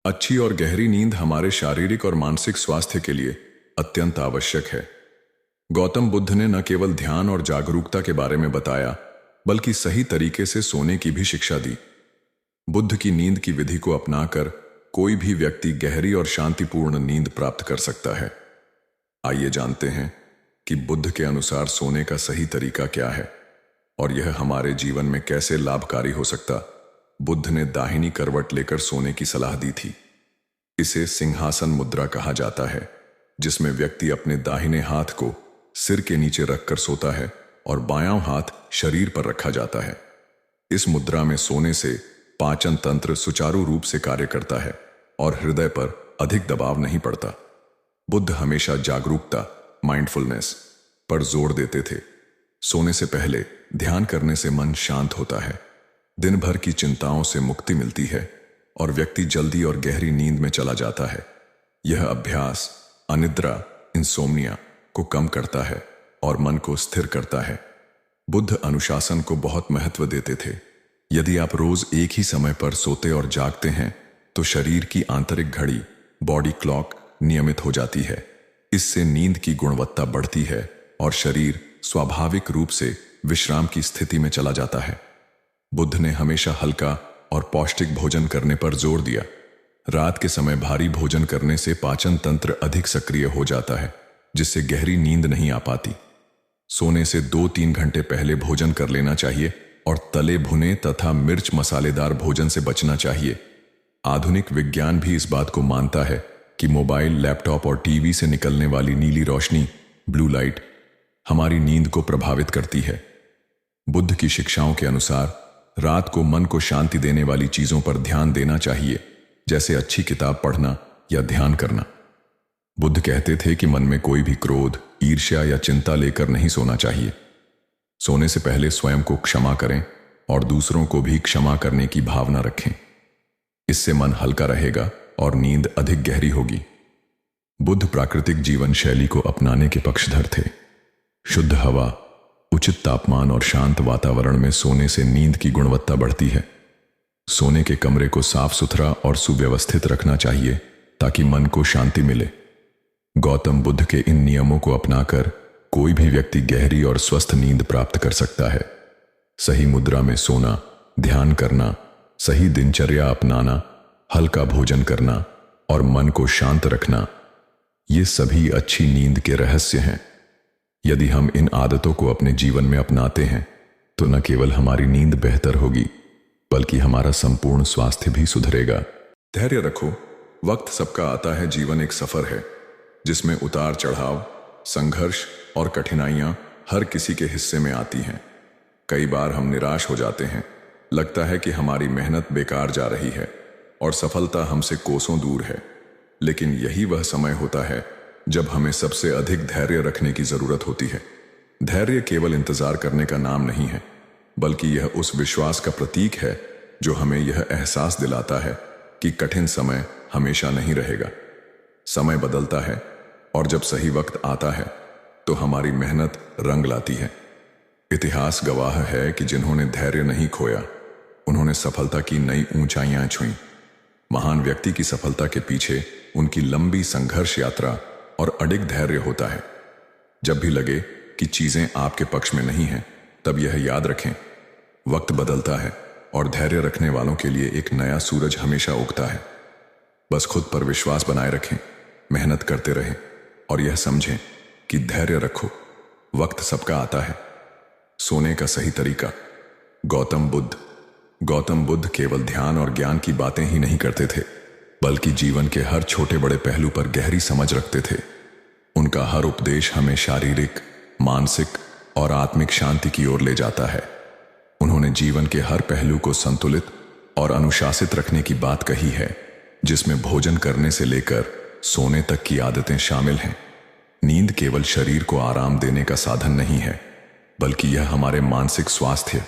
अच्छी और गहरी नींद हमारे शारीरिक और मानसिक स्वास्थ्य के लिए अत्यंत आवश्यक है। गौतम बुद्ध ने न केवल ध्यान और जागरूकता के बारे में बताया, बल्कि सही तरीके से सोने की भी शिक्षा दी। बुद्ध की नींद की विधि को अपनाकर कोई भी व्यक्ति गहरी और शांतिपूर्ण नींद प्राप्त कर सकता है। आइए जानते हैं कि बुद्ध के अनुसार सोने का सही तरीका क्या है और यह हमारे जीवन में कैसे लाभकारी हो सकता। बुद्ध ने दाहिनी करवट लेकर सोने की सलाह दी थी। इसे सिंहासन मुद्रा कहा जाता है, जिसमें व्यक्ति अपने दाहिने हाथ को सिर के नीचे रखकर सोता है और बायां हाथ शरीर पर रखा जाता है। इस मुद्रा में सोने से पाचन तंत्र सुचारू रूप से कार्य करता है और हृदय पर अधिक दबाव नहीं पड़ता। बुद्ध हमेशा जागरूकता, माइंडफुलनेस पर जोर देते थे। सोने से पहले ध्यान करने से मन शांत होता है, दिन भर की चिंताओं से मुक्ति मिलती है और व्यक्ति जल्दी और गहरी नींद में चला जाता है। यह अभ्यास अनिद्रा, इंसोम्निया को कम करता है और मन को स्थिर करता है। बुद्ध अनुशासन को बहुत महत्व देते थे। यदि आप रोज एक ही समय पर सोते और जागते हैं तो शरीर की आंतरिक घड़ी, बॉडी क्लॉक नियमित हो जाती है। इससे नींद की गुणवत्ता बढ़ती है और शरीर स्वाभाविक रूप से विश्राम की स्थिति में चला जाता है। बुद्ध ने हमेशा हल्का और पौष्टिक भोजन करने पर जोर दिया। रात के समय भारी भोजन करने से पाचन तंत्र अधिक सक्रिय हो जाता है, जिससे गहरी नींद नहीं आ पाती। सोने से 2-3 घंटे पहले भोजन कर लेना चाहिए और तले भुने तथा मिर्च मसालेदार भोजन से बचना चाहिए। आधुनिक विज्ञान भी इस बात को मानता है कि मोबाइल, लैपटॉप और टीवी से निकलने वाली नीली रोशनी, ब्लू लाइट, हमारी नींद को प्रभावित करती है। बुद्ध की शिक्षाओं के अनुसार रात को मन को शांति देने वाली चीजों पर ध्यान देना चाहिए, जैसे अच्छी किताब पढ़ना या ध्यान करना। बुद्ध कहते थे कि मन में कोई भी क्रोध, ईर्ष्या या चिंता लेकर नहीं सोना चाहिए। सोने से पहले स्वयं को क्षमा करें और दूसरों को भी क्षमा करने की भावना रखें। इससे मन हल्का रहेगा और नींद अधिक गहरी होगी। बुद्ध प्राकृतिक जीवन शैली को अपनाने के पक्षधर थे। शुद्ध हवा, उचित तापमान और शांत वातावरण में सोने से नींद की गुणवत्ता बढ़ती है। सोने के कमरे को साफ सुथरा और सुव्यवस्थित रखना चाहिए ताकि मन को शांति मिले। गौतम बुद्ध के इन नियमों को अपनाकर कोई भी व्यक्ति गहरी और स्वस्थ नींद प्राप्त कर सकता है। सही मुद्रा में सोना, ध्यान करना, सही दिनचर्या अपनाना, हल्का भोजन करना और मन को शांत रखना, ये सभी अच्छी नींद के रहस्य हैं। यदि हम इन आदतों को अपने जीवन में अपनाते हैं तो न केवल हमारी नींद बेहतर होगी, बल्कि हमारा संपूर्ण स्वास्थ्य भी सुधरेगा। धैर्य रखो, वक्त सबका आता है। जीवन एक सफर है जिसमें उतार चढ़ाव, संघर्ष और कठिनाइयां हर किसी के हिस्से में आती हैं। कई बार हम निराश हो जाते हैं, लगता है कि हमारी मेहनत बेकार जा रही है और सफलता हमसे कोसों दूर है। लेकिन यही वह समय होता है जब हमें सबसे अधिक धैर्य रखने की जरूरत होती है। धैर्य केवल इंतजार करने का नाम नहीं है, बल्कि यह उस विश्वास का प्रतीक है जो हमें यह एहसास दिलाता है कि कठिन समय हमेशा नहीं रहेगा। समय बदलता है और जब सही वक्त आता है तो हमारी मेहनत रंग लाती है। इतिहास गवाह है कि जिन्होंने धैर्य नहीं खोया, उन्होंने सफलता की नई ऊंचाइयां छुईं। महान व्यक्ति की सफलता के पीछे उनकी लंबी संघर्ष यात्रा और अडिग धैर्य होता है। जब भी लगे कि चीजें आपके पक्ष में नहीं हैं, तब यह याद रखें, वक्त बदलता है और धैर्य रखने वालों के लिए एक नया सूरज हमेशा उगता है। बस खुद पर विश्वास बनाए रखें, मेहनत करते रहें और यह समझें कि धैर्य रखो, वक्त सबका आता है। सोने का सही तरीका। गौतम बुद्ध केवल ध्यान और ज्ञान की बातें ही नहीं करते थे, बल्कि जीवन के हर छोटे बड़े पहलू पर गहरी समझ रखते थे। उनका हर उपदेश हमें शारीरिक, मानसिक और आत्मिक शांति की ओर ले जाता है। उन्होंने जीवन के हर पहलू को संतुलित और अनुशासित रखने की बात कही है, जिसमें भोजन करने से लेकर सोने तक की आदतें शामिल हैं। नींद केवल शरीर को आराम देने का साधन नहीं है, बल्कि यह हमारे मानसिक स्वास्थ्य,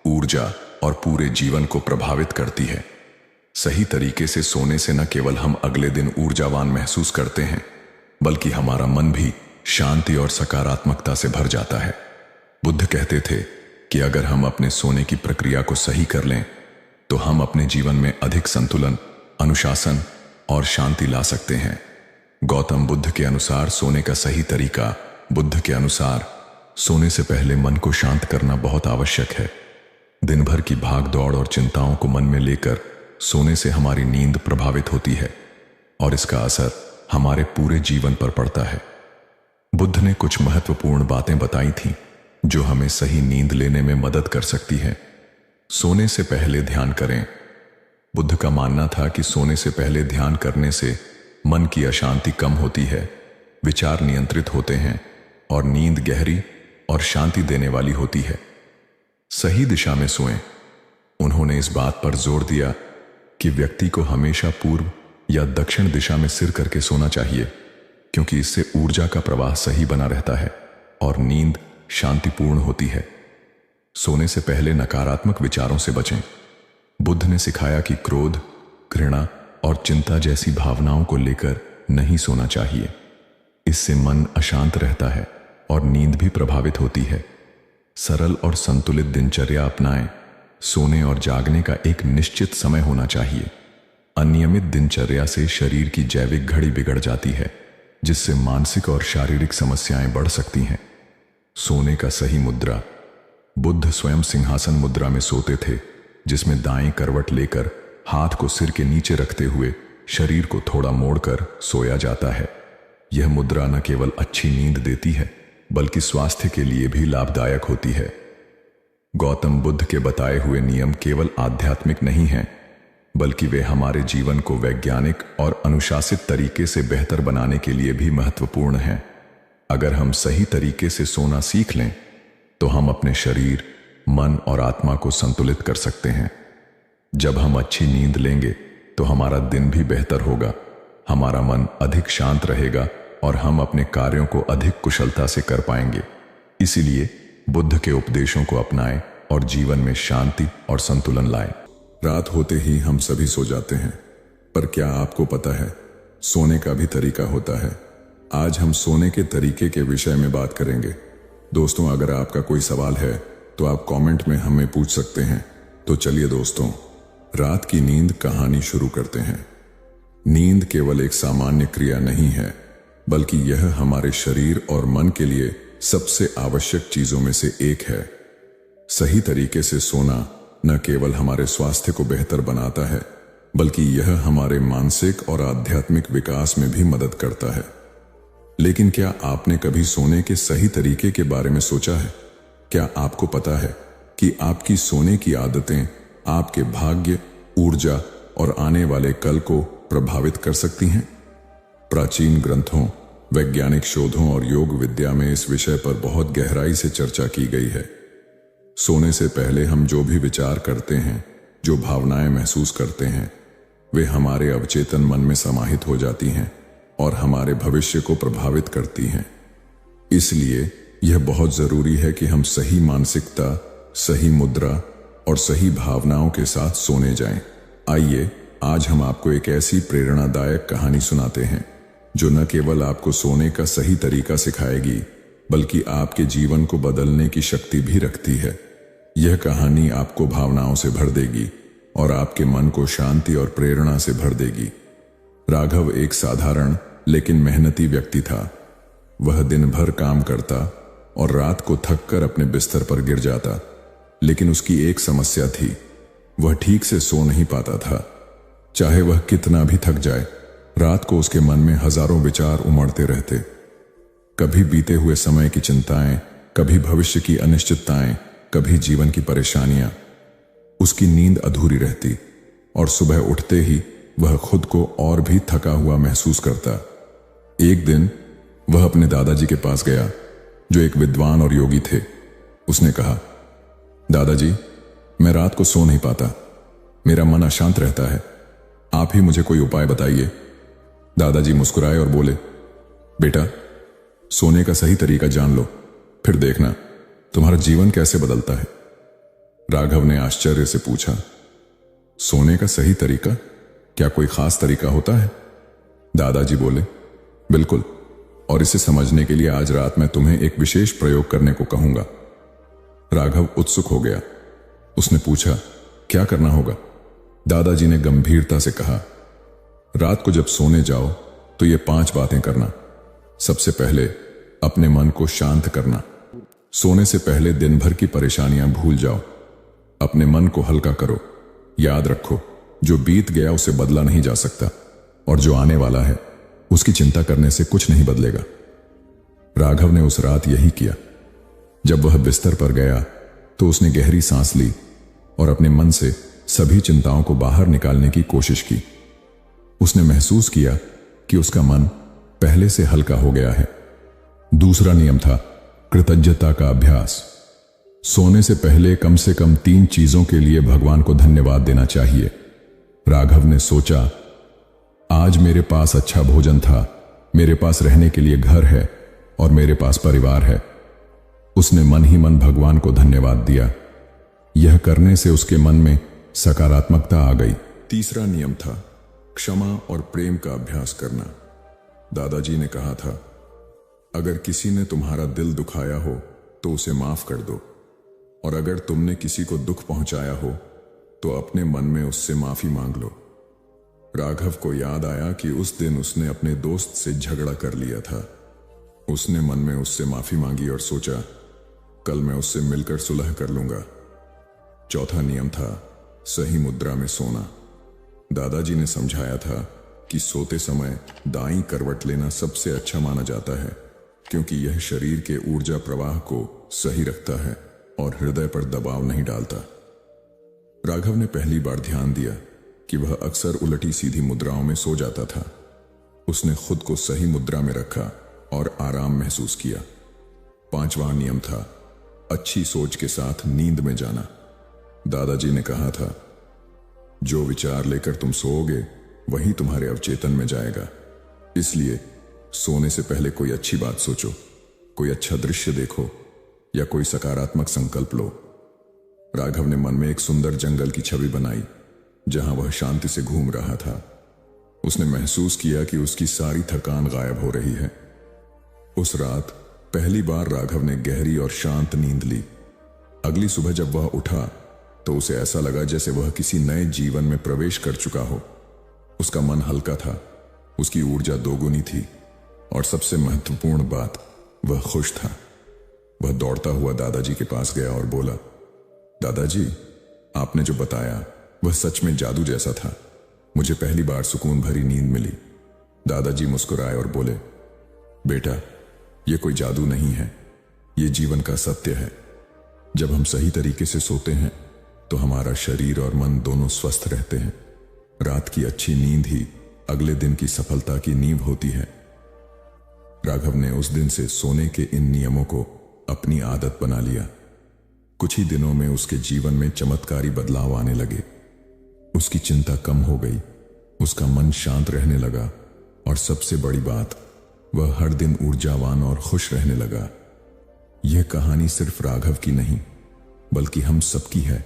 ऊर्जा और पूरे जीवन को प्रभावित करती है। सही तरीके से सोने से न केवल हम अगले दिन ऊर्जावान महसूस करते हैं, बल्कि हमारा मन भी शांति और सकारात्मकता से भर जाता है। बुद्ध कहते थे कि अगर हम अपने सोने की प्रक्रिया को सही कर लें तो हम अपने जीवन में अधिक संतुलन, अनुशासन और शांति ला सकते हैं। गौतम बुद्ध के अनुसार सोने का सही तरीका। बुद्ध के अनुसार सोने से पहले मन को शांत करना बहुत आवश्यक है। दिन भर की भाग दौड़ और चिंताओं को मन में लेकर सोने से हमारी नींद प्रभावित होती है और इसका असर हमारे पूरे जीवन पर पड़ता है। बुद्ध ने कुछ महत्वपूर्ण बातें बताई थीं जो हमें सही नींद लेने में मदद कर सकती हैं। सोने से पहले ध्यान करें। बुद्ध का मानना था कि सोने से पहले ध्यान करने से मन की अशांति कम होती है, विचार नियंत्रित होते हैं और नींद गहरी और शांति देने वाली होती है। सही दिशा में सोएं। उन्होंने इस बात पर जोर दिया कि व्यक्ति को हमेशा पूर्व या दक्षिण दिशा में सिर करके सोना चाहिए, क्योंकि इससे ऊर्जा का प्रवाह सही बना रहता है और नींद शांतिपूर्ण होती है। सोने से पहले नकारात्मक विचारों से बचें। बुद्ध ने सिखाया कि क्रोध, घृणा और चिंता जैसी भावनाओं को लेकर नहीं सोना चाहिए। इससे मन अशांत रहता है और नींद भी प्रभावित होती है। सरल और संतुलित दिनचर्या अपनाएं। सोने और जागने का एक निश्चित समय होना चाहिए। अनियमित दिनचर्या से शरीर की जैविक घड़ी बिगड़ जाती है, जिससे मानसिक और शारीरिक समस्याएं बढ़ सकती हैं। सोने का सही मुद्रा। बुद्ध स्वयं सिंहासन मुद्रा में सोते थे, जिसमें दाएं करवट लेकर हाथ को सिर के नीचे रखते हुए शरीर को थोड़ा मोड़कर सोया जाता है। यह मुद्रा न केवल अच्छी नींद देती है, बल्कि स्वास्थ्य के लिए भी लाभदायक होती है। गौतम बुद्ध के बताए हुए नियम केवल आध्यात्मिक नहीं हैं, बल्कि वे हमारे जीवन को वैज्ञानिक और अनुशासित तरीके से बेहतर बनाने के लिए भी महत्वपूर्ण हैं। अगर हम सही तरीके से सोना सीख लें, तो हम अपने शरीर, मन और आत्मा को संतुलित कर सकते हैं। जब हम अच्छी नींद लेंगे, तो हमारा दिन भी बेहतर होगा, हमारा मन अधिक शांत रहेगा और हम अपने कार्यों को अधिक कुशलता से कर पाएंगे। इसीलिए बुद्ध के उपदेशों को अपनाएं और जीवन में शांति और संतुलन लाएं। रात होते ही हम सभी सो जाते हैं, पर क्या आपको पता है, सोने का भी तरीका होता है। आज हम सोने के तरीके के विषय में बात करेंगे। दोस्तों, अगर आपका कोई सवाल है तो आप कमेंट में हमें पूछ सकते हैं। तो चलिए दोस्तों, रात की नींद कहानी शुरू करते हैं। नींद केवल एक सामान्य क्रिया नहीं है, बल्कि यह हमारे शरीर और मन के लिए सबसे आवश्यक चीजों में से एक है। सही तरीके से सोना न केवल हमारे स्वास्थ्य को बेहतर बनाता है, बल्कि यह हमारे मानसिक और आध्यात्मिक विकास में भी मदद करता है। लेकिन क्या आपने कभी सोने के सही तरीके के बारे में सोचा है? क्या आपको पता है कि आपकी सोने की आदतें आपके भाग्य, ऊर्जा और आने वाले कल को प्रभावित कर सकती हैं? प्राचीन ग्रंथों, वैज्ञानिक शोधों और योग विद्या में इस विषय पर बहुत गहराई से चर्चा की गई है। सोने से पहले हम जो भी विचार करते हैं, जो भावनाएं महसूस करते हैं, वे हमारे अवचेतन मन में समाहित हो जाती हैं और हमारे भविष्य को प्रभावित करती हैं। इसलिए यह बहुत जरूरी है कि हम सही मानसिकता, सही मुद्रा और सही भावनाओं के साथ सोने जाएं। आइए आज हम आपको एक ऐसी प्रेरणादायक कहानी सुनाते हैं जो न केवल आपको सोने का सही तरीका सिखाएगी, बल्कि आपके जीवन को बदलने की शक्ति भी रखती है। यह कहानी आपको भावनाओं से भर देगी और आपके मन को शांति और प्रेरणा से भर देगी। राघव एक साधारण लेकिन मेहनती व्यक्ति था। वह दिन भर काम करता और रात को थककर अपने बिस्तर पर गिर जाता। लेकिन उसकी एक समस्या थी, वह ठीक से सो नहीं पाता था। चाहे वह कितना भी थक जाए, रात को उसके मन में हजारों विचार उमड़ते रहते। कभी बीते हुए समय की चिंताएं, कभी भविष्य की अनिश्चितताएं, कभी जीवन की परेशानियां। उसकी नींद अधूरी रहती और सुबह उठते ही वह खुद को और भी थका हुआ महसूस करता। एक दिन वह अपने दादाजी के पास गया, जो एक विद्वान और योगी थे। उसने कहा, दादाजी, मैं रात को सो नहीं पाता, मेरा मन अशांत रहता है, आप ही मुझे कोई उपाय बताइए। दादाजी मुस्कुराए और बोले, बेटा, सोने का सही तरीका जान लो, फिर देखना तुम्हारा जीवन कैसे बदलता है। राघव ने आश्चर्य से पूछा, सोने का सही तरीका? क्या कोई खास तरीका होता है? दादाजी बोले, बिल्कुल, और इसे समझने के लिए आज रात मैं तुम्हें एक विशेष प्रयोग करने को कहूंगा। राघव उत्सुक हो गया। उसने पूछा, क्या करना होगा? दादाजी ने गंभीरता से कहा, रात को जब सोने जाओ तो ये 5 बातें करना। सबसे पहले अपने मन को शांत करना। सोने से पहले दिन भर की परेशानियां भूल जाओ। अपने मन को हल्का करो। याद रखो, जो बीत गया उसे बदला नहीं जा सकता और जो आने वाला है उसकी चिंता करने से कुछ नहीं बदलेगा। राघव ने उस रात यही किया। जब वह बिस्तर पर गया तो उसने गहरी सांस ली और अपने मन से सभी चिंताओं को बाहर निकालने की कोशिश की। उसने महसूस किया कि उसका मन पहले से हल्का हो गया है। दूसरा नियम था कृतज्ञता का अभ्यास। सोने से पहले कम से कम 3 चीजों के लिए भगवान को धन्यवाद देना चाहिए। राघव ने सोचा, आज मेरे पास अच्छा भोजन था, मेरे पास रहने के लिए घर है और मेरे पास परिवार है। उसने मन ही मन भगवान को धन्यवाद दिया। यह करने से उसके मन में सकारात्मकता आ गई। तीसरा नियम था क्षमा और प्रेम का अभ्यास करना। दादाजी ने कहा था, अगर किसी ने तुम्हारा दिल दुखाया हो तो उसे माफ कर दो, और अगर तुमने किसी को दुख पहुंचाया हो तो अपने मन में उससे माफी मांग लो। राघव को याद आया कि उस दिन उसने अपने दोस्त से झगड़ा कर लिया था। उसने मन में उससे माफी मांगी और सोचा, कल मैं उससे मिलकर सुलह कर लूंगा। चौथा नियम था सही मुद्रा में सोना। दादाजी ने समझाया था कि सोते समय दाईं करवट लेना सबसे अच्छा माना जाता है, क्योंकि यह शरीर के ऊर्जा प्रवाह को सही रखता है और हृदय पर दबाव नहीं डालता। राघव ने पहली बार ध्यान दिया कि वह अक्सर उलटी सीधी मुद्राओं में सो जाता था। उसने खुद को सही मुद्रा में रखा और आराम महसूस किया। 5वां नियम था अच्छी सोच के साथ नींद में जाना। दादाजी ने कहा था, जो विचार लेकर तुम सोओगे वही तुम्हारे अवचेतन में जाएगा। इसलिए सोने से पहले कोई अच्छी बात सोचो, कोई अच्छा दृश्य देखो या कोई सकारात्मक संकल्प लो। राघव ने मन में एक सुंदर जंगल की छवि बनाई जहां वह शांति से घूम रहा था। उसने महसूस किया कि उसकी सारी थकान गायब हो रही है। उस रात पहली बार राघव ने गहरी और शांत नींद ली। अगली सुबह जब वह उठा तो उसे ऐसा लगा जैसे वह किसी नए जीवन में प्रवेश कर चुका हो। उसका मन हल्का था, उसकी ऊर्जा दोगुनी थी और सबसे महत्वपूर्ण बात, वह खुश था। वह दौड़ता हुआ दादाजी के पास गया और बोला, दादाजी, आपने जो बताया वह सच में जादू जैसा था। मुझे पहली बार सुकून भरी नींद मिली। दादाजी मुस्कुराए और बोले, बेटा, यह कोई जादू नहीं है, यह जीवन का सत्य है। जब हम सही तरीके से सोते हैं तो हमारा शरीर और मन दोनों स्वस्थ रहते हैं। रात की अच्छी नींद ही अगले दिन की सफलता की नींव होती है। राघव ने उस दिन से सोने के इन नियमों को अपनी आदत बना लिया। कुछ ही दिनों में उसके जीवन में चमत्कारी बदलाव आने लगे। उसकी चिंता कम हो गई, उसका मन शांत रहने लगा और सबसे बड़ी बात, वह हर दिन ऊर्जावान और खुश रहने लगा। यह कहानी सिर्फ राघव की नहीं बल्कि हम सबकी है।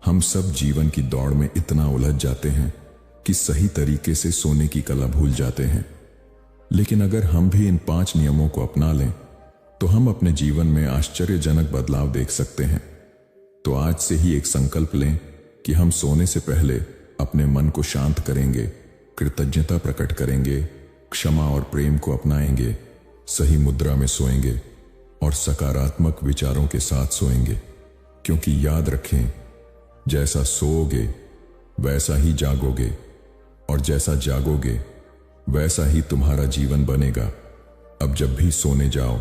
हम सब जीवन की दौड़ में इतना उलझ जाते हैं कि सही तरीके से सोने की कला भूल जाते हैं। लेकिन अगर हम भी इन 5 नियमों को अपना लें तो हम अपने जीवन में आश्चर्यजनक बदलाव देख सकते हैं। तो आज से ही एक संकल्प लें कि हम सोने से पहले अपने मन को शांत करेंगे, कृतज्ञता प्रकट करेंगे, क्षमा और प्रेम को अपनाएंगे, सही मुद्रा में सोएंगे और सकारात्मक विचारों के साथ सोएंगे। क्योंकि याद रखें, जैसा सोओगे वैसा ही जागोगे और जैसा जागोगे वैसा ही तुम्हारा जीवन बनेगा। अब जब भी सोने जाओ,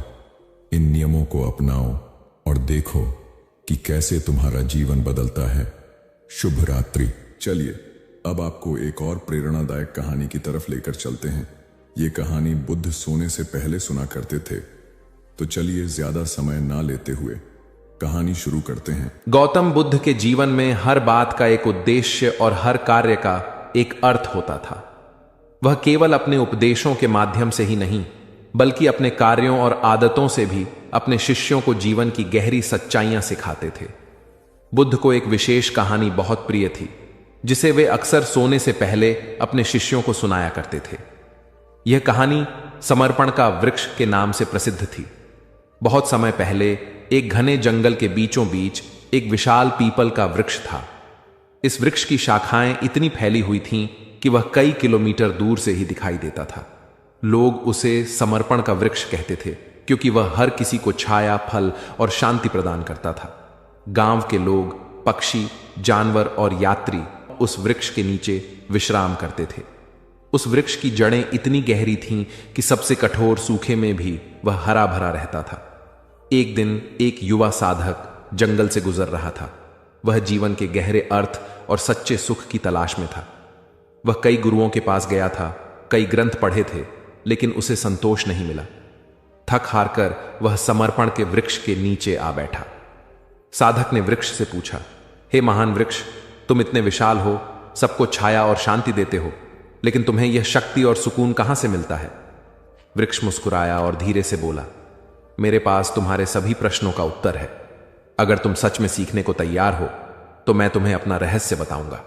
इन नियमों को अपनाओ और देखो कि कैसे तुम्हारा जीवन बदलता है। शुभ रात्रि। चलिए अब आपको एक और प्रेरणादायक कहानी की तरफ लेकर चलते हैं। ये कहानी बुद्ध सोने से पहले सुना करते थे। तो चलिए ज्यादा समय ना लेते हुए कहानी शुरू करते हैं। गौतम बुद्ध के जीवन में हर बात का एक उद्देश्य और हर कार्य का एक अर्थ होता था। वह केवल अपने उपदेशों के माध्यम से ही नहीं बल्कि अपने कार्यों और आदतों से भी अपने शिष्यों को जीवन की गहरी सच्चाइयां सिखाते थे। बुद्ध को एक विशेष कहानी बहुत प्रिय थी जिसे वे अक्सर सोने से पहले अपने शिष्यों को सुनाया करते थे। यह कहानी समर्पण का वृक्ष के नाम से प्रसिद्ध थी। बहुत समय पहले एक घने जंगल के बीचों बीच एक विशाल पीपल का वृक्ष था। इस वृक्ष की शाखाएं इतनी फैली हुई थीं कि वह कई किलोमीटर दूर से ही दिखाई देता था। लोग उसे समर्पण का वृक्ष कहते थे क्योंकि वह हर किसी को छाया, फल और शांति प्रदान करता था। गांव के लोग, पक्षी, जानवर और यात्री उस वृक्ष के नीचे विश्राम करते थे। उस वृक्ष की जड़ें इतनी गहरी थीं कि सबसे कठोर सूखे में भी वह हरा भरा रहता था। एक दिन एक युवा साधक जंगल से गुजर रहा था। वह जीवन के गहरे अर्थ और सच्चे सुख की तलाश में था। वह कई गुरुओं के पास गया था, कई ग्रंथ पढ़े थे, लेकिन उसे संतोष नहीं मिला। थक हार कर वह समर्पण के वृक्ष के नीचे आ बैठा। साधक ने वृक्ष से पूछा, हे महान वृक्ष, तुम इतने विशाल हो, सबको छाया और शांति देते हो, लेकिन तुम्हें यह शक्ति और सुकून कहां से मिलता है? वृक्ष मुस्कुराया और धीरे से बोला, मेरे पास तुम्हारे सभी प्रश्नों का उत्तर है। अगर तुम सच में सीखने को तैयार हो तो मैं तुम्हें अपना रहस्य बताऊंगा।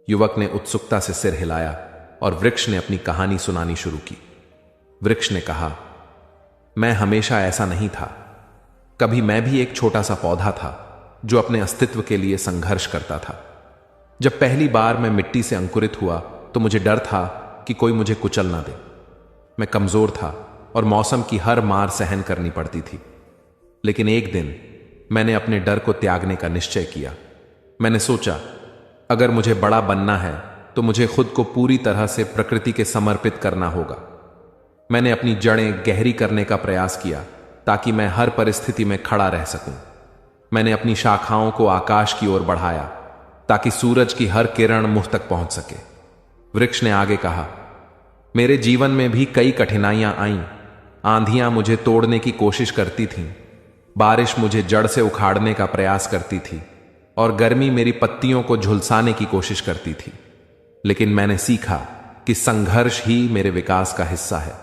युवक ने उत्सुकता से सिर हिलाया और वृक्ष ने अपनी कहानी सुनानी शुरू की। वृक्ष ने कहा, मैं हमेशा ऐसा नहीं था। कभी मैं भी एक छोटा सा पौधा था जो अपने अस्तित्व के लिए संघर्ष करता था। जब पहली बार मैं मिट्टी से अंकुरित हुआ तो मुझे डर था कि कोई मुझे कुचल ना दे। मैं कमजोर था और मौसम की हर मार सहन करनी पड़ती थी। लेकिन एक दिन मैंने अपने डर को त्यागने का निश्चय किया। मैंने सोचा, अगर मुझे बड़ा बनना है तो मुझे खुद को पूरी तरह से प्रकृति के समर्पित करना होगा। मैंने अपनी जड़ें गहरी करने का प्रयास किया ताकि मैं हर परिस्थिति में खड़ा रह सकूं। मैंने अपनी शाखाओं को आकाश की ओर बढ़ाया ताकि सूरज की हर किरण मुझ तक पहुंच सके। वृक्ष ने आगे कहा, मेरे जीवन में भी कई कठिनाइयां आईं। आंधियां मुझे तोड़ने की कोशिश करती थीं, बारिश मुझे जड़ से उखाड़ने का प्रयास करती थी और गर्मी मेरी पत्तियों को झुलसाने की कोशिश करती थी। लेकिन मैंने सीखा कि संघर्ष ही मेरे विकास का हिस्सा है।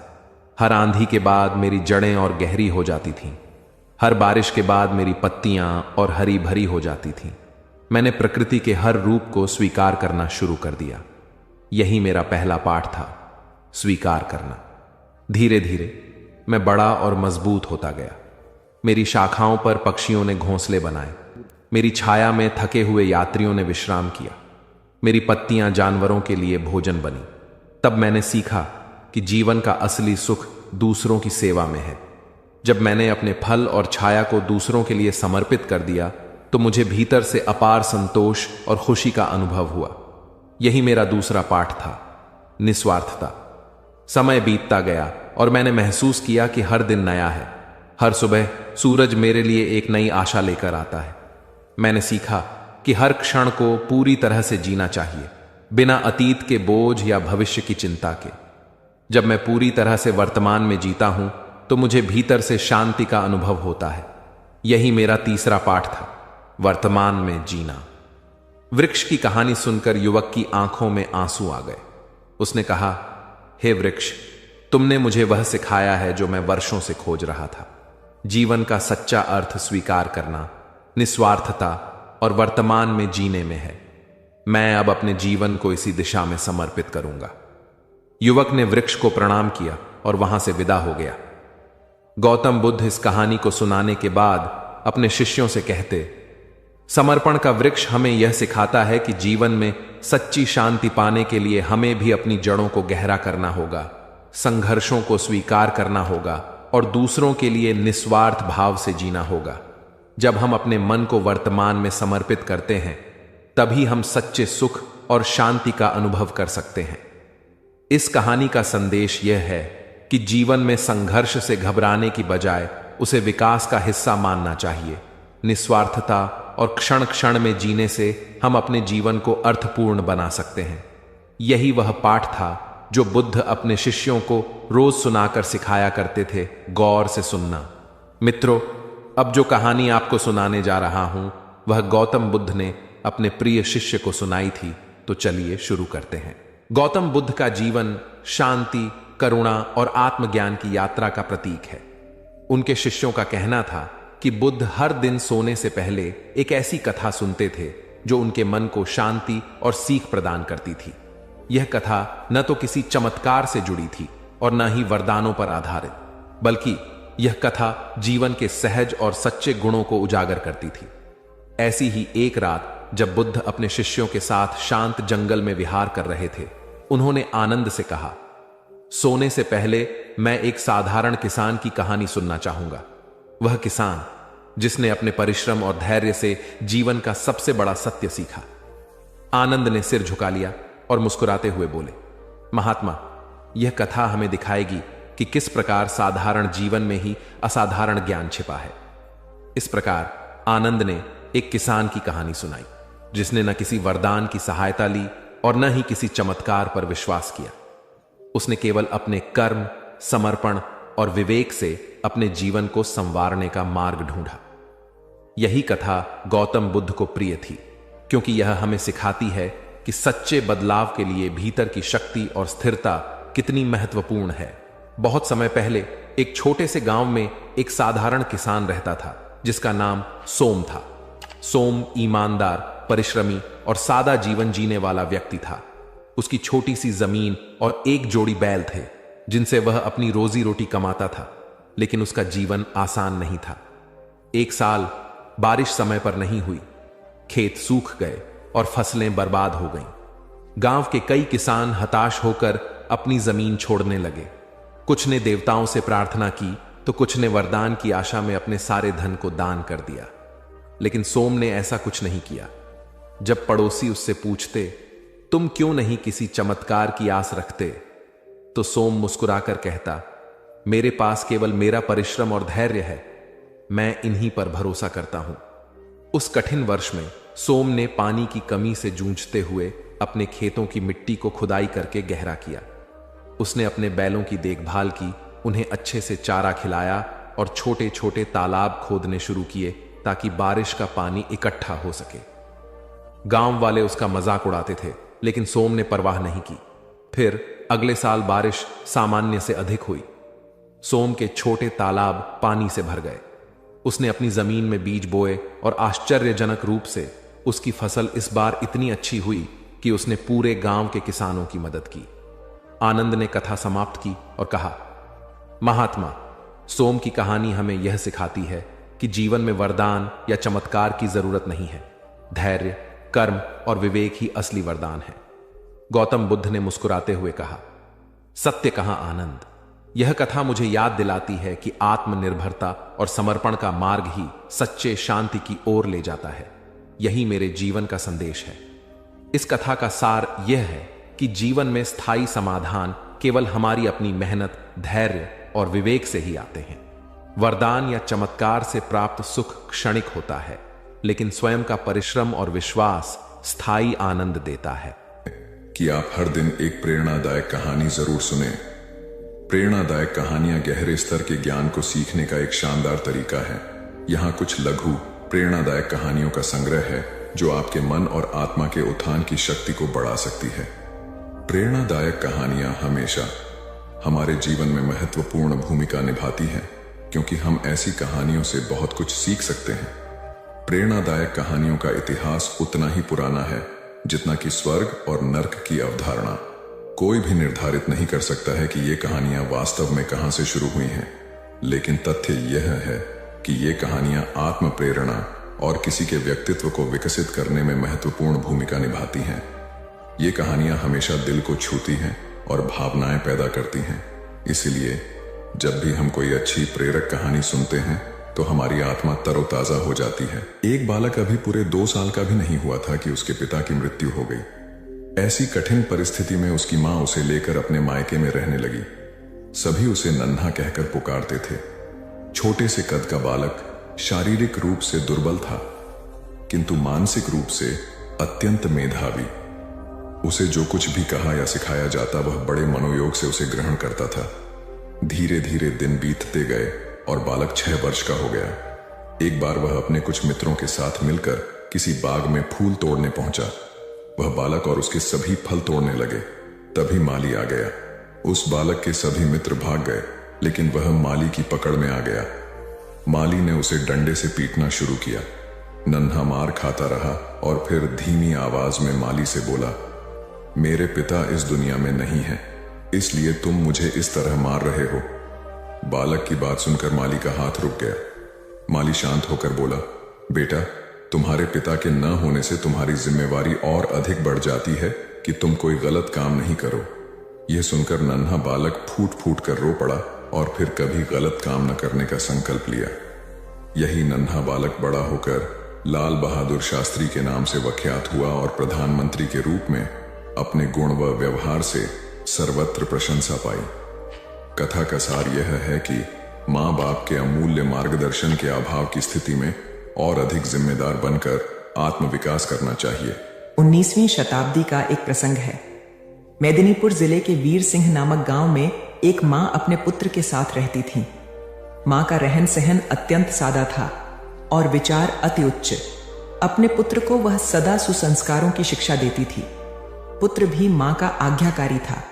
हर आंधी के बाद मेरी जड़ें और गहरी हो जाती थीं। हर बारिश के बाद मेरी पत्तियां और हरी भरी हो जाती थीं। मैंने प्रकृति के हर रूप को स्वीकार करना शुरू कर दिया। यही मेरा पहला पाठ था, स्वीकार करना। धीरे धीरे मैं बड़ा और मजबूत होता गया। मेरी शाखाओं पर पक्षियों ने घोंसले बनाए। मेरी छाया में थके हुए यात्रियों ने विश्राम किया। मेरी पत्तियां जानवरों के लिए भोजन बनी। तब मैंने सीखा कि जीवन का असली सुख दूसरों की सेवा में है। जब मैंने अपने फल और छाया को दूसरों के लिए समर्पित कर दिया तो मुझे भीतर से अपार संतोष और खुशी का अनुभव हुआ। यही मेरा दूसरा पाठ था, निस्वार्थता। समय बीतता गया और मैंने महसूस किया कि हर दिन नया है। हर सुबह सूरज मेरे लिए एक नई आशा लेकर आता है। मैंने सीखा कि हर क्षण को पूरी तरह से जीना चाहिए, बिना अतीत के बोझ या भविष्य की चिंता के। जब मैं पूरी तरह से वर्तमान में जीता हूं तो मुझे भीतर से शांति का अनुभव होता है। यही मेरा तीसरा पाठ था, वर्तमान में जीना। वृक्ष की कहानी सुनकर युवक की आंखों में आंसू आ गए। उसने कहा, हे वृक्ष, तुमने मुझे वह सिखाया है जो मैं वर्षों से खोज रहा था। जीवन का सच्चा अर्थ स्वीकार करना, निस्वार्थता और वर्तमान में जीने में है। मैं अब अपने जीवन को इसी दिशा में समर्पित करूंगा। युवक ने वृक्ष को प्रणाम किया और वहां से विदा हो गया। गौतम बुद्ध इस कहानी को सुनाने के बाद अपने शिष्यों से कहते, समर्पण का वृक्ष हमें यह सिखाता है कि जीवन में सच्ची शांति पाने के लिए हमें भी अपनी जड़ों को गहरा करना होगा, संघर्षों को स्वीकार करना होगा और दूसरों के लिए निस्वार्थ भाव से जीना होगा। जब हम अपने मन को वर्तमान में समर्पित करते हैं, तभी हम सच्चे सुख और शांति का अनुभव कर सकते हैं। इस कहानी का संदेश यह है कि जीवन में संघर्ष से घबराने की बजाय उसे विकास का हिस्सा मानना चाहिए। निस्वार्थता और क्षण क्षण में जीने से हम अपने जीवन को अर्थपूर्ण बना सकते हैं। यही वह पाठ था जो बुद्ध अपने शिष्यों को रोज सुनाकर सिखाया करते थे, गौर से सुनना। मित्रों, अब जो कहानी आपको सुनाने जा रहा हूं वह गौतम बुद्ध ने अपने प्रिय शिष्य को सुनाई थी। तो चलिए शुरू करते हैं। गौतम बुद्ध का जीवन शांति, करुणा और आत्मज्ञान की यात्रा का प्रतीक है। उनके शिष्यों का कहना था कि बुद्ध हर दिन सोने से पहले एक ऐसी कथा सुनते थे जो उनके मन को शांति और सीख प्रदान करती थी। यह कथा न तो किसी चमत्कार से जुड़ी थी और न ही वरदानों पर आधारित, बल्कि यह कथा जीवन के सहज और सच्चे गुणों को उजागर करती थी। ऐसी ही एक रात जब बुद्ध अपने शिष्यों के साथ शांत जंगल में विहार कर रहे थे, उन्होंने आनंद से कहा, सोने से पहले मैं एक साधारण किसान की कहानी सुनना चाहूंगा। वह किसान जिसने अपने परिश्रम और धैर्य से जीवन का सबसे बड़ा सत्य सीखा। आनंद ने सिर झुका लिया और मुस्कुराते हुए बोले, महात्मा, यह कथा हमें दिखाएगी कि किस प्रकार साधारण जीवन में ही असाधारण ज्ञान छिपा है। इस प्रकार आनंद ने एक किसान की कहानी सुनाई, जिसने न किसी वरदान की सहायता ली और न ही किसी चमत्कार पर विश्वास किया। उसने केवल अपने कर्म, समर्पण और विवेक से अपने जीवन को संवारने का मार्ग ढूंढा। यही कथा गौतम बुद्ध को प्रिय थी, क्योंकि यह हमें सिखाती है कि सच्चे बदलाव के लिए भीतर की शक्ति और स्थिरता कितनी महत्वपूर्ण है। बहुत समय पहले एक छोटे से गांव में एक साधारण किसान रहता था, जिसका नाम सोम था। सोम ईमानदार, परिश्रमी और सादा जीवन जीने वाला व्यक्ति था। उसकी छोटी सी जमीन और एक जोड़ी बैल थे, जिनसे वह अपनी रोजी रोटी कमाता था, लेकिन उसका जीवन आसान नहीं था। एक साल बारिश समय पर नहीं हुई, खेत सूख गए और फसलें बर्बाद हो गईं। गांव के कई किसान हताश होकर अपनी जमीन छोड़ने लगे। कुछ ने देवताओं से प्रार्थना की तो कुछ ने वरदान की आशा में अपने सारे धन को दान कर दिया, लेकिन सोम ने ऐसा कुछ नहीं किया। जब पड़ोसी उससे पूछते, तुम क्यों नहीं किसी चमत्कार की आस रखते, तो सोम मुस्कुराकर कहता, मेरे पास केवल मेरा परिश्रम और धैर्य है, मैं इन्हीं पर भरोसा करता हूं। उस कठिन वर्ष में सोम ने पानी की कमी से जूझते हुए अपने खेतों की मिट्टी को खुदाई करके गहरा किया। उसने अपने बैलों की देखभाल की, उन्हें अच्छे से चारा खिलाया और छोटे छोटे तालाब खोदने शुरू किए ताकि बारिश का पानी इकट्ठा हो सके। गांव वाले उसका मजाक उड़ाते थे, लेकिन सोम ने परवाह नहीं की। फिर अगले साल बारिश सामान्य से अधिक हुई। सोम के छोटे तालाब पानी से भर गए। उसने अपनी जमीन में बीज बोए और आश्चर्यजनक रूप से उसकी फसल इस बार इतनी अच्छी हुई कि उसने पूरे गांव के किसानों की मदद की। आनंद ने कथा समाप्त की और कहा, महात्मा, सोम की कहानी हमें यह सिखाती है कि जीवन में वरदान या चमत्कार की जरूरत नहीं है। धैर्य, कर्म और विवेक ही असली वरदान है। गौतम बुद्ध ने मुस्कुराते हुए कहा, सत्य कहां आनंद। यह कथा मुझे याद दिलाती है कि आत्मनिर्भरता और समर्पण का मार्ग ही सच्चे शांति की ओर ले जाता है। यही मेरे जीवन का संदेश है। इस कथा का सार यह है कि जीवन में स्थायी समाधान केवल हमारी अपनी मेहनत, धैर्य और विवेक से ही आते हैं। वरदान या चमत्कार से प्राप्त सुख क्षणिक होता है, लेकिन स्वयं का परिश्रम और विश्वास स्थायी आनंद देता है। कि आप हर दिन एक प्रेरणादायक कहानी जरूर सुने। प्रेरणादायक कहानियां गहरे स्तर के ज्ञान को सीखने का एक शानदार तरीका है। यहाँ कुछ लघु प्रेरणादायक कहानियों का संग्रह है जो आपके मन और आत्मा के उत्थान की शक्ति को बढ़ा सकती है। प्रेरणादायक कहानियां हमेशा हमारे जीवन में महत्वपूर्ण भूमिका निभाती हैं, क्योंकि हम ऐसी कहानियों से बहुत कुछ सीख सकते हैं। प्रेरणादायक कहानियों का इतिहास उतना ही पुराना है जितना कि स्वर्ग और नर्क की अवधारणा। कोई भी निर्धारित नहीं कर सकता है कि ये कहानियां वास्तव में कहां से शुरू हुई हैं, लेकिन तथ्य यह है कि ये कहानियां आत्म प्रेरणा और किसी के व्यक्तित्व को विकसित करने में महत्वपूर्ण भूमिका निभाती हैं। ये कहानियां हमेशा दिल को छूती हैं और भावनाएं पैदा करती हैं। इसीलिए जब भी हम कोई अच्छी प्रेरक कहानी सुनते हैं तो हमारी आत्मा तरोताजा हो जाती है। एक बालक अभी पूरे 2 साल का भी नहीं हुआ था कि उसके पिता की मृत्यु हो गई। ऐसी कठिन परिस्थिति में उसकी मां उसे लेकर अपने मायके में रहने लगी। सभी उसे नन्हा कहकर पुकारते थे। छोटे से कद का बालक शारीरिक रूप से दुर्बल था, किंतु मानसिक रूप से अत्यंत मेधावी। उसे जो कुछ भी कहा या सिखाया जाता वह बड़े मनोयोग से उसे ग्रहण करता था। धीरे धीरे दिन बीतते गए और बालक 6 वर्ष का हो गया। एक बार वह अपने कुछ मित्रों के साथ मिलकर किसी बाग में फूल तोड़ने पहुंचा। वह बालक और उसके सभी फल तोड़ने लगे। तभी माली आ गया। उस बालक के सभी मित्र भाग गए, लेकिन वह माली की पकड़ में आ गया। माली ने उसे डंडे से पीटना शुरू किया। नन्हा मार खाता रहा और फिर धीमी आवाज में माली से बोला, मेरे पिता इस दुनिया में नहीं है, इसलिए तुम मुझे इस तरह मार रहे हो। बालक की बात सुनकर माली का हाथ रुक गया। माली शांत होकर बोला, बेटा, तुम्हारे पिता के न होने से तुम्हारी जिम्मेवारी और अधिक बढ़ जाती है कि तुम कोई गलत काम नहीं करो। यह सुनकर नन्हा बालक फूट फूट कर रो पड़ा और फिर कभी गलत काम न करने का संकल्प लिया। यही नन्हा बालक बड़ा होकर लाल बहादुर शास्त्री के नाम से विख्यात हुआ और प्रधानमंत्री के रूप में अपने गुण व व्यवहार से सर्वत्र प्रशंसा पाई। कथा का सार यह है कि माँ बाप के अमूल्य मार्गदर्शन के अभाव की स्थिति में और अधिक जिम्मेदार बनकर आत्मविकास करना चाहिए। 19वीं शताब्दी का एक प्रसंग है। मेदिनीपुर जिले के वीर सिंह नामक गांव में एक माँ अपने पुत्र के साथ रहती थी। माँ का रहन सहन अत्यंत सादा था और विचार अति उच्च। अपने पुत्र को वह सदा सुसंस्कारों की शिक्षा देती थी। पुत्र भी माँ का आज्ञाकारी था।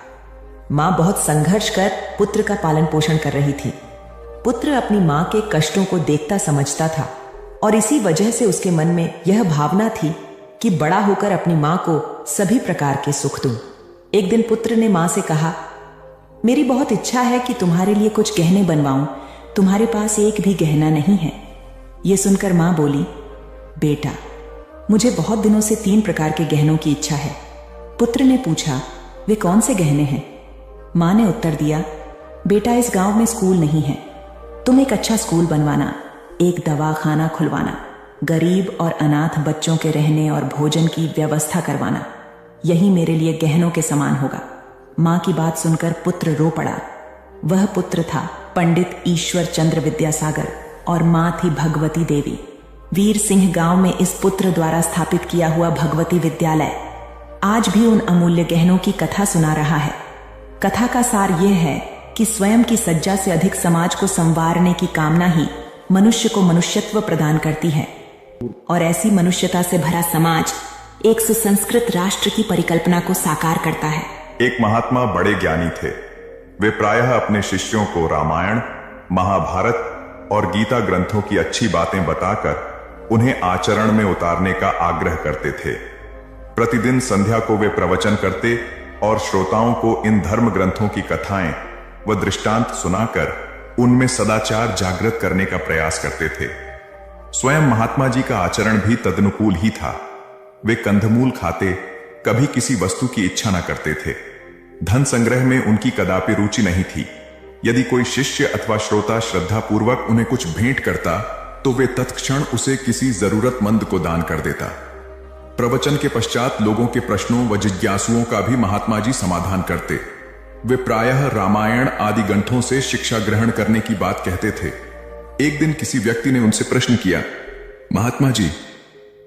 माँ बहुत संघर्ष कर पुत्र का पालन पोषण कर रही थी। पुत्र अपनी माँ के कष्टों को देखता समझता था और इसी वजह से उसके मन में यह भावना थी कि बड़ा होकर अपनी माँ को सभी प्रकार के सुख दूं। एक दिन पुत्र ने माँ से कहा, मेरी बहुत इच्छा है कि तुम्हारे लिए कुछ गहने बनवाऊं, तुम्हारे पास एक भी गहना नहीं है। यह सुनकर माँ बोली, बेटा, मुझे बहुत दिनों से 3 प्रकार के गहनों की इच्छा है। पुत्र ने पूछा, वे कौन से गहने हैं? माँ ने उत्तर दिया, बेटा, इस गांव में स्कूल नहीं है, तुम एक अच्छा स्कूल बनवाना, एक दवाखाना खुलवाना, गरीब और अनाथ बच्चों के रहने और भोजन की व्यवस्था करवाना, यही मेरे लिए गहनों के समान होगा। माँ की बात सुनकर पुत्र रो पड़ा। वह पुत्र था पंडित ईश्वर चंद्र विद्यासागर और माँ थी भगवती देवी। वीर सिंह गांव में इस पुत्र द्वारा स्थापित किया हुआ भगवती विद्यालय आज भी उन अमूल्य गहनों की कथा सुना रहा है। कथा का सार यह है कि स्वयं की सज्जा से अधिक समाज को संवारने की कामना ही मनुष्य को मनुष्यत्व प्रदान करती है और ऐसी मनुष्यता से भरा समाज एक सुसंस्कृत राष्ट्र की परिकल्पना को साकार करता है। एक महात्मा बड़े ज्ञानी थे। वे प्रायः अपने शिष्यों को रामायण, महाभारत और गीता ग्रंथों की अच्छी बातें बताकर उन्हें आचरण में उतारने का आग्रह करते थे। प्रतिदिन संध्या को वे प्रवचन करते और श्रोताओं को इन धर्म ग्रंथों की कथाएं व दृष्टांत सुनाकर उनमें सदाचार जागृत करने का प्रयास करते थे। स्वयं महात्मा जी का आचरण भी तदनुकूल ही था। वे कंदमूल खाते, कभी किसी वस्तु की इच्छा न करते थे। धन संग्रह में उनकी कदापि रुचि नहीं थी। यदि कोई शिष्य अथवा श्रोता श्रद्धापूर्वक उन्हें कुछ भेंट करता तो वे तत्क्षण उसे किसी जरूरतमंद को दान कर देता। प्रवचन के पश्चात लोगों के प्रश्नों व जिज्ञासुओं का भी महात्मा जी समाधान करते। वे प्रायः रामायण आदि ग्रंथों से शिक्षा ग्रहण करने की बात कहते थे। एक दिन किसी व्यक्ति ने उनसे प्रश्न किया, महात्मा जी,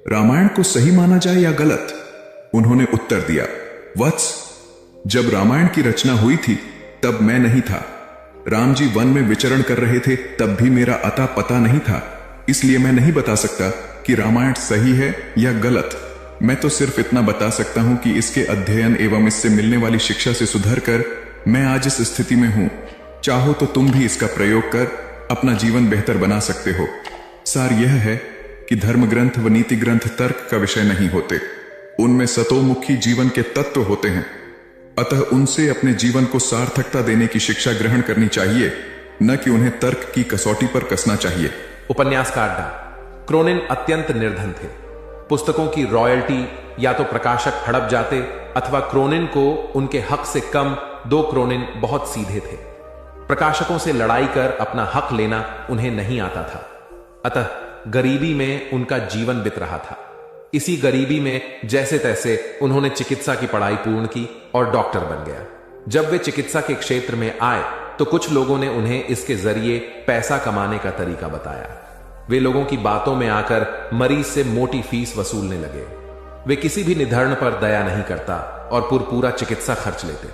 रामायण को सही माना जाए या गलत? उन्होंने उत्तर दिया, वत्स, जब रामायण की रचना हुई थी तब मैं नहीं था। राम जी वन में विचरण कर रहे थे, तब भी मेरा अता पता नहीं था। इसलिए मैं नहीं बता सकता कि रामायण सही है या गलत। मैं तो सिर्फ इतना बता सकता हूं कि इसके अध्ययन एवं इससे मिलने वाली शिक्षा से सुधर कर मैं आज इस स्थिति में हूं। चाहो तो तुम भी इसका प्रयोग कर अपना जीवन बेहतर बना सकते हो। सार यह है कि धर्म ग्रंथ व नीति ग्रंथ तर्क का विषय नहीं होते। उनमें सतोमुखी जीवन के तत्व होते हैं। अतः उनसे अपने जीवन को सार्थकता देने की शिक्षा ग्रहण करनी चाहिए, न कि उन्हें तर्क की कसौटी पर कसना चाहिए। उपन्यासकार डा क्रोनिन अत्यंत निर्धन थे। पुस्तकों की रॉयल्टी या तो प्रकाशक हड़प जाते अथवा क्रोनिन को उनके हक से कम 2 क्रोनिन बहुत सीधे थे। प्रकाशकों से लड़ाई कर अपना हक लेना उन्हें नहीं आता था। अतः गरीबी में उनका जीवन बीत रहा था। इसी गरीबी में जैसे तैसे उन्होंने चिकित्सा की पढ़ाई पूर्ण की और डॉक्टर बन गया। जब वे चिकित्सा के क्षेत्र में आए तो कुछ लोगों ने उन्हें इसके जरिए पैसा कमाने का तरीका बताया। वे लोगों की बातों में आकर मरीज से मोटी फीस वसूलने लगे। वे किसी भी निधन पर दया नहीं करता और पूरा चिकित्सा खर्च लेते।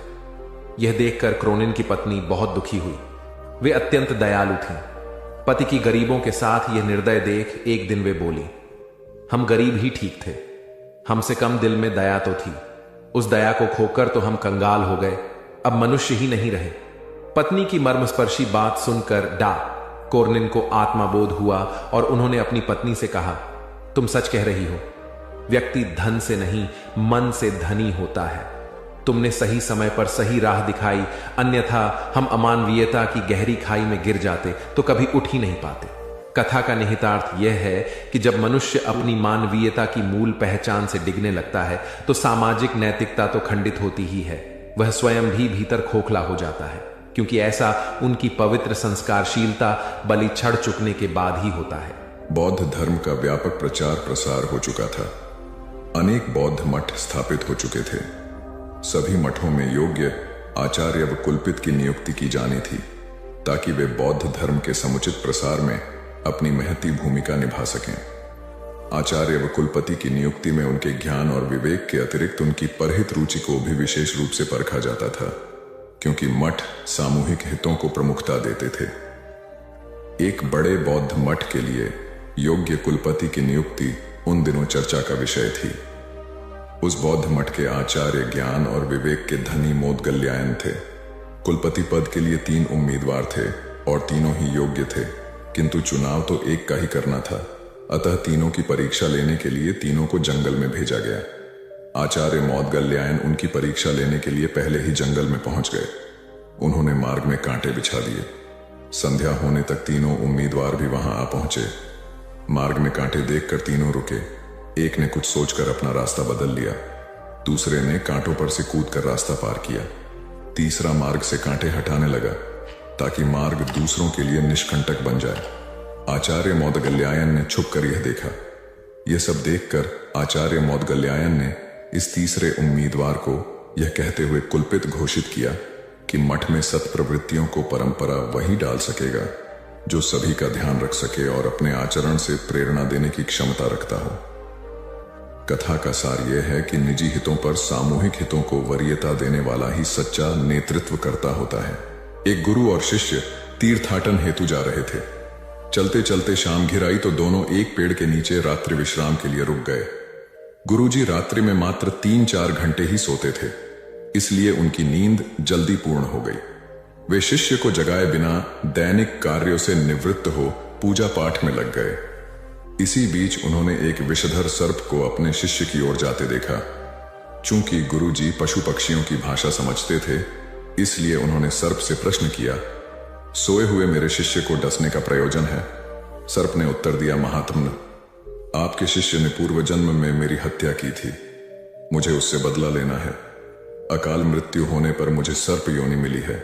यह देखकर क्रोनिन की पत्नी बहुत दुखी हुई। वे अत्यंत दयालु थीं। पति की गरीबों के साथ यह निर्दय देख एक दिन वे बोली, हम गरीब ही ठीक थे, हमसे कम दिल में दया तो थी। उस दया को खोकर तो हम कंगाल हो गए, अब मनुष्य ही नहीं रहे। पत्नी की मर्मस्पर्शी बात सुनकर डा क्रोनिन को आत्मबोध हुआ और उन्होंने अपनी पत्नी से कहा, तुम सच कह रही हो। व्यक्ति धन से नहीं मन से धनी होता है। तुमने सही समय पर सही राह दिखाई, अन्यथा हम अमानवीयता की गहरी खाई में गिर जाते तो कभी उठ ही नहीं पाते। कथा का निहितार्थ यह है कि जब मनुष्य अपनी मानवीयता की मूल पहचान से डिगने लगता है तो सामाजिक नैतिकता तो खंडित होती ही है, वह स्वयं भी भीतर खोखला हो जाता है, क्योंकि ऐसा उनकी पवित्र संस्कारशीलता बलि चढ़ चुकने के बाद ही होता है। बौद्ध धर्म का व्यापक प्रचार प्रसार हो चुका था। अनेक बौद्ध मठ स्थापित हो चुके थे। सभी मठों में योग्य आचार्य व कुलपित की नियुक्ति की जानी थी ताकि वे बौद्ध धर्म के समुचित प्रसार में अपनी महती भूमिका निभा सकें। आचार्य व कुलपति की नियुक्ति में उनके ज्ञान और विवेक के अतिरिक्त उनकी परहित रुचि को भी विशेष रूप से परखा जाता था, क्योंकि मठ सामूहिक हितों को प्रमुखता देते थे। एक बड़े बौद्ध मठ के लिए योग्य कुलपति की नियुक्ति उन दिनों चर्चा का विषय थी। उस बौद्ध मठ के आचार्य ज्ञान और विवेक के धनी मोदगल्यायन थे। कुलपति पद के लिए 3 उम्मीदवार थे और तीनों ही योग्य थे, किंतु चुनाव तो एक का ही करना था। अतः तीनों की परीक्षा लेने के लिए तीनों को जंगल में भेजा गया। आचार्य मोदगल्यायन उनकी परीक्षा लेने के लिए पहले ही जंगल में पहुंच गए। उन्होंने मार्ग में कांटे बिछा दिए। संध्या होने तक तीनों उम्मीदवार भी वहां आ पहुंचे। मार्ग में कांटे देखकर तीनों रुके। एक ने कुछ सोचकर अपना रास्ता बदल लिया, दूसरे ने कांटों पर से कूदकर रास्ता पार किया, तीसरा मार्ग से कांटे हटाने लगा ताकि मार्ग दूसरों के लिए निष्कंटक बन जाए। आचार्य मोदगल्यायन ने छुपकर यह देखा। यह सब देखकर आचार्य मोदगल्यायन ने इस तीसरे उम्मीदवार को यह कहते हुए कुलपित घोषित किया कि मठ में सत्प्रवृत्तियों को परंपरा वही डाल सकेगा जो सभी का ध्यान रख सके और अपने आचरण से प्रेरणा देने की क्षमता रखता हो। कथा का सार यह है कि निजी हितों पर सामूहिक हितों को वरीयता देने वाला ही सच्चा नेतृत्व करता होता है। एक गुरु और शिष्य तीर्थाटन हेतु जा रहे थे। चलते चलते शाम घिर आई तो दोनों एक पेड़ के नीचे रात्रि विश्राम के लिए रुक गए। गुरुजी रात्रि में मात्र 3-4 घंटे ही सोते थे, इसलिए उनकी नींद जल्दी पूर्ण हो गई। वे शिष्य को जगाए बिना दैनिक कार्यों से निवृत्त हो पूजा पाठ में लग गए। इसी बीच उन्होंने एक विषधर सर्प को अपने शिष्य की ओर जाते देखा। चूंकि गुरुजी पशु पक्षियों की भाषा समझते थे, इसलिए उन्होंने सर्प से प्रश्न किया, सोए हुए मेरे शिष्य को डसने का प्रयोजन है? सर्प ने उत्तर दिया, महात्मन, आपके शिष्य ने पूर्व जन्म में मेरी हत्या की थी। मुझे उससे बदला लेना है। अकाल मृत्यु होने पर मुझे सर्प योनि मिली है।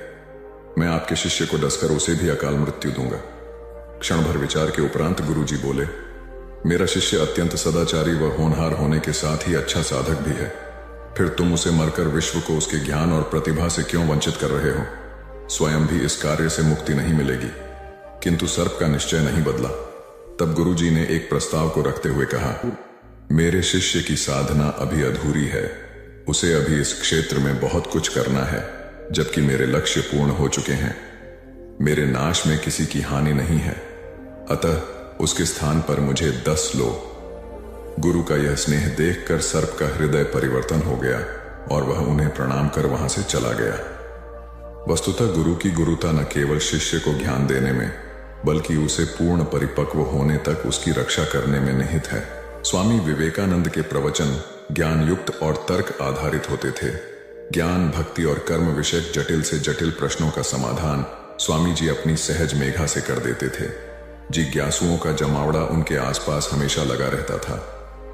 मैं आपके शिष्य को डसकर उसे भी अकाल मृत्यु दूंगा। क्षण भर विचार के उपरांत गुरुजी बोले, मेरा शिष्य अत्यंत सदाचारी व होनहार होने के साथ ही अच्छा साधक भी है। फिर तुम उसे मरकर विश्व को उसके ज्ञान और प्रतिभा से क्यों वंचित कर रहे हो? स्वयं भी इस कार्य से मुक्ति नहीं मिलेगी। किंतु सर्प का निश्चय नहीं बदला। तब गुरुजी ने एक प्रस्ताव को रखते हुए कहा, मेरे शिष्य की साधना अभी अधूरी है। उसे अभी इस क्षेत्र में बहुत कुछ करना है, जबकि मेरे लक्ष्य पूर्ण हो चुके हैं। मेरे नाश में किसी की हानि नहीं है, अतः उसके स्थान पर मुझे 10 लो। गुरु का यह स्नेह देखकर सर्प का हृदय परिवर्तन हो गया और वह उन्हें प्रणाम कर वहां से चला गया। वस्तुतः गुरु की गुरुता न केवल शिष्य को ज्ञान देने में, बल्कि उसे पूर्ण परिपक्व होने तक उसकी रक्षा करने में निहित है। स्वामी विवेकानंद के प्रवचन ज्ञान युक्त और तर्क आधारित होते थे। ज्ञान, भक्ति और कर्म विषयक जटिल से जटिल प्रश्नों का समाधान स्वामी जी अपनी सहज मेघा से कर देते थे। जिज्ञासुओं का जमावड़ा उनके आसपास हमेशा लगा रहता था।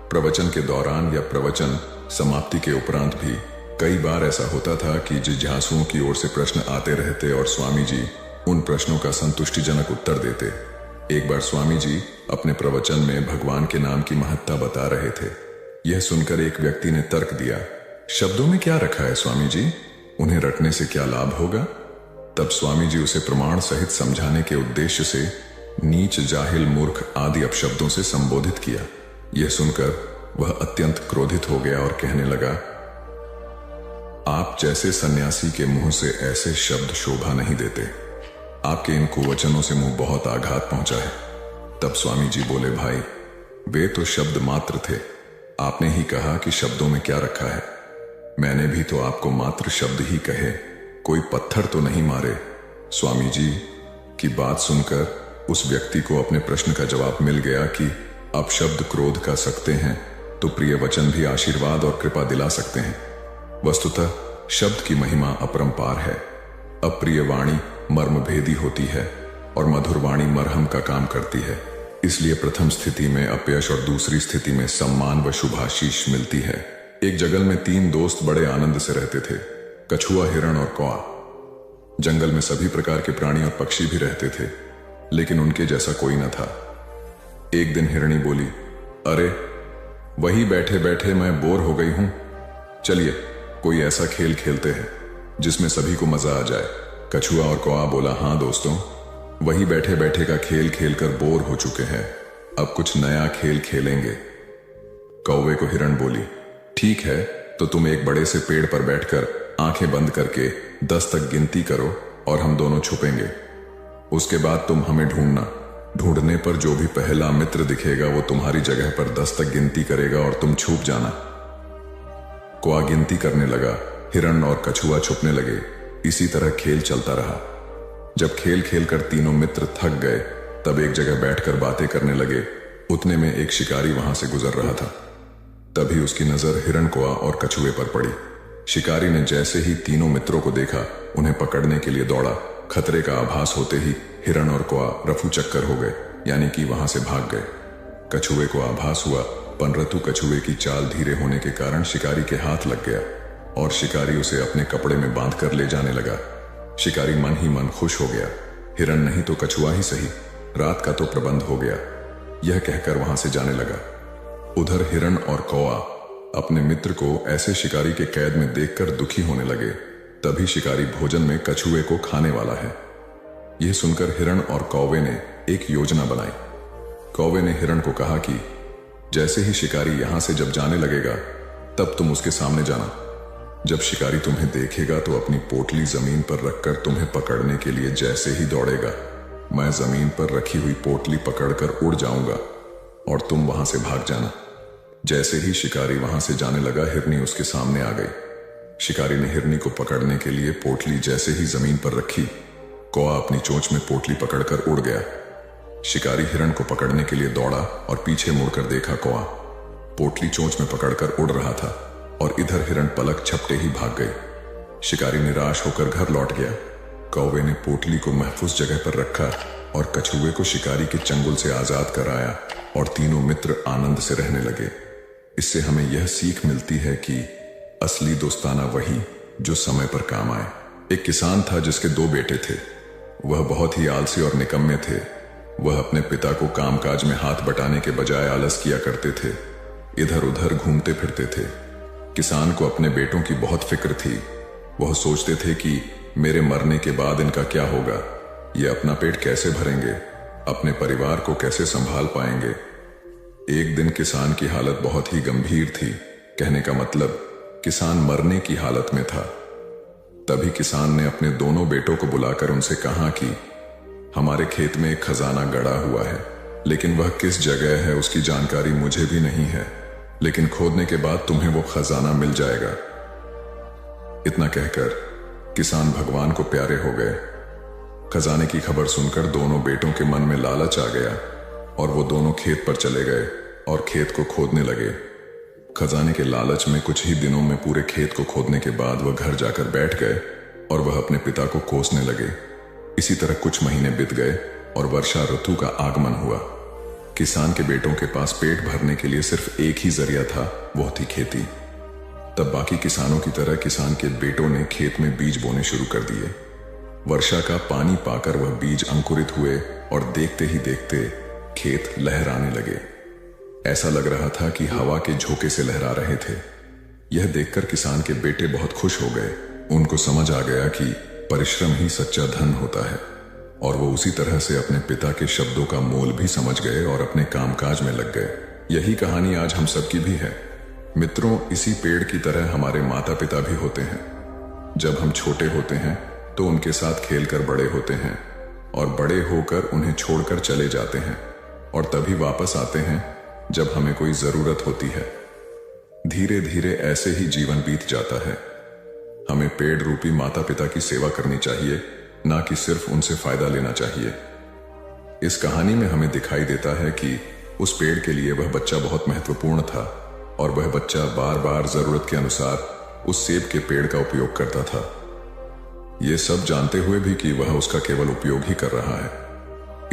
प्रवचन के दौरान या प्रवचन समाप्ति के उपरांत भी कई बार ऐसा होता था कि जिज्ञासुओं की ओर से प्रश्न आते रहते और स्वामी जी उन प्रश्नों का संतुष्टिजनक उत्तर देते। एक बार स्वामी जी अपने प्रवचन में भगवान के नाम की महत्ता बता रहे थे। यह सुनकर एक व्यक्ति ने तर्क दिया, शब्दों में क्या रखा है स्वामी जी? उन्हें रटने से क्या लाभ होगा? तब स्वामी जी उसे प्रमाण सहित समझाने के उद्देश्य से नीच, जाहिल, मूर्ख आदि अपशब्दों से संबोधित किया। यह सुनकर वह अत्यंत क्रोधित हो गया और कहने लगा, आप जैसे सन्यासी के मुंह से ऐसे शब्द शोभा नहीं देते। आपके इन कुवचनों से मुंह बहुत आघात पहुंचा है। तब स्वामी जी बोले, भाई वे तो शब्द मात्र थे। आपने ही कहा कि शब्दों में क्या रखा है। मैंने भी तो आपको मात्र शब्द ही कहे, कोई पत्थर तो नहीं मारे। स्वामी जी की बात सुनकर उस व्यक्ति को अपने प्रश्न का जवाब मिल गया कि अब शब्द क्रोध का सकते हैं तो प्रिय वचन भी आशीर्वाद और कृपा दिला सकते हैं। वस्तुतः शब्द की महिमा अपरंपार है। अप्रिय वाणी मर्म भेदी होती है, और मधुर वाणी मरहम का काम करती है। इसलिए प्रथम स्थिति में अपयश और दूसरी स्थिति में सम्मान व शुभाशीष मिलती है। एक जंगल में 3 दोस्त बड़े आनंद से रहते थे, कछुआ, हिरण और कौआ। जंगल में सभी प्रकार के प्राणी और पक्षी भी रहते थे, लेकिन उनके जैसा कोई न था। एक दिन हिरणी बोली, अरे वही बैठे बैठे मैं बोर हो गई हूं, चलिए कोई ऐसा खेल खेलते हैं जिसमें सभी को मजा आ जाए। कछुआ और कौआ बोला, हाँ दोस्तों, वही बैठे बैठे का खेल खेलकर बोर हो चुके हैं, अब कुछ नया खेल खेलेंगे। कौवे को हिरण बोली, ठीक है, तो तुम एक बड़े से पेड़ पर बैठकर आंखें बंद करके 10 तक गिनती करो और हम दोनों छुपेंगे। उसके बाद तुम हमें ढूंढना। ढूंढने पर जो भी पहला मित्र दिखेगा वो तुम्हारी जगह पर 10 तक गिनती करेगा और तुम छुप जाना। कौआ गिनती करने लगा, हिरण और कछुआ छुपने लगे। इसी तरह खेल चलता रहा। जब खेल खेल कर तीनों मित्र थक गए, तब एक जगह बैठकर बातें करने लगे। उतने में एक शिकारी वहां से गुजर रहा था। तभी उसकी नजर हिरण, कौआ और कछुए पर पड़ी। शिकारी ने जैसे ही तीनों मित्रों को देखा, उन्हें पकड़ने के लिए दौड़ा। खतरे का आभास होते ही हिरण और कौआ रफू चक्कर हो गए, यानी कि वहां से भाग गए। कछुए को आभास हुआ, परंतु कछुए की चाल धीरे होने के कारण शिकारी के हाथ लग गया और शिकारी उसे अपने कपड़े में बांध कर ले जाने लगा। शिकारी मन ही मन खुश हो गया, हिरण नहीं तो कछुआ ही सही, रात का तो प्रबंध हो गया, यह कहकर वहां से जाने लगा। उधर हिरण और कौआ अपने मित्र को ऐसे शिकारी के कैद में देखकर दुखी होने लगे। तभी शिकारी भोजन में कछुए को खाने वाला है। यह सुनकर हिरण और कौवे ने एक योजना बनाई। कौवे ने हिरण को कहा कि जैसे ही शिकारी यहां से जब जाने लगेगा, तब तुम उसके सामने जाना। जब शिकारी तुम्हें देखेगा तो अपनी पोटली जमीन पर रखकर तुम्हें पकड़ने के लिए जैसे ही दौड़ेगा, मैं जमीन पर रखी हुई पोटली पकड़कर उड़ जाऊंगा और तुम वहां से भाग जाना। जैसे ही शिकारी वहां से जाने लगा, हिरनी उसके सामने आ गई। शिकारी ने हिरनी को पकड़ने के लिए पोटली जैसे ही जमीन पर रखी, कौआ अपनी चोंच में पोटली पकड़कर उड़ गया। शिकारी हिरण को पकड़ने के लिए दौड़ा और पीछे मुड़कर देखा, कौआ पोटली चोंच में पकड़कर उड़ रहा था और इधर हिरण पलक झपटे ही भाग गई। शिकारी निराश होकर घर लौट गया। कौवे ने पोटली को महफूज जगह पर रखा और कछुए को शिकारी के चंगुल से आजाद कराया और तीनों मित्र आनंद से रहने लगे। इससे हमें यह सीख मिलती है कि असली दोस्ताना वही जो समय पर काम आए। एक किसान था जिसके 2 बेटे थे। वह बहुत ही आलसी और निकम्मे थे। वह अपने पिता को कामकाज में हाथ बटाने के बजाय आलस किया करते थे, इधर उधर घूमते फिरते थे। किसान को अपने बेटों की बहुत फिक्र थी। वह सोचते थे कि मेरे मरने के बाद इनका क्या होगा, ये अपना पेट कैसे भरेंगे, अपने परिवार को कैसे संभाल पाएंगे। एक दिन किसान की हालत बहुत ही गंभीर थी, कहने का मतलब किसान मरने की हालत में था। तभी किसान ने अपने दोनों बेटों को बुलाकर उनसे कहा कि हमारे खेत में एक खजाना गड़ा हुआ है, लेकिन वह किस जगह है उसकी जानकारी मुझे भी नहीं है, लेकिन खोदने के बाद तुम्हें वो खजाना मिल जाएगा। इतना कहकर किसान भगवान को प्यारे हो गए। खजाने की खबर सुनकर दोनों बेटों के मन में लालच आ गया और वो दोनों खेत पर चले गए और खेत को खोदने लगे। खजाने के लालच में कुछ ही दिनों में पूरे खेत को खोदने के बाद वह घर जाकर बैठ गए और वह अपने पिता को कोसने लगे। इसी तरह कुछ महीने बीत गए और वर्षा ऋतु का आगमन हुआ। किसान के बेटों के पास पेट भरने के लिए सिर्फ एक ही जरिया था, वो थी खेती। तब बाकी किसानों की तरह किसान के बेटों ने खेत में बीज बोने शुरू कर दिए। वर्षा का पानी पाकर वह बीज अंकुरित हुए और देखते ही देखते खेत लहराने लगे। ऐसा लग रहा था कि हवा के झोंके से लहरा रहे थे। यह देखकर किसान के बेटे बहुत खुश हो गए। उनको समझ आ गया कि परिश्रम ही सच्चा धन होता है और वो उसी तरह से अपने पिता के शब्दों का मोल भी समझ गए और अपने कामकाज में लग गए। यही कहानी आज हम सबकी भी है। मित्रों, इसी पेड़ की तरह हमारे माता पिता भी होते हैं। जब हम छोटे होते हैं तो उनके साथ खेलकर बड़े होते हैं और बड़े होकर उन्हें छोड़कर चले जाते हैं और तभी वापस आते हैं जब हमें कोई जरूरत होती है। धीरे धीरे ऐसे ही जीवन बीत जाता है। हमें पेड़ रूपी माता पिता की सेवा करनी चाहिए, ना कि सिर्फ उनसे फायदा लेना चाहिए। इस कहानी में हमें दिखाई देता है कि उस पेड़ के लिए वह बच्चा बहुत महत्वपूर्ण था और वह बच्चा बार बार जरूरत के अनुसार उस सेब के पेड़ का उपयोग करता था, ये सब जानते हुए भी कि वह उसका केवल उपयोग ही कर रहा है।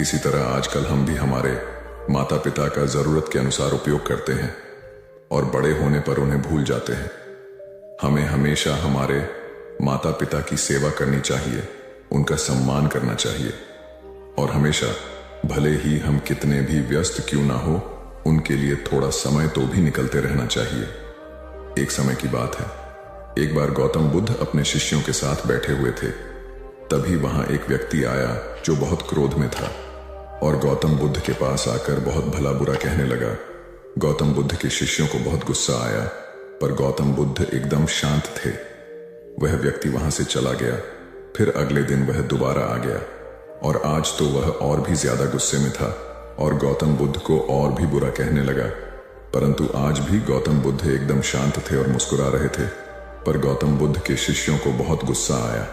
इसी तरह आजकल हम भी हमारे माता पिता का जरूरत के अनुसार उपयोग करते हैं और बड़े होने पर उन्हें भूल जाते हैं। हमें हमेशा हमारे माता पिता की सेवा करनी चाहिए, उनका सम्मान करना चाहिए और हमेशा भले ही हम कितने भी व्यस्त क्यों ना हो, उनके लिए थोड़ा समय तो भी निकलते रहना चाहिए। एक समय की बात है, एक बार गौतम बुद्ध अपने शिष्यों के साथ बैठे हुए थे। तभी वहां एक व्यक्ति आया जो बहुत क्रोध में था और गौतम बुद्ध के पास आकर बहुत भला बुरा कहने लगा। गौतम बुद्ध के शिष्यों को बहुत गुस्सा आया, पर गौतम बुद्ध एकदम शांत थे। वह व्यक्ति वहां से चला गया। फिर अगले दिन वह दोबारा आ गया और आज तो वह और भी ज्यादा गुस्से में था और गौतम बुद्ध को और भी बुरा कहने लगा। परंतु आज भी गौतम बुद्ध एकदम शांत थे और मुस्कुरा रहे थे, पर गौतम बुद्ध के शिष्यों को बहुत गुस्सा आया।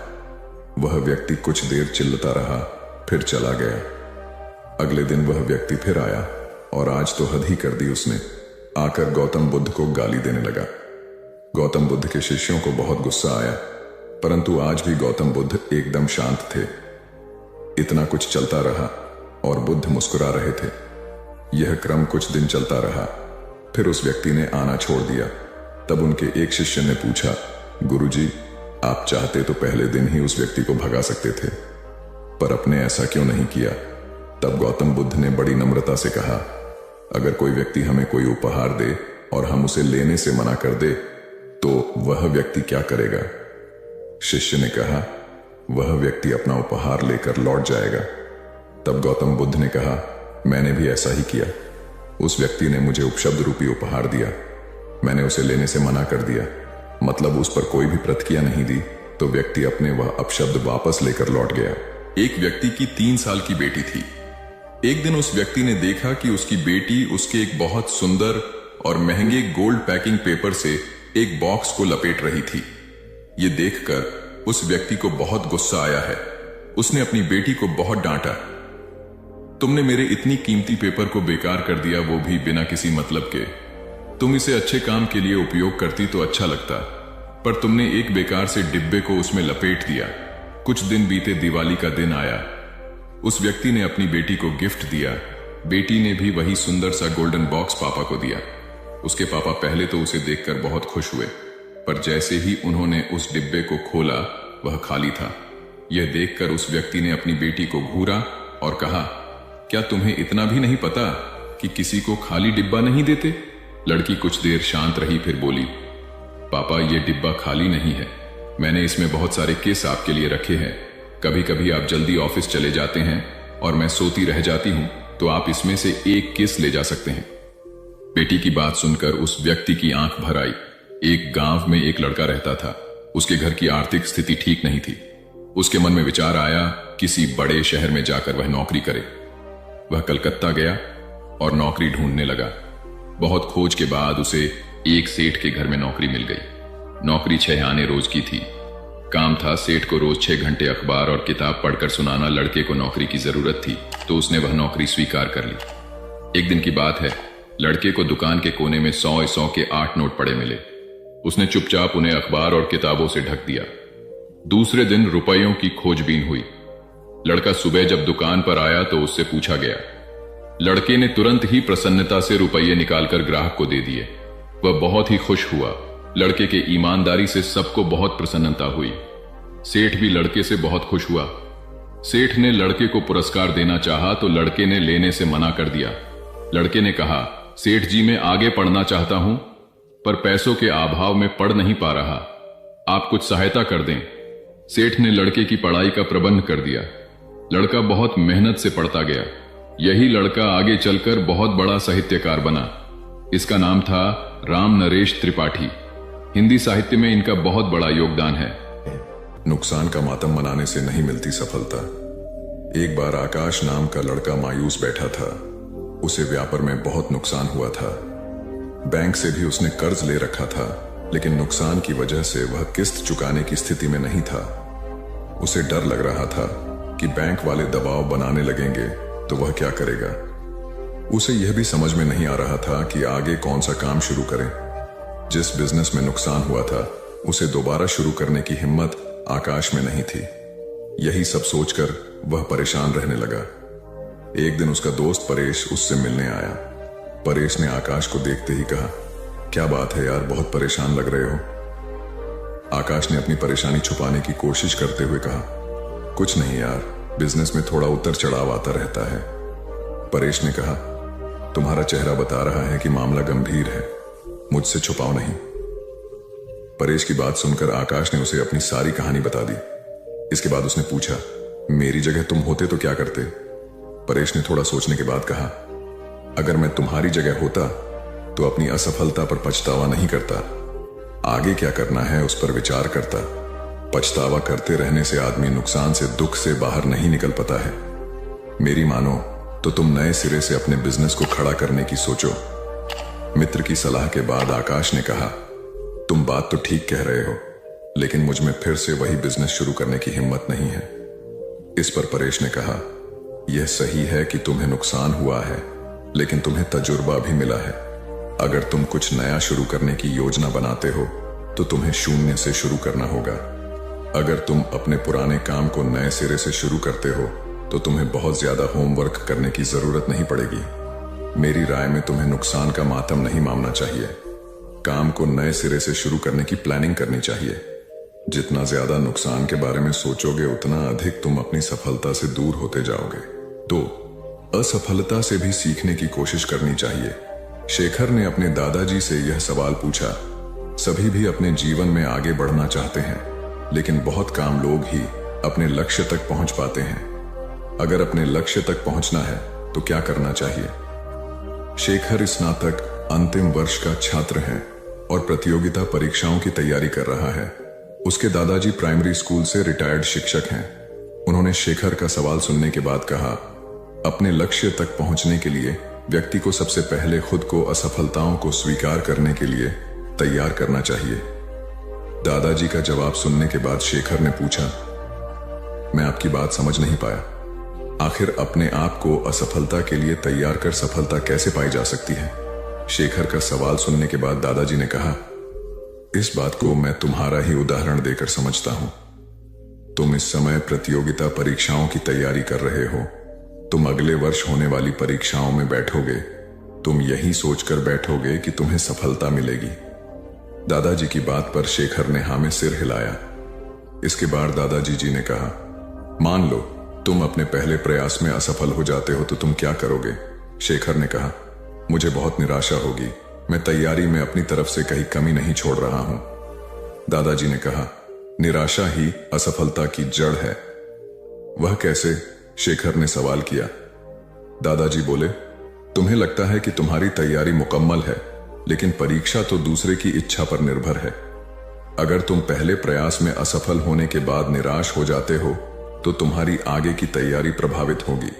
वह व्यक्ति कुछ देर चिल्लाता रहा, फिर चला गया। अगले दिन वह व्यक्ति फिर आया और आज तो हद ही कर दी उसने। आकर गौतम बुद्ध को गाली देने लगा। गौतम बुद्ध के शिष्यों को बहुत गुस्सा आया, परंतु आज भी गौतम बुद्ध एकदम शांत थे। इतना कुछ चलता रहा और बुद्ध मुस्कुरा रहे थे। यह क्रम कुछ दिन चलता रहा। फिर उस व्यक्ति ने आना छोड़ दिया। तब उनके एक शिष्य ने पूछा, गुरुजी, आप चाहते तो पहले दिन ही उस व्यक्ति को भगा सकते थे, पर आपने ऐसा क्यों नहीं किया? तब गौतम बुद्ध ने बड़ी नम्रता से कहा, अगर कोई व्यक्ति हमें कोई उपहार दे और हम उसे लेने से मना कर दे तो वह व्यक्ति क्या करेगा? शिष्य ने कहा, वह व्यक्ति अपना उपहार लेकर लौट जाएगा। तब गौतम बुद्ध ने कहा, मैंने भी ऐसा ही किया। उस व्यक्ति ने मुझे उपशब्द रूपी उपहार दिया, मैंने उसे लेने से मना कर दिया, मतलब उस पर कोई भी प्रतिक्रिया नहीं दी, तो व्यक्ति अपने वह अपशब्द वापस लेकर लौट गया। एक व्यक्ति की 3 साल की बेटी थी। एक दिन उस व्यक्ति ने देखा कि उसकी बेटी उसके एक बहुत सुंदर और महंगे गोल्ड पैकिंग पेपर से एक बॉक्स को लपेट रही थी। ये देखकर उस व्यक्ति को बहुत गुस्सा आया है। उसने अपनी बेटी को बहुत डांटा, तुमने मेरे इतनी कीमती पेपर को बेकार कर दिया, वो भी बिना किसी मतलब के। तुम इसे अच्छे काम के लिए उपयोग करती तो अच्छा लगता, पर तुमने एक बेकार से डिब्बे को उसमें लपेट दिया। कुछ दिन बीते, दिवाली का दिन आया। उस व्यक्ति ने अपनी बेटी को गिफ्ट दिया। बेटी ने भी वही सुंदर सा गोल्डन बॉक्स पापा को दिया। उसके पापा पहले तो उसे देखकर बहुत खुश हुए, पर जैसे ही उन्होंने उस डिब्बे को खोला वह खाली था। यह देखकर उस व्यक्ति ने अपनी बेटी को घूरा और कहा, क्या तुम्हें इतना भी नहीं पता कि किसी को खाली डिब्बा नहीं देते? लड़की कुछ देर शांत रही, फिर बोली, पापा, यह डिब्बा खाली नहीं है, मैंने इसमें बहुत सारे किस आपके लिए रखे हैं। कभी कभी आप जल्दी ऑफिस चले जाते हैं और मैं सोती रह जाती हूं, तो आप इसमें से एक किस ले जा सकते हैं। बेटी की बात सुनकर उस व्यक्ति की आंख भर आई। एक गांव में एक लड़का रहता था। उसके घर की आर्थिक स्थिति ठीक नहीं थी। उसके मन में विचार आया, किसी बड़े शहर में जाकर वह नौकरी करे। वह कलकत्ता गया और नौकरी ढूंढने लगा। बहुत खोज के बाद उसे एक सेठ के घर में नौकरी मिल गई। नौकरी 6 आने रोज की थी। काम था सेठ को रोज 6 घंटे अखबार और किताब पढ़कर सुनाना। लड़के को नौकरी की जरूरत थी तो उसने वह नौकरी स्वीकार कर ली। एक दिन की बात है, लड़के को दुकान के कोने में 100 के 8 नोट पड़े मिले। उसने चुपचाप उन्हें अखबार और किताबों से ढक दिया। दूसरे दिन रुपयों की खोजबीन हुई। लड़का सुबह जब दुकान पर आया तो उससे पूछा गया। लड़के ने तुरंत ही प्रसन्नता से रुपये निकालकर ग्राहक को दे दिए। वह बहुत ही खुश हुआ। लड़के के ईमानदारी से सबको बहुत प्रसन्नता हुई। सेठ भी लड़के से बहुत खुश हुआ। सेठ ने लड़के को पुरस्कार देना चाहा तो लड़के ने लेने से मना कर दिया। लड़के ने कहा, सेठ जी, मैं आगे पढ़ना चाहता हूं, पर पैसों के अभाव में पढ़ नहीं पा रहा, आप कुछ सहायता कर दें। सेठ ने लड़के की पढ़ाई का प्रबंध कर दिया। लड़का बहुत मेहनत से पढ़ता गया। यही लड़का आगे चलकर बहुत बड़ा साहित्यकार बना। इसका नाम था राम नरेश त्रिपाठी। हिंदी साहित्य में इनका बहुत बड़ा योगदान है। नुकसान का मातम मनाने से नहीं मिलती सफलता। एक बार आकाश नाम का लड़का मायूस बैठा था। उसे व्यापार में बहुत नुकसान हुआ था। बैंक से भी उसने कर्ज ले रखा था, लेकिन नुकसान की वजह से वह किस्त चुकाने की स्थिति में नहीं था। उसे डर लग रहा था कि बैंक वाले दबाव बनाने लगेंगे तो वह क्या करेगा। उसे यह भी समझ में नहीं आ रहा था कि आगे कौन सा काम शुरू करें। जिस बिजनेस में नुकसान हुआ था उसे दोबारा शुरू करने की हिम्मत आकाश में नहीं थी। यही सब सोचकर वह परेशान रहने लगा। एक दिन उसका दोस्त परेश उससे मिलने आया। परेश ने आकाश को देखते ही कहा, क्या बात है यार, बहुत परेशान लग रहे हो। आकाश ने अपनी परेशानी छुपाने की कोशिश करते हुए कहा, कुछ नहीं यार, बिजनेस में थोड़ा उतर चढ़ाव आता रहता है। परेश ने कहा, तुम्हारा चेहरा बता रहा है कि मामला गंभीर है, मुझसे छुपाओ नहीं। परेश की बात सुनकर आकाश ने उसे अपनी सारी कहानी बता दी। इसके बाद उसने पूछा, मेरी जगह तुम होते तो क्या करते? परेश ने थोड़ा सोचने के बाद कहा, अगर मैं तुम्हारी जगह होता तो अपनी असफलता पर पछतावा नहीं करता, आगे क्या करना है उस पर विचार करता। पछतावा करते रहने से आदमी नुकसान से, दुख से बाहर नहीं निकल पाता है। मेरी मानो तो तुम नए सिरे से अपने बिजनेस को खड़ा करने की सोचो। मित्र की सलाह के बाद आकाश ने कहा, तुम बात तो ठीक कह रहे हो, लेकिन मुझ में फिर से वही बिजनेस शुरू करने की हिम्मत नहीं है। इस पर परेश ने कहा, यह सही है कि तुम्हें नुकसान हुआ है, लेकिन तुम्हें तजुर्बा भी मिला है। अगर तुम कुछ नया शुरू करने की योजना बनाते हो तो तुम्हें शून्य से शुरू करना होगा। अगर तुम अपने पुराने काम को नए सिरे से शुरू करते हो तो तुम्हें बहुत ज्यादा होमवर्क करने की जरूरत नहीं पड़ेगी। मेरी राय में तुम्हें नुकसान का मातम नहीं मानना चाहिए। काम को नए सिरे से शुरू करने की प्लानिंग करनी चाहिए। जितना ज्यादा नुकसान के बारे में सोचोगे उतना अधिक तुम अपनी सफलता से दूर होते जाओगे। तो असफलता से भी सीखने की कोशिश करनी चाहिए। शेखर ने अपने दादाजी से यह सवाल पूछा। सभी भी अपने जीवन में आगे बढ़ना चाहते हैं, लेकिन बहुत कम लोग ही अपने लक्ष्य तक पहुंच पाते हैं। अगर अपने लक्ष्य तक पहुंचना है तो क्या करना चाहिए? शेखर स्नातक अंतिम वर्ष का छात्र है और प्रतियोगिता परीक्षाओं की तैयारी कर रहा है। उसके दादाजी प्राइमरी स्कूल से रिटायर्ड शिक्षक हैं। उन्होंने शेखर का सवाल सुनने के बाद कहा, अपने लक्ष्य तक पहुंचने के लिए व्यक्ति को सबसे पहले खुद को असफलताओं को स्वीकार करने के लिए तैयार करना चाहिए। दादाजी का जवाब सुनने के बाद शेखर ने पूछा, मैं आपकी बात समझ नहीं पाया। आखिर अपने आप को असफलता के लिए तैयार कर सफलता कैसे पाई जा सकती है? शेखर का सवाल सुनने के बाद दादाजी ने कहा, इस बात को मैं तुम्हारा ही उदाहरण देकर समझता हूं। तुम इस समय प्रतियोगिता परीक्षाओं की तैयारी कर रहे हो। तुम अगले वर्ष होने वाली परीक्षाओं में बैठोगे। तुम यही सोचकर बैठोगे कि तुम्हें सफलता मिलेगी। दादाजी की बात पर शेखर ने हाँ में सिर हिलाया। इसके बाद दादाजी जी ने कहा, मान लो तुम अपने पहले प्रयास में असफल हो जाते हो तो तुम क्या करोगे? शेखर ने कहा, मुझे बहुत निराशा होगी। मैं तैयारी में अपनी तरफ से कहीं कमी नहीं छोड़ रहा हूं। दादाजी ने कहा, निराशा ही असफलता की जड़ है। वह कैसे? शेखर ने सवाल किया। दादाजी बोले, तुम्हें लगता है कि तुम्हारी तैयारी मुकम्मल है, लेकिन परीक्षा तो दूसरे की इच्छा पर निर्भर है। अगर तुम पहले प्रयास में असफल होने के बाद निराश हो जाते हो तो तुम्हारी आगे की तैयारी प्रभावित होगी।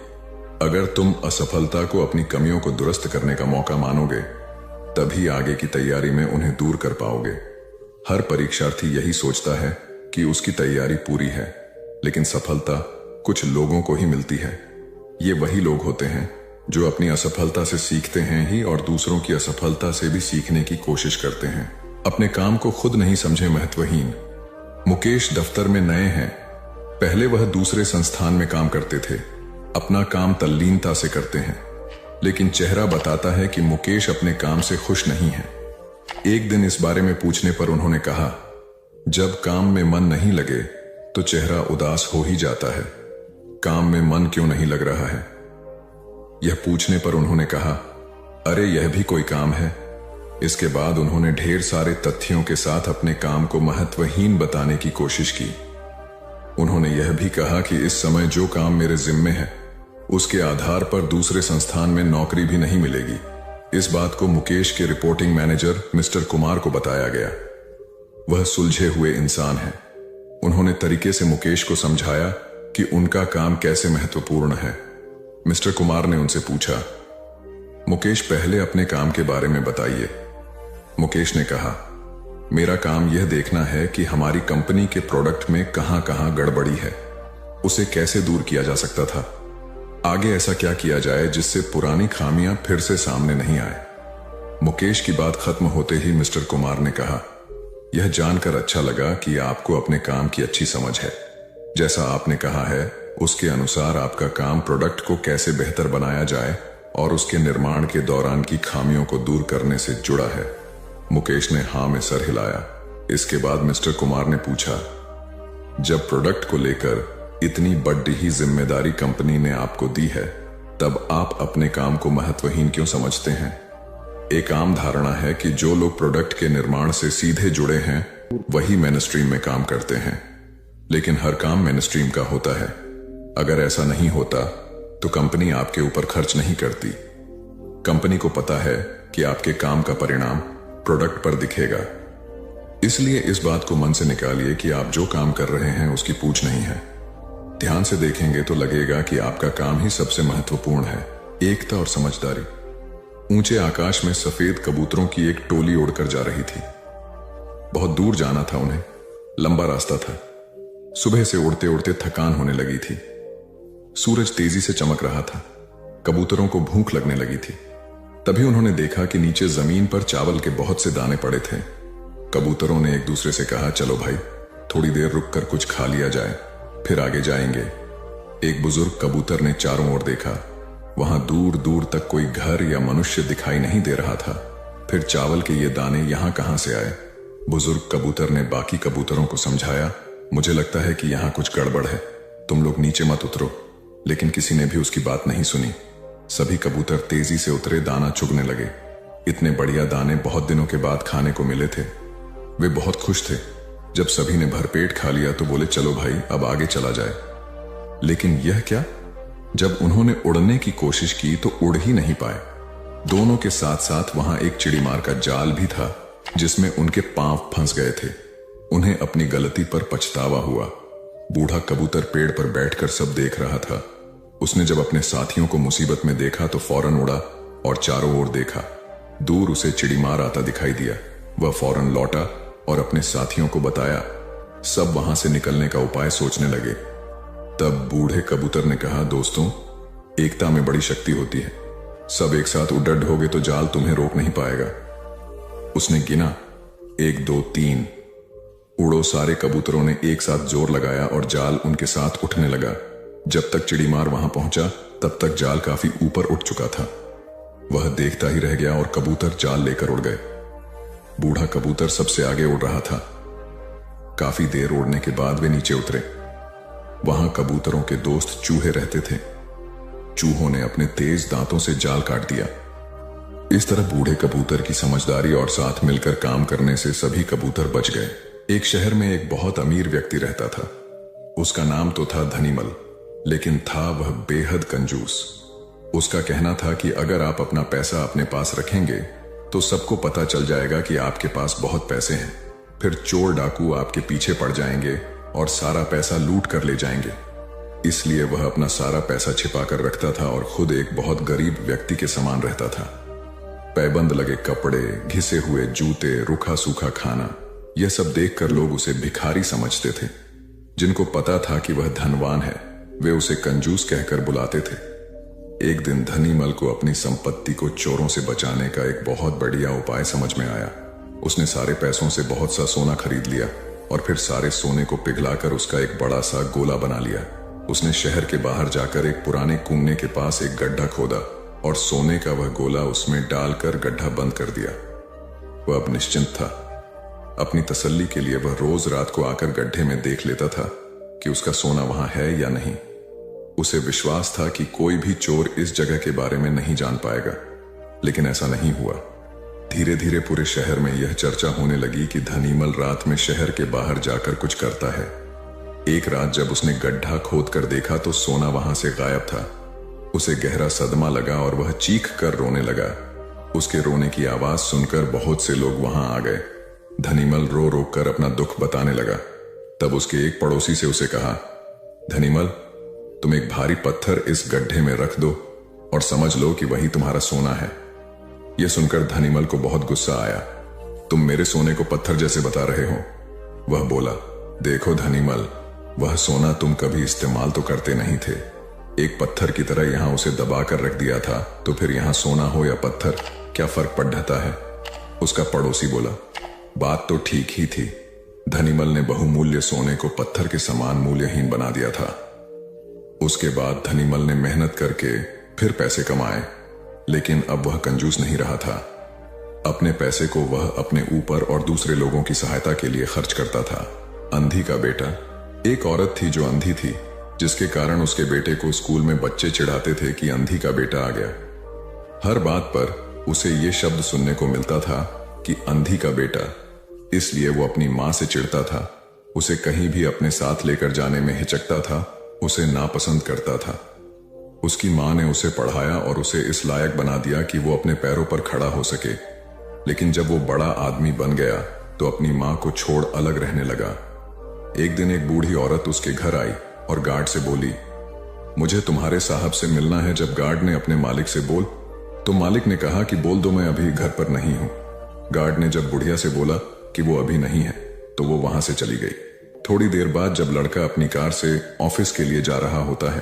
अगर तुम असफलता को अपनी कमियों को दुरुस्त करने का मौका मानोगे, तभी आगे की तैयारी में उन्हें दूर कर पाओगे। हर परीक्षार्थी यही सोचता है कि उसकी तैयारी पूरी है, लेकिन सफलता कुछ लोगों को ही मिलती है। ये वही लोग होते हैं जो अपनी असफलता से सीखते हैं ही और दूसरों की असफलता से भी सीखने की कोशिश करते हैं। अपने काम को खुद नहीं समझे महत्वहीन। मुकेश दफ्तर में नए हैं। पहले वह दूसरे संस्थान में काम करते थे। अपना काम तल्लीनता से करते हैं, लेकिन चेहरा बताता है कि मुकेश अपने काम से खुश नहीं है। एक दिन इस बारे में पूछने पर उन्होंने कहा, जब काम में मन नहीं लगे तो चेहरा उदास हो ही जाता है। काम में मन क्यों नहीं लग रहा है? यह पूछने पर उन्होंने कहा, अरे यह भी कोई काम है। इसके बाद उन्होंने ढेर सारे तथ्यों के साथ अपने काम को महत्वहीन बताने की कोशिश की। उन्होंने यह भी कहा कि इस समय जो काम मेरे जिम्मे है उसके आधार पर दूसरे संस्थान में नौकरी भी नहीं मिलेगी। इस बात को मुकेश के रिपोर्टिंग मैनेजर मिस्टर कुमार को बताया गया। वह सुलझे हुए इंसान हैं। उन्होंने तरीके से मुकेश को समझाया कि उनका काम कैसे महत्वपूर्ण है। मिस्टर कुमार ने उनसे पूछा, मुकेश पहले अपने काम के बारे में बताइए। मुकेश ने कहा, मेरा काम यह देखना है कि हमारी कंपनी के प्रोडक्ट में कहां कहां गड़बड़ी है, उसे कैसे दूर किया जा सकता था, आगे ऐसा क्या किया जाए जिससे पुरानी खामियां फिर से सामने नहीं आए। मुकेश की बात खत्म होते ही मिस्टर कुमार ने कहा, यह जानकर अच्छा लगा कि आपको अपने काम की अच्छी समझ है, जैसा आपने कहा है उसके अनुसार आपका काम प्रोडक्ट को कैसे बेहतर बनाया जाए और उसके निर्माण के दौरान की खामियों को दूर करने से जुड़ा है। मुकेश ने हाँ में सर हिलाया। इसके बाद मिस्टर कुमार ने पूछा, जब प्रोडक्ट को लेकर इतनी बड़ी ही जिम्मेदारी कंपनी ने आपको दी है, तब आप अपने काम को महत्वहीन क्यों समझते हैं? एक आम धारणा है कि जो लोग प्रोडक्ट के निर्माण से सीधे जुड़े हैं वही मेनस्ट्रीम में काम करते हैं, लेकिन हर काम मेनस्ट्रीम का होता है। अगर ऐसा नहीं होता तो कंपनी आपके ऊपर खर्च नहीं करती। कंपनी को पता है कि आपके काम का परिणाम प्रोडक्ट पर दिखेगा, इसलिए इस बात को मन से निकालिए कि आप जो काम कर रहे हैं उसकी पूछ नहीं है। ध्यान से देखेंगे तो लगेगा कि आपका काम ही सबसे महत्वपूर्ण है, एकता और समझदारी। ऊंचे आकाश में सफेद कबूतरों की एक टोली उड़कर जा रही थी। बहुत दूर जाना था उन्हें, लंबा रास्ता था। सुबह से उड़ते उड़ते थकान होने लगी थी। सूरज तेजी से चमक रहा था। कबूतरों को भूख लगने लगी थी। तभी उन्होंने देखा कि नीचे जमीन पर चावल के बहुत से दाने पड़े थे। कबूतरों ने एक दूसरे से कहा, चलो भाई थोड़ी देर रुककर कुछ खा लिया जाए, फिर आगे जाएंगे। एक बुजुर्ग कबूतर ने चारों ओर देखा। वहां दूर दूर तक कोई घर या मनुष्य दिखाई नहीं दे रहा था। फिर चावल के ये दाने यहां कहां से आए? बुजुर्ग कबूतर ने बाकी कबूतरों को समझाया, मुझे लगता है कि यहां कुछ गड़बड़ है, तुम लोग नीचे मत उतरो। लेकिन किसी ने भी उसकी बात नहीं सुनी। सभी कबूतर तेजी से उतरे, दाना चुगने लगे। इतने बढ़िया दाने बहुत दिनों के बाद खाने को मिले थे। वे बहुत खुश थे। जब सभी ने भरपेट खा लिया तो बोले, चलो भाई अब आगे चला जाए। लेकिन यह क्या? जब उन्होंने उड़ने की कोशिश की तो उड़ ही नहीं पाए। दोनों के साथ साथ वहां एक चिड़ीमार का जाल भी था जिसमें उनके पांव फंस गए थे। उन्हें अपनी गलती पर पछतावा हुआ। बूढ़ा कबूतर पेड़ पर बैठकर सब देख रहा था। उसने जब अपने साथियों को मुसीबत में देखा तो फौरन उड़ा और चारों ओर देखा। दूर उसे चिड़ीमार आता दिखाई दिया। वह फौरन लौटा और अपने साथियों को बताया। सब वहां से निकलने का उपाय सोचने लगे। तब बूढ़े कबूतर ने कहा, दोस्तों एकता में बड़ी शक्ति होती है। सब एक साथ उड़ड होगे तो जाल तुम्हें रोक नहीं पाएगा। उसने गिना, 1 2 3। उड़ो। सारे कबूतरों ने एक साथ जोर लगाया और जाल उनके साथ उठने लगा। जब तक चिड़ीमार वहां पहुंचा तब तक जाल काफी ऊपर उठ चुका था। वह देखता ही रह गया और कबूतर जाल लेकर उड़ गए। बूढ़ा कबूतर सबसे आगे उड़ रहा था। काफी देर उड़ने के बाद वे नीचे उतरे। वहां कबूतरों के दोस्त चूहे रहते थे। चूहों ने अपने तेज दांतों से जाल काट दिया। इस तरह बूढ़े कबूतर की समझदारी और साथ मिलकर काम करने से सभी कबूतर बच गए। एक शहर में एक बहुत अमीर व्यक्ति रहता था। उसका नाम तो था धनीमल, लेकिन था वह बेहद कंजूस। उसका कहना था कि अगर आप अपना पैसा अपने पास रखेंगे तो सबको पता चल जाएगा कि आपके पास बहुत पैसे हैं। फिर चोर डाकू आपके पीछे पड़ जाएंगे और सारा पैसा लूट कर ले जाएंगे। इसलिए वह अपना सारा पैसा छिपा कर रखता था और खुद एक बहुत गरीब व्यक्ति के समान रहता था। पैबंद लगे कपड़े, घिसे हुए जूते, रूखा सूखा खाना, यह सब देखकर लोग उसे भिखारी समझते थे। जिनको पता था कि वह धनवान है वे उसे कंजूस कहकर बुलाते थे। एक दिन धनीमल को अपनी संपत्ति को चोरों से बचाने का एक बहुत बढ़िया उपाय समझ में आया। उसने सारे पैसों से बहुत सा सोना खरीद लिया और फिर सारे सोने को पिघलाकर उसका एक बड़ा सा गोला बना लिया। उसने शहर के बाहर जाकर एक पुराने कुएं के पास एक गड्ढा खोदा और सोने का वह गोला उसमें डालकर गड्ढा बंद कर दिया। वह अब निश्चिंत था। अपनी तसल्ली के लिए वह रोज रात को आकर गड्ढे में देख लेता था कि उसका सोना वहां है या नहीं। उसे विश्वास था कि कोई भी चोर इस जगह के बारे में नहीं जान पाएगा, लेकिन ऐसा नहीं हुआ। धीरे धीरे पूरे शहर में यह चर्चा होने लगी कि धनीमल रात में शहर के बाहर जाकर कुछ करता है। एक रात जब उसने गड्ढा खोद कर देखा तो सोना वहां से गायब था। उसे गहरा सदमा लगा और वह चीख कर रोने लगा। उसके रोने की आवाज सुनकर बहुत से लोग वहां आ गए। धनीमल रो रो कर अपना दुख बताने लगा। तब उसके एक पड़ोसी से उसे कहा, धनीमल तुम एक भारी पत्थर इस गड्ढे में रख दो और समझ लो कि वही तुम्हारा सोना है। यह सुनकर धनीमल को बहुत गुस्सा आया। तुम मेरे सोने को पत्थर जैसे बता रहे हो। वह बोला, देखो धनीमल, वह सोना तुम कभी इस्तेमाल तो करते नहीं थे। एक पत्थर की तरह यहां उसे दबा कर रख दिया था, तो फिर यहां सोना हो या पत्थर क्या फर्क पड़ जाता है। उसका पड़ोसी बोला, बात तो ठीक ही थी, धनीमल ने बहुमूल्य सोने को पत्थर के समान मूल्यहीन बना दिया था। उसके बाद धनीमल ने मेहनत करके फिर पैसे कमाए, लेकिन अब वह कंजूस नहीं रहा था। अपने पैसे को वह अपने ऊपर और दूसरे लोगों की सहायता के लिए खर्च करता था। अंधी का बेटा। एक औरत थी जो अंधी थी, जिसके कारण उसके बेटे को स्कूल में बच्चे चिढ़ाते थे कि अंधी का बेटा आ गया। हर बात पर उसे ये शब्द सुनने को मिलता था कि अंधी का बेटा, इसलिए वो अपनी माँ से चिढ़ता था, उसे कहीं भी अपने साथ लेकर जाने में हिचकता था, उसे नापसंद करता था। उसकी माँ ने उसे पढ़ाया और उसे इस लायक बना दिया कि वो अपने पैरों पर खड़ा हो सके। लेकिन जब वो बड़ा आदमी बन गया तो अपनी माँ को छोड़ अलग रहने लगा। एक दिन एक बूढ़ी औरत उसके घर आई और गार्ड से बोली, मुझे तुम्हारे साहब से मिलना है। जब गार्ड ने अपने मालिक से बोल, तो मालिक ने कहा कि बोल दो मैं अभी घर पर नहीं हूं। गार्ड ने जब बुढ़िया से बोला कि वो अभी नहीं है, तो वो वहां से चली गई। थोड़ी देर बाद जब लड़का अपनी कार से ऑफिस के लिए जा रहा होता है,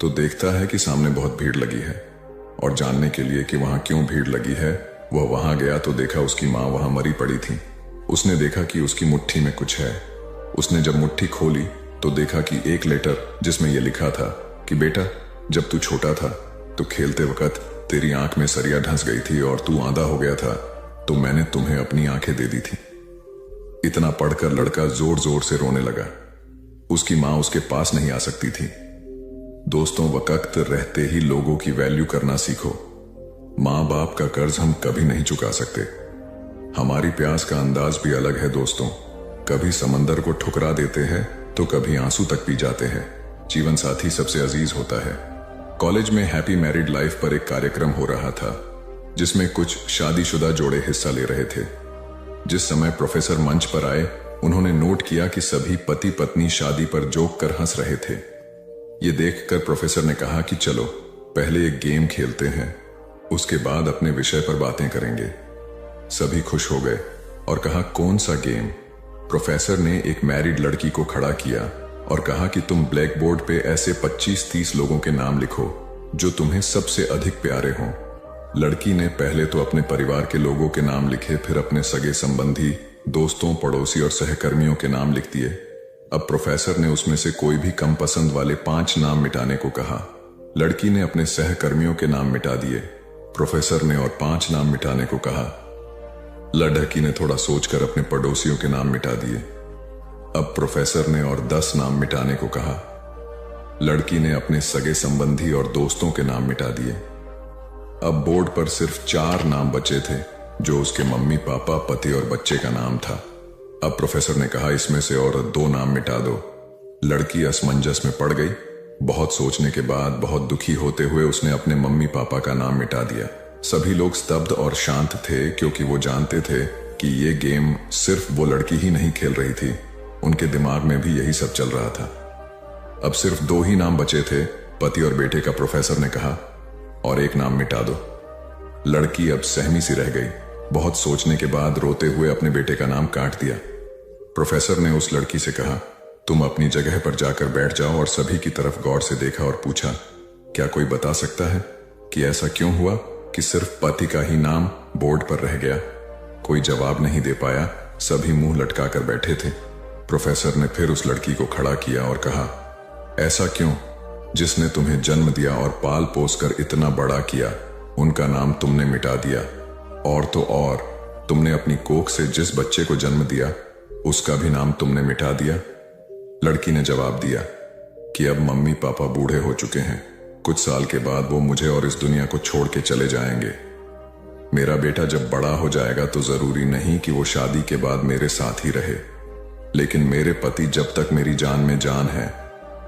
तो देखता है कि सामने बहुत भीड़ लगी है, और जानने के लिए कि वहां क्यों भीड़ लगी है, वह वहां गया तो देखा उसकी माँ वहां मरी पड़ी थी। उसने देखा कि उसकी मुट्ठी में कुछ है। उसने जब मुट्ठी खोली तो देखा कि एक लेटर जिसमें यह लिखा था कि बेटा, जब तू छोटा था तो खेलते वक्त तेरी आंख में सरिया ढंस गई थी और तू आंधा हो गया था, तो मैंने तुम्हें अपनी आंखें दे दी थी। इतना पढ़कर लड़का जोर जोर से रोने लगा। उसकी माँ उसके पास नहीं आ सकती थी। दोस्तों, वक्त रहते ही लोगों की वैल्यू करना सीखो। माँ बाप का कर्ज हम कभी नहीं चुका सकते। हमारी प्यास का अंदाज भी अलग है दोस्तों। कभी समंदर को ठुकरा देते हैं तो कभी आंसू तक पी जाते हैं। जीवन साथी सबसे अजीज होता है। कॉलेज में हैप्पी मैरिड लाइफ पर एक कार्यक्रम हो रहा था, जिसमें कुछ शादीशुदा जोड़े हिस्सा ले रहे थे। जिस समय प्रोफेसर मंच पर आए, उन्होंने नोट किया कि सभी पति पत्नी शादी पर जोक कर हंस रहे थे। ये देखकर प्रोफेसर ने कहा कि चलो पहले एक गेम खेलते हैं, उसके बाद अपने विषय पर बातें करेंगे। सभी खुश हो गए और कहा, कौन सा गेम? प्रोफेसर ने एक मैरिड लड़की को खड़ा किया और कहा कि तुम ब्लैक बोर्ड पे ऐसे 25-30 लोगों के नाम लिखो जो तुम्हें सबसे अधिक प्यारे हों। लड़की ने पहले तो अपने परिवार के लोगों के नाम लिखे, फिर अपने सगे संबंधी, दोस्तों, पड़ोसी और सहकर्मियों के नाम लिख दिए। अब प्रोफेसर ने उसमें से कोई भी कम पसंद वाले 5 नाम मिटाने को कहा। लड़की ने अपने सहकर्मियों के नाम मिटा दिए। प्रोफेसर ने और 5 नाम मिटाने को कहा। लड़की ने थोड़ा सोचकर अपने पड़ोसियों के नाम मिटा दिए। अब प्रोफेसर ने और 10 नाम मिटाने को कहा। लड़की ने अपने सगे संबंधी और दोस्तों के नाम मिटा दिए। अब बोर्ड पर सिर्फ 4 नाम बचे थे, जो उसके मम्मी पापा, पति और बच्चे का नाम था। अब प्रोफेसर ने कहा, इसमें से और 2 नाम मिटा दो। लड़की असमंजस में पड़ गई। बहुत सोचने के बाद, बहुत दुखी होते हुए उसने अपने मम्मी पापा का नाम मिटा दिया। सभी लोग स्तब्ध और शांत थे, क्योंकि वो जानते थे कि ये गेम सिर्फ वो लड़की ही नहीं खेल रही थी, उनके दिमाग में भी यही सब चल रहा था। अब सिर्फ 2 ही नाम बचे थे, पति और बेटे का। प्रोफेसर ने कहा, और 1 नाम मिटा दो। लड़की अब सहमी सी रह गई। बहुत सोचने के बाद रोते हुए अपने बेटे का नाम काट दिया। प्रोफेसर ने उस लड़की से कहा, तुम अपनी जगह पर जाकर बैठ जाओ, और सभी की तरफ गौर से देखा और पूछा, क्या कोई बता सकता है कि ऐसा क्यों हुआ कि सिर्फ पति का ही नाम बोर्ड पर रह गया? कोई जवाब नहीं दे पाया। सभी मुंह लटकाकर बैठे थे। प्रोफेसर ने फिर उस लड़की को खड़ा किया और कहा, ऐसा क्यों? जिसने तुम्हें जन्म दिया और पाल पोस कर इतना बड़ा किया, उनका नाम तुमने मिटा दिया। और तो और, तुमने अपनी कोख से जिस बच्चे को जन्म दिया, उसका भी नाम तुमने मिटा दिया। लड़की ने जवाब दिया कि अब मम्मी पापा बूढ़े हो चुके हैं। कुछ साल के बाद वो मुझे और इस दुनिया को छोड़ के चले जाएंगे। मेरा बेटा जब बड़ा हो जाएगा तो जरूरी नहीं कि वो शादी के बाद मेरे साथ ही रहे, लेकिन मेरे पति जब तक मेरी जान में जान है,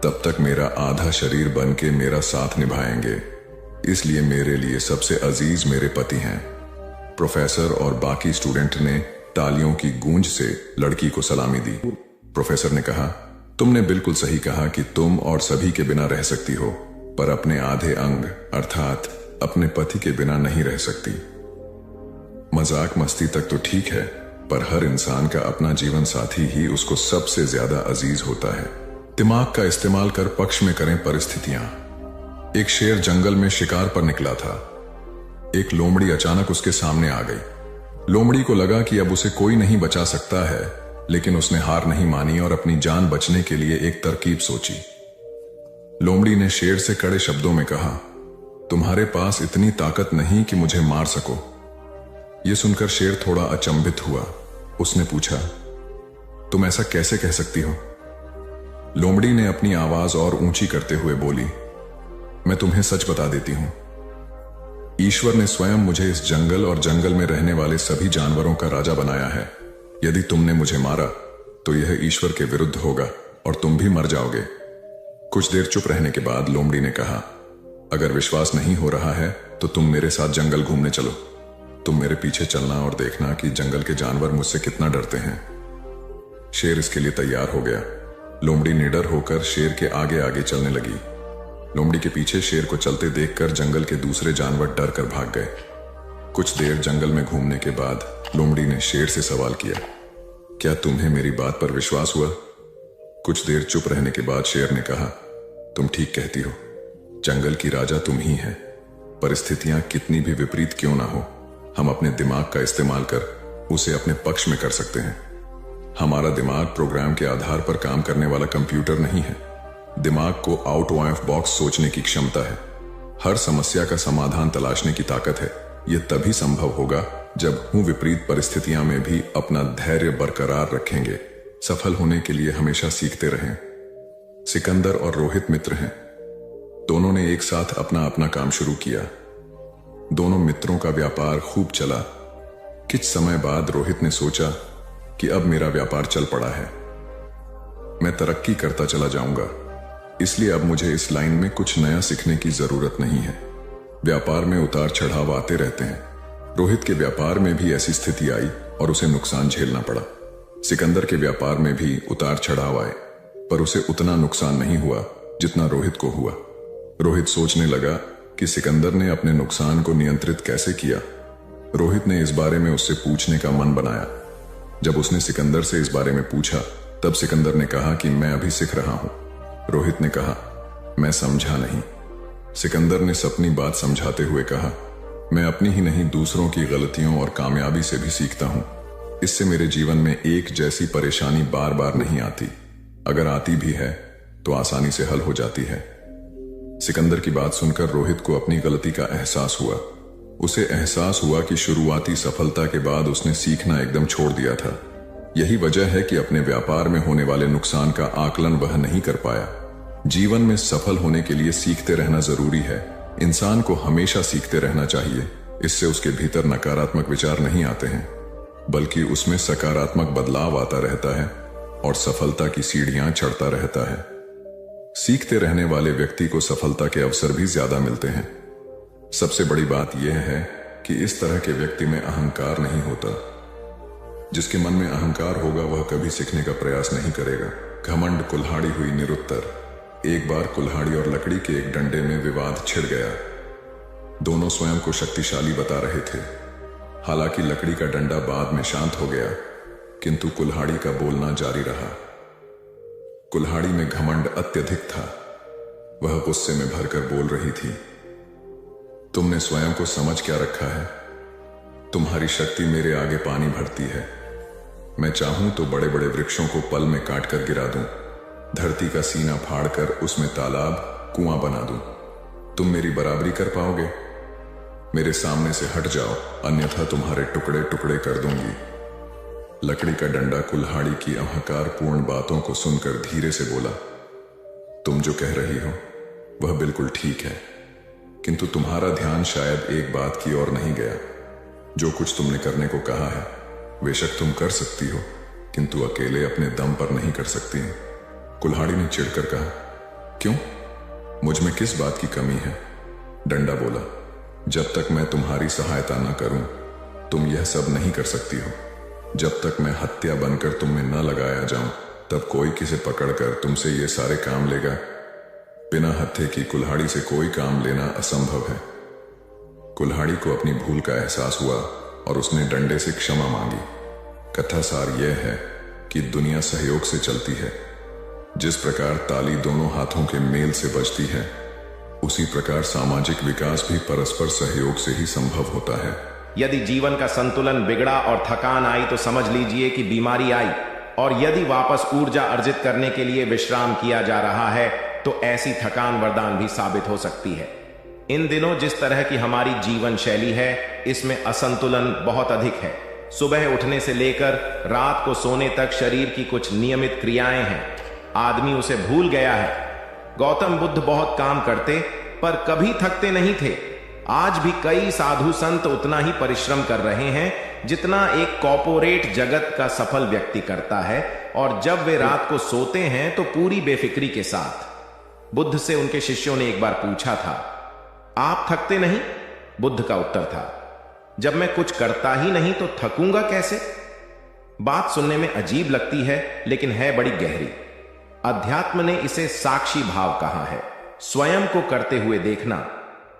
तब तक मेरा आधा शरीर बन के मेरा साथ निभाएंगे। इसलिए मेरे लिए सबसे अजीज मेरे पति हैं। प्रोफेसर और बाकी स्टूडेंट ने तालियों की गूंज से लड़की को सलामी दी। प्रोफेसर ने कहा, तुमने बिल्कुल सही कहा कि तुम और सभी के बिना रह सकती हो, पर अपने आधे अंग अर्थात अपने पति के बिना नहीं रह सकती। मजाक मस्ती तक तो ठीक है, पर हर इंसान का अपना जीवन साथी ही उसको सबसे ज्यादा अजीज होता है। दिमाग का इस्तेमाल कर पक्ष में करें परिस्थितियां। एक शेर जंगल में शिकार पर निकला था। एक लोमड़ी अचानक उसके सामने आ गई। लोमड़ी को लगा कि अब उसे कोई नहीं बचा सकता है, लेकिन उसने हार नहीं मानी और अपनी जान बचने के लिए एक तरकीब सोची। लोमड़ी ने शेर से कड़े शब्दों में कहा, तुम्हारे पास इतनी ताकत नहीं कि मुझे मार सको। यह सुनकर शेर थोड़ा अचंभित हुआ। उसने पूछा, तुम ऐसा कैसे कह सकती हो? लोमड़ी ने अपनी आवाज और ऊंची करते हुए बोली, मैं तुम्हें सच बता देती हूं। ईश्वर ने स्वयं मुझे इस जंगल और जंगल में रहने वाले सभी जानवरों का राजा बनाया है। यदि तुमने मुझे मारा तो यह ईश्वर के विरुद्ध होगा और तुम भी मर जाओगे। कुछ देर चुप रहने के बाद लोमड़ी ने कहा, अगर विश्वास नहीं हो रहा है तो तुम मेरे साथ जंगल घूमने चलो। तुम मेरे पीछे चलना और देखना कि जंगल के जानवर मुझसे कितना डरते हैं। शेर इसके लिए तैयार हो गया। लोमड़ी निडर होकर शेर के आगे आगे चलने लगी। लोमड़ी के पीछे शेर को चलते देखकर जंगल के दूसरे जानवर डर कर भाग गए। कुछ देर जंगल में घूमने के बाद लोमड़ी ने शेर से सवाल किया, क्या तुम्हें मेरी बात पर विश्वास हुआ? कुछ देर चुप रहने के बाद शेर ने कहा, तुम ठीक कहती हो, जंगल की राजा तुम ही है। परिस्थितियां कितनी भी विपरीत क्यों ना हो, हम अपने दिमाग का इस्तेमाल कर उसे अपने पक्ष में कर सकते हैं। हमारा दिमाग प्रोग्राम के आधार पर काम करने वाला कंप्यूटर नहीं है। दिमाग को आउट ऑफ बॉक्स सोचने की क्षमता है। हर समस्या का समाधान तलाशने की ताकत है। यह तभी संभव होगा जब हम विपरीत परिस्थितियां में भी अपना धैर्य बरकरार रखेंगे। सफल होने के लिए हमेशा सीखते रहें। सिकंदर और रोहित मित्र हैं। दोनों ने एक साथ अपना अपना काम शुरू किया। दोनों मित्रों का व्यापार खूब चला। कुछ समय बाद रोहित ने सोचा कि अब मेरा व्यापार चल पड़ा है, मैं तरक्की करता चला जाऊंगा, इसलिए अब मुझे इस लाइन में कुछ नया सीखने की जरूरत नहीं है। व्यापार में उतार चढ़ाव आते रहते हैं। रोहित के व्यापार में भी ऐसी स्थिति आई और उसे नुकसान झेलना पड़ा। सिकंदर के व्यापार में भी उतार चढ़ाव आए, पर उसे उतना नुकसान नहीं हुआ जितना रोहित को हुआ। रोहित सोचने लगा कि सिकंदर ने अपने नुकसान को नियंत्रित कैसे किया। रोहित ने इस बारे में उससे पूछने का मन बनाया। जब उसने सिकंदर से इस बारे में पूछा तब सिकंदर ने कहा कि मैं अभी सीख रहा हूं। रोहित ने कहा, मैं समझा नहीं। सिकंदर ने अपनी बात समझाते हुए कहा, मैं अपनी ही नहीं दूसरों की गलतियों और कामयाबी से भी सीखता हूं। इससे मेरे जीवन में एक जैसी परेशानी बार बार नहीं आती। अगर आती भी है तो आसानी से हल हो जाती है। सिकंदर की बात सुनकर रोहित को अपनी गलती का एहसास हुआ। उसे एहसास हुआ कि शुरुआती सफलता के बाद उसने सीखना एकदम छोड़ दिया था। यही वजह है कि अपने व्यापार में होने वाले नुकसान का आकलन वह नहीं कर पाया। जीवन में सफल होने के लिए सीखते रहना जरूरी है। इंसान को हमेशा सीखते रहना चाहिए। इससे उसके भीतर नकारात्मक विचार नहीं आते हैं, बल्कि उसमें सकारात्मक बदलाव आता रहता है और सफलता की सीढ़ियां चढ़ता रहता है। सीखते रहने वाले व्यक्ति को सफलता के अवसर भी ज्यादा मिलते हैं। सबसे बड़ी बात यह है कि इस तरह के व्यक्ति में अहंकार नहीं होता। जिसके मन में अहंकार होगा वह कभी सीखने का प्रयास नहीं करेगा। घमंड कुल्हाड़ी हुई निरुत्तर। एक बार कुल्हाड़ी और लकड़ी के एक डंडे में विवाद छिड़ गया। दोनों स्वयं को शक्तिशाली बता रहे थे। हालांकि लकड़ी का डंडा बाद में शांत हो गया, किंतु कुल्हाड़ी का बोलना जारी रहा। कुल्हाड़ी में घमंड अत्यधिक था। वह गुस्से में भरकर बोल रही थी, तुमने स्वयं को समझ क्या रखा है? तुम्हारी शक्ति मेरे आगे पानी भरती है। मैं चाहूं तो बड़े बड़े वृक्षों को पल में काट कर गिरा दूं, धरती का सीना फाड़कर उसमें तालाब कुआं बना दूं। तुम मेरी बराबरी कर पाओगे? मेरे सामने से हट जाओ, अन्यथा तुम्हारे टुकड़े टुकड़े कर दूंगी। लकड़ी का डंडा कुल्हाड़ी की अहंकारपूर्ण बातों को सुनकर धीरे से बोला, तुम जो कह रही हो वह बिल्कुल ठीक है, किंतु तुम्हारा ध्यान शायद एक बात की ओर नहीं गया। जो कुछ तुमने करने को कहा है बेशक तुम कर सकती हो, किंतु अकेले अपने दम पर नहीं कर सकती। कुल्हाड़ी ने चिढ़कर कहा, क्यों? मुझ में किस बात की कमी है? डंडा बोला, जब तक मैं तुम्हारी सहायता न करूं तुम यह सब नहीं कर सकती हो। जब तक मैं हत्या बनकर तुम में न लगाया जाऊं तब कोई किसे पकड़कर तुमसे ये सारे काम लेगा? बिना हत्थे की कुल्हाड़ी से कोई काम लेना असंभव है। कुल्हाड़ी को अपनी भूल का एहसास हुआ और उसने डंडे से क्षमा मांगी। कथा सार यह है कि दुनिया सहयोग से चलती है। जिस प्रकार ताली दोनों हाथों के मेल से बजती है, उसी प्रकार सामाजिक विकास भी परस्पर सहयोग से ही संभव होता है। यदि जीवन का संतुलन बिगड़ा और थकान आई तो समझ लीजिए कि बीमारी आई और यदि वापस ऊर्जा अर्जित करने के लिए विश्राम किया जा रहा है तो ऐसी थकान वरदान भी साबित हो सकती है। इन दिनों जिस तरह की हमारी जीवन शैली है, इसमें असंतुलन बहुत अधिक है। सुबह उठने से लेकर रात को सोने तक शरीर की कुछ नियमित क्रियाएं हैं, आदमी उसे भूल गया है। गौतम बुद्ध बहुत काम करते पर कभी थकते नहीं थे। आज भी कई साधु संत उतना ही परिश्रम कर रहे हैं जितना एक कॉर्पोरेट जगत का सफल व्यक्ति करता है, और जब वे रात को सोते हैं तो पूरी बेफिक्री के साथ। बुद्ध से उनके शिष्यों ने एक बार पूछा था, आप थकते नहीं? बुद्ध का उत्तर था, जब मैं कुछ करता ही नहीं तो थकूंगा कैसे? बात सुनने में अजीब लगती है लेकिन है बड़ी गहरी। अध्यात्म ने इसे साक्षी भाव कहा है, स्वयं को करते हुए देखना।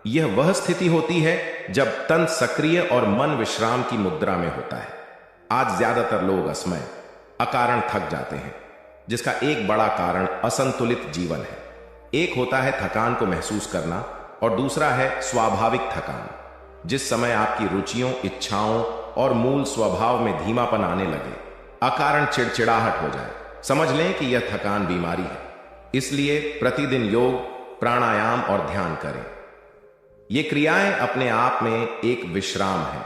यह वह स्थिति होती है जब तन सक्रिय और मन विश्राम की मुद्रा में होता है। आज ज्यादातर लोग असमय, अकारण थक जाते हैं, जिसका एक बड़ा कारण असंतुलित जीवन है। एक होता है थकान को महसूस करना और दूसरा है स्वाभाविक थकान, जिस समय आपकी रुचियों, इच्छाओं और मूल स्वभाव में धीमापन आने लगे, अकारण चिड़चिड़ाहट हो जाए। समझ लें कि यह थकान बीमारी है। इसलिए प्रतिदिन योग, प्राणायाम और ध्यान करें। ये क्रियाएं अपने आप में एक विश्राम है,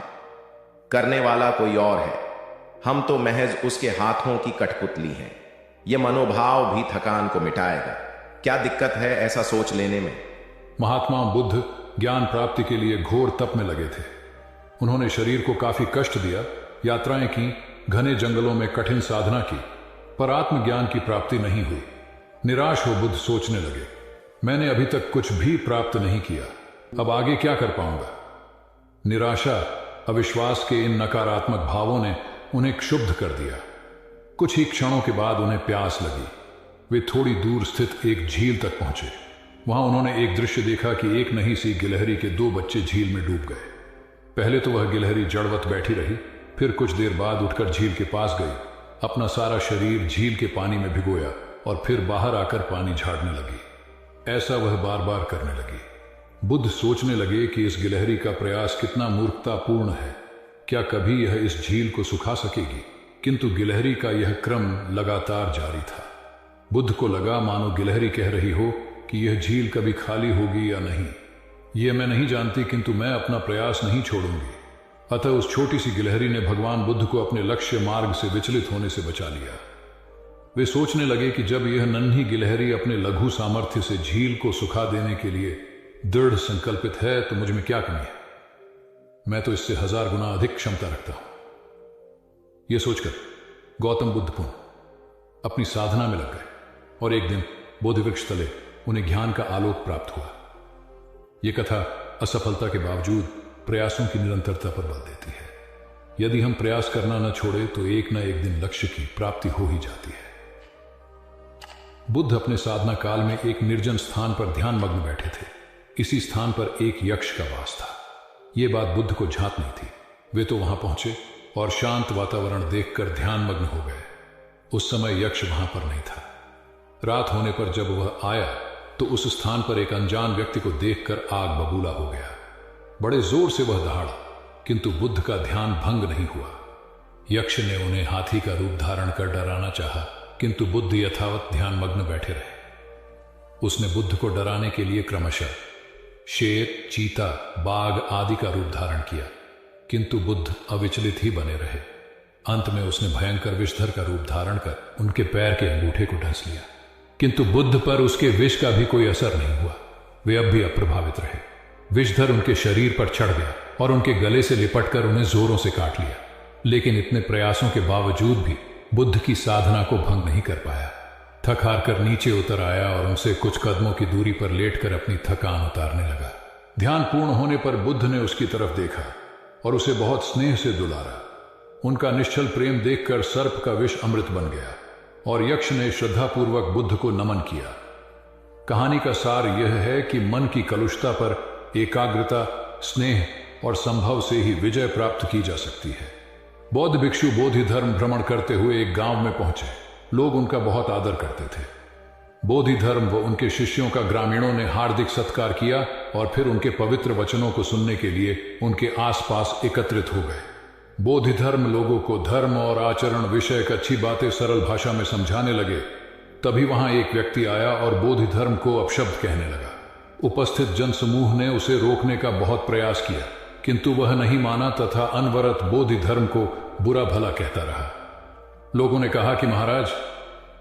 करने वाला कोई और है, हम तो महज उसके हाथों की कठपुतली हैं। यह मनोभाव भी थकान को मिटाएगा। क्या दिक्कत है ऐसा सोच लेने में? महात्मा बुद्ध ज्ञान प्राप्ति के लिए घोर तप में लगे थे। उन्होंने शरीर को काफी कष्ट दिया, यात्राएं की, घने जंगलों में कठिन साधना की, पर आत्मज्ञान की प्राप्ति नहीं हुई। निराश हो बुद्ध सोचने लगे, मैंने अभी तक कुछ भी प्राप्त नहीं किया, अब आगे क्या कर पाऊंगा? निराशा, अविश्वास के इन नकारात्मक भावों ने उन्हें क्षुब्ध कर दिया। कुछ ही क्षणों के बाद उन्हें प्यास लगी। वे थोड़ी दूर स्थित एक झील तक पहुंचे। वहां उन्होंने एक दृश्य देखा कि एक नन्ही सी गिलहरी के 2 बच्चे झील में डूब गए। पहले तो वह गिलहरी जड़वत बैठी रही, फिर कुछ देर बाद उठकर झील के पास गई, अपना सारा शरीर झील के पानी में भिगोया और फिर बाहर आकर पानी झाड़ने लगी। ऐसा वह बार बार करने लगी। बुद्ध सोचने लगे कि इस गिलहरी का प्रयास कितना मूर्खतापूर्ण है। क्या कभी यह इस झील को सुखा सकेगी? किंतु गिलहरी का यह क्रम लगातार जारी था। बुद्ध को लगा मानो गिलहरी कह रही हो कि यह झील कभी खाली होगी या नहीं, यह मैं नहीं जानती, किंतु मैं अपना प्रयास नहीं छोड़ूंगी। अतः उस छोटी सी गिलहरी ने भगवान बुद्ध को अपने लक्ष्य मार्ग से विचलित होने से बचा लिया। वे सोचने लगे कि जब यह नन्ही गिलहरी अपने लघु सामर्थ्य से झील को सुखा देने के लिए दृढ़ संकल्पित है तो मुझ में क्या कमी है? मैं तो इससे 1000 गुना अधिक क्षमता रखता हूं। यह सोचकर गौतम बुद्ध पुनः अपनी साधना में लग गए और एक दिन बोधि वृक्ष तले उन्हें ज्ञान का आलोक प्राप्त हुआ। यह कथा असफलता के बावजूद प्रयासों की निरंतरता पर बल देती है। यदि हम प्रयास करना न छोड़े तो एक न एक दिन लक्ष्य की प्राप्ति हो ही जाती है। बुद्ध अपने साधना काल में एक निर्जन स्थान पर ध्यान मग्न बैठे थे। इसी स्थान पर एक यक्ष का वास था। यह बात बुद्ध को झांक नहीं थी। वे तो वहां पहुंचे और शांत वातावरण देखकर ध्यान मग्न हो गए। उस समय यक्ष वहां पर नहीं था। रात होने पर जब वह आया तो उस स्थान पर एक अनजान व्यक्ति को देखकर आग बबूला हो गया। बड़े जोर से वह दहाड़ा, किंतु बुद्ध का ध्यान भंग नहीं हुआ। यक्ष ने उन्हें हाथी का रूप धारण कर डराना चाहा, किंतु बुद्ध यथावत ध्यान मग्न बैठे रहे। उसने बुद्ध को डराने के लिए क्रमशः शेर, चीता, बाघ आदि का रूप धारण किया, किंतु बुद्ध अविचलित ही बने रहे। अंत में उसने भयंकर विषधर का रूप धारण कर उनके पैर के अंगूठे को ढस लिया, किंतु बुद्ध पर उसके विष का भी कोई असर नहीं हुआ। वे अब भी अप्रभावित रहे। विषधर उनके शरीर पर चढ़ गया और उनके गले से लिपटकर उन्हें जोरों से काट लिया, लेकिन इतने प्रयासों के बावजूद भी बुद्ध की साधना को भंग नहीं कर पाया। थक हार कर नीचे उतर आया और उनसे कुछ कदमों की दूरी पर लेटकर अपनी थकान उतारने लगा। ध्यान पूर्ण होने पर बुद्ध ने उसकी तरफ देखा और उसे बहुत स्नेह से दुलारा। उनका निश्चल प्रेम देखकर सर्प का विष अमृत बन गया और यक्ष ने श्रद्धापूर्वक बुद्ध को नमन किया। कहानी का सार यह है कि मन की कलुषता पर एकाग्रता, स्नेह और संभव से ही विजय प्राप्त की जा सकती है। बौद्ध भिक्षु बोधि धर्म भ्रमण करते हुए एक गांव में पहुंचे। लोग उनका बहुत आदर करते थे। बोधि धर्म व उनके शिष्यों का ग्रामीणों ने हार्दिक सत्कार किया और फिर उनके पवित्र वचनों को सुनने के लिए उनके आसपास एकत्रित हो गए। बोधिधर्म लोगों को धर्म और आचरण विषयक अच्छी बातें सरल भाषा में समझाने लगे। तभी वहां एक व्यक्ति आया और बोधिधर्म को अपशब्द कहने लगा। उपस्थित जनसमूह ने उसे रोकने का बहुत प्रयास किया, किंतु वह नहीं माना तथा अनवरत बोधिधर्म को बुरा भला कहता रहा। लोगों ने कहा कि महाराज,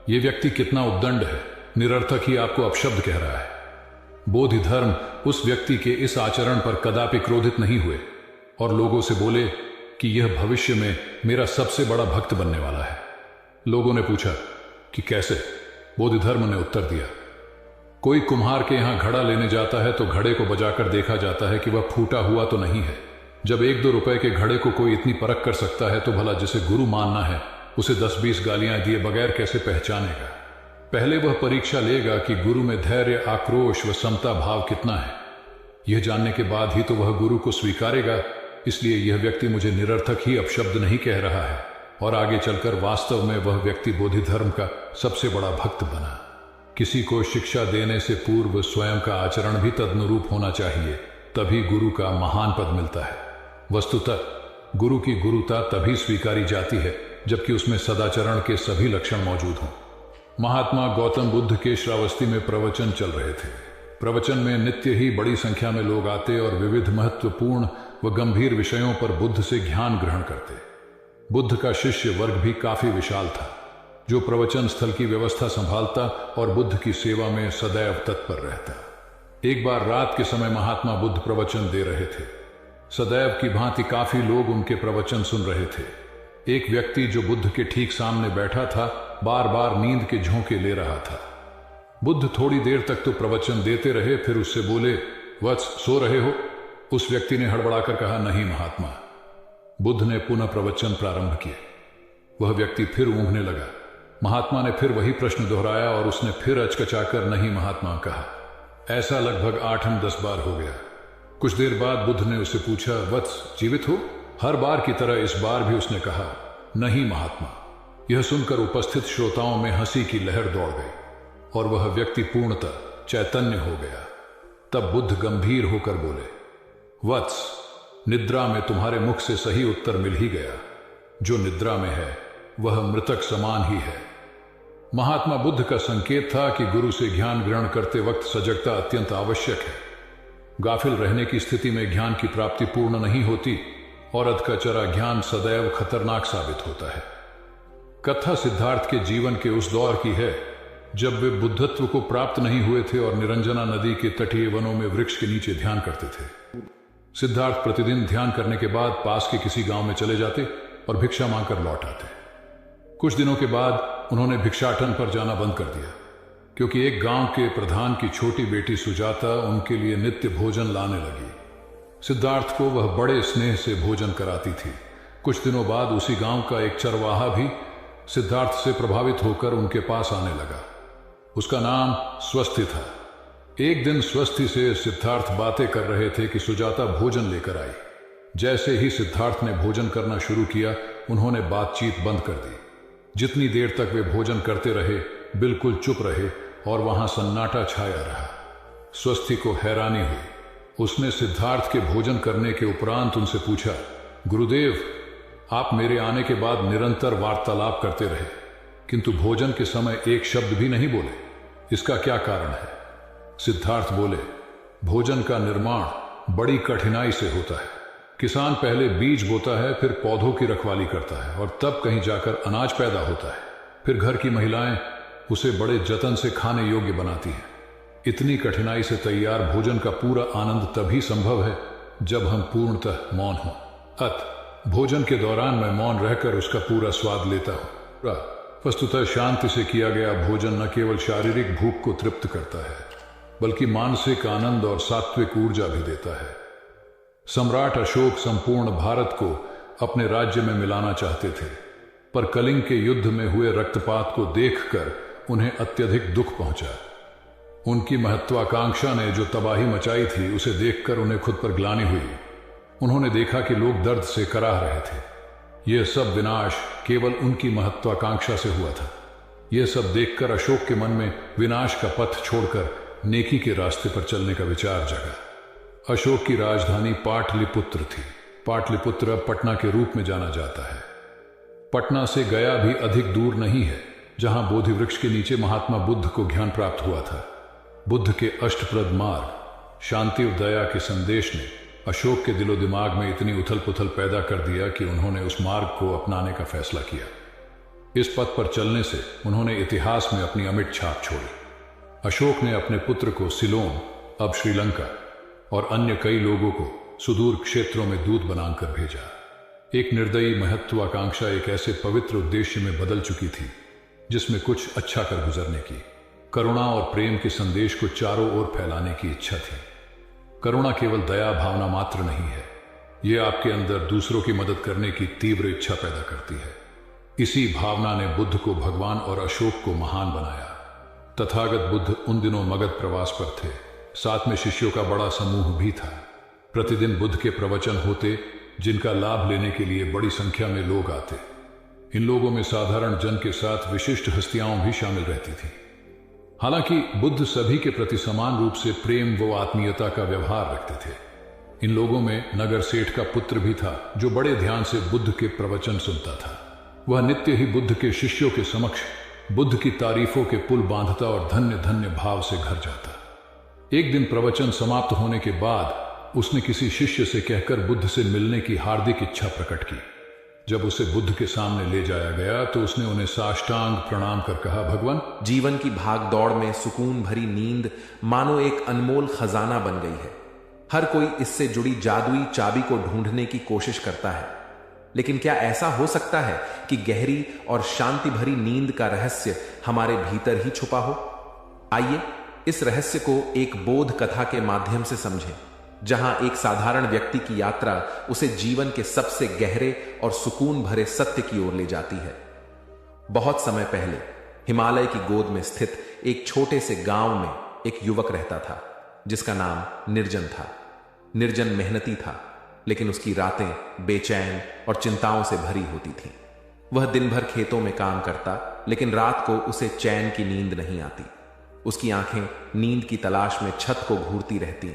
ये व्यक्ति कितना उद्दंड है, निरर्थक ही आपको अपशब्द कह रहा है। बोधिधर्म उस व्यक्ति के इस आचरण पर कदापि क्रोधित नहीं हुए और लोगों से बोले कि यह भविष्य में मेरा सबसे बड़ा भक्त बनने वाला है। लोगों ने पूछा कि कैसे? बोधिधर्म ने उत्तर दिया, कोई कुम्हार के यहां घड़ा लेने जाता है तो घड़े को बजाकर देखा जाता है कि वह फूटा हुआ तो नहीं है। जब 1-2 रुपए के घड़े को कोई इतनी परख कर सकता है तो भला जिसे गुरु मानना है उसे 10-20 गालियां दिए बगैर कैसे पहचानेगा? पहले वह परीक्षा लेगा कि गुरु में धैर्य, आक्रोश व समता भाव कितना है। यह जानने के बाद ही तो वह गुरु को स्वीकारेगा। इसलिए यह व्यक्ति मुझे निरर्थक ही अपशब्द नहीं कह रहा है और आगे चलकर वास्तव में वह व्यक्ति बोधिधर्म का सबसे बड़ा भक्त बना। किसी को शिक्षा देने से पूर्व स्वयं का आचरण भी तदनुरूप होना चाहिए, तभी गुरु का महान पद मिलता है। वस्तुतः गुरु की गुरुता तभी स्वीकारी जाती है जबकि उसमें सदाचरण के सभी लक्षण मौजूद हों। महात्मा गौतम बुद्ध के श्रावस्ती में प्रवचन चल रहे थे। प्रवचन में नित्य ही बड़ी संख्या में लोग आते और विविध महत्वपूर्ण व गंभीर विषयों पर बुद्ध से ज्ञान ग्रहण करते। बुद्ध का शिष्य वर्ग भी काफी विशाल था, जो प्रवचन स्थल की व्यवस्था संभालता और बुद्ध की सेवा में सदैव तत्पर रहता। एक बार रात के समय महात्मा बुद्ध प्रवचन दे रहे थे। सदैव की भांति काफी लोग उनके प्रवचन सुन रहे थे। एक व्यक्ति जो बुद्ध के ठीक सामने बैठा था, बार बार नींद के झोंके ले रहा था। बुद्ध थोड़ी देर तक तो प्रवचन देते रहे, फिर उससे बोले, वत्स, सो रहे हो? उस व्यक्ति ने हड़बड़ाकर कहा, नहीं महात्मा। बुद्ध ने पुनः प्रवचन प्रारंभ किए। वह व्यक्ति फिर ऊँघने लगा। महात्मा ने फिर वही प्रश्न दोहराया और उसने फिर अचकचाकर नहीं महात्मा कहा। ऐसा लगभग 8-10 बार हो गया। कुछ देर बाद बुद्ध ने उससे पूछा, वत्स, जीवित हो? हर बार की तरह इस बार भी उसने कहा, नहीं महात्मा। यह सुनकर उपस्थित श्रोताओं में हंसी की लहर दौड़ गई और वह व्यक्ति पूर्णतः चैतन्य हो गया। तब बुद्ध गंभीर होकर बोले, वत्स, निद्रा में तुम्हारे मुख से सही उत्तर मिल ही गया। जो निद्रा में है वह मृतक समान ही है। महात्मा बुद्ध का संकेत था कि गुरु से ज्ञान ग्रहण करते वक्त सजगता अत्यंत आवश्यक है। गाफिल रहने की स्थिति में ज्ञान की प्राप्ति पूर्ण नहीं होती और अधकचरा ज्ञान सदैव खतरनाक साबित होता है। कथा सिद्धार्थ के जीवन के उस दौर की है जब वे बुद्धत्व को प्राप्त नहीं हुए थे और निरंजना नदी के तटीय वनों में वृक्ष के नीचे ध्यान करते थे। सिद्धार्थ प्रतिदिन ध्यान करने के बाद पास के किसी गांव में चले जाते और भिक्षा मांगकर लौट आते। कुछ दिनों के बाद उन्होंने भिक्षाटन पर जाना बंद कर दिया, क्योंकि एक गांव के प्रधान की छोटी बेटी सुजाता उनके लिए नित्य भोजन लाने लगी। सिद्धार्थ को वह बड़े स्नेह से भोजन कराती थी। कुछ दिनों बाद उसी गांव का एक चरवाहा भी सिद्धार्थ से प्रभावित होकर उनके पास आने लगा। उसका नाम स्वस्ति था। एक दिन स्वस्ति से सिद्धार्थ बातें कर रहे थे कि सुजाता भोजन लेकर आई। जैसे ही सिद्धार्थ ने भोजन करना शुरू किया, उन्होंने बातचीत बंद कर दी। जितनी देर तक वे भोजन करते रहे, बिल्कुल चुप रहे और वहां सन्नाटा छाया रहा। स्वस्ति को हैरानी हुई। उसने सिद्धार्थ के भोजन करने के उपरांत उनसे पूछा, गुरुदेव, आप मेरे आने के बाद निरंतर वार्तालाप करते रहे, किंतु भोजन के समय एक शब्द भी नहीं बोले। इसका क्या कारण है? सिद्धार्थ बोले, भोजन का निर्माण बड़ी कठिनाई से होता है। किसान पहले बीज बोता है, फिर पौधों की रखवाली करता है और तब कहीं जाकर अनाज पैदा होता है। फिर घर की महिलाएं उसे बड़े जतन से खाने योग्य बनाती हैं। इतनी कठिनाई से तैयार भोजन का पूरा आनंद तभी संभव है जब हम पूर्णतः मौन हों। अतः भोजन के दौरान मैं मौन रहकर उसका पूरा स्वाद लेता हूं। वस्तुतः शांति से किया गया भोजन न केवल शारीरिक भूख को तृप्त करता है, बल्कि मानसिक आनंद और सात्विक ऊर्जा भी देता है। सम्राट अशोक संपूर्ण भारत को अपने राज्य में मिलाना चाहते थे, पर कलिंग के युद्ध में हुए रक्तपात को देखकर उन्हें अत्यधिक दुख पहुंचा। उनकी महत्वाकांक्षा ने जो तबाही मचाई थी, उसे देखकर उन्हें खुद पर ग्लानि हुई। उन्होंने देखा कि लोग दर्द से कराह रहे थे। यह सब विनाश केवल उनकी महत्वाकांक्षा से हुआ था। यह सब देखकर अशोक के मन में विनाश का पथ छोड़कर नेकी के रास्ते पर चलने का विचार जगा। अशोक की राजधानी पाटलिपुत्र थी। पाटलिपुत्र अब पटना के रूप में जाना जाता है। पटना से गया भी अधिक दूर नहीं है, जहां बोधि वृक्ष के नीचे महात्मा बुद्ध को ज्ञान प्राप्त हुआ था। बुद्ध के अष्टप्रद मार्ग, शांति और दया के संदेश ने अशोक के दिलो दिमाग में इतनी उथल पुथल पैदा कर दिया कि उन्होंने उस मार्ग को अपनाने का फैसला किया। इस पथ पर चलने से उन्होंने इतिहास में अपनी अमिट छाप छोड़ी। अशोक ने अपने पुत्र को सिलोन, अब श्रीलंका, और अन्य कई लोगों को सुदूर क्षेत्रों में दूत बनाकर भेजा। एक निर्दयी महत्वाकांक्षा एक ऐसे पवित्र उद्देश्य में बदल चुकी थी जिसमें कुछ अच्छा कर गुजरने की, करुणा और प्रेम के संदेश को चारों ओर फैलाने की इच्छा थी। करुणा केवल दया भावना मात्र नहीं है, यह आपके अंदर दूसरों की मदद करने की तीव्र इच्छा पैदा करती है। इसी भावना ने बुद्ध को भगवान और अशोक को महान बनाया। तथागत बुद्ध उन दिनों मगध प्रवास पर थे, साथ में शिष्यों का बड़ा समूह भी था। प्रतिदिन बुद्ध के प्रवचन होते, जिनका लाभ लेने के लिए बड़ी संख्या में लोग आते। इन लोगों में साधारण जन के साथ विशिष्ट हस्तियां भी शामिल रहती थी। हालांकि बुद्ध सभी के प्रति समान रूप से प्रेम व आत्मीयता का व्यवहार रखते थे। इन लोगों में नगर सेठ का पुत्र भी था, जो बड़े ध्यान से बुद्ध के प्रवचन सुनता था। वह नित्य ही बुद्ध के शिष्यों के समक्ष बुद्ध की तारीफों के पुल बांधता और धन्य धन्य भाव से घर जाता। एक दिन प्रवचन समाप्त होने के बाद उसने किसी शिष्य से कहकर बुद्ध से मिलने की हार्दिक इच्छा प्रकट की। जब उसे बुद्ध के सामने ले जाया गया तो उसने उन्हें साष्टांग प्रणाम कर कहा, भगवान, जीवन की भाग दौड़ में सुकून भरी नींद मानो एक अनमोल खजाना बन गई है। हर कोई इससे जुड़ी जादुई चाबी को ढूंढने की कोशिश करता है, लेकिन क्या ऐसा हो सकता है कि गहरी और शांति भरी नींद का रहस्य हमारे भीतर ही छुपा हो? आइए इस रहस्य को एक बोध कथा के माध्यम से समझें, जहां एक साधारण व्यक्ति की यात्रा उसे जीवन के सबसे गहरे और सुकून भरे सत्य की ओर ले जाती है। बहुत समय पहले हिमालय की गोद में स्थित एक छोटे से गांव में एक युवक रहता था, जिसका नाम निर्जन था। निर्जन मेहनती था, लेकिन उसकी रातें बेचैन और चिंताओं से भरी होती थीं। वह दिन भर खेतों में काम करता, लेकिन रात को उसे चैन की नींद नहीं आती। उसकी आंखें नींद की तलाश में छत को घूरती रहती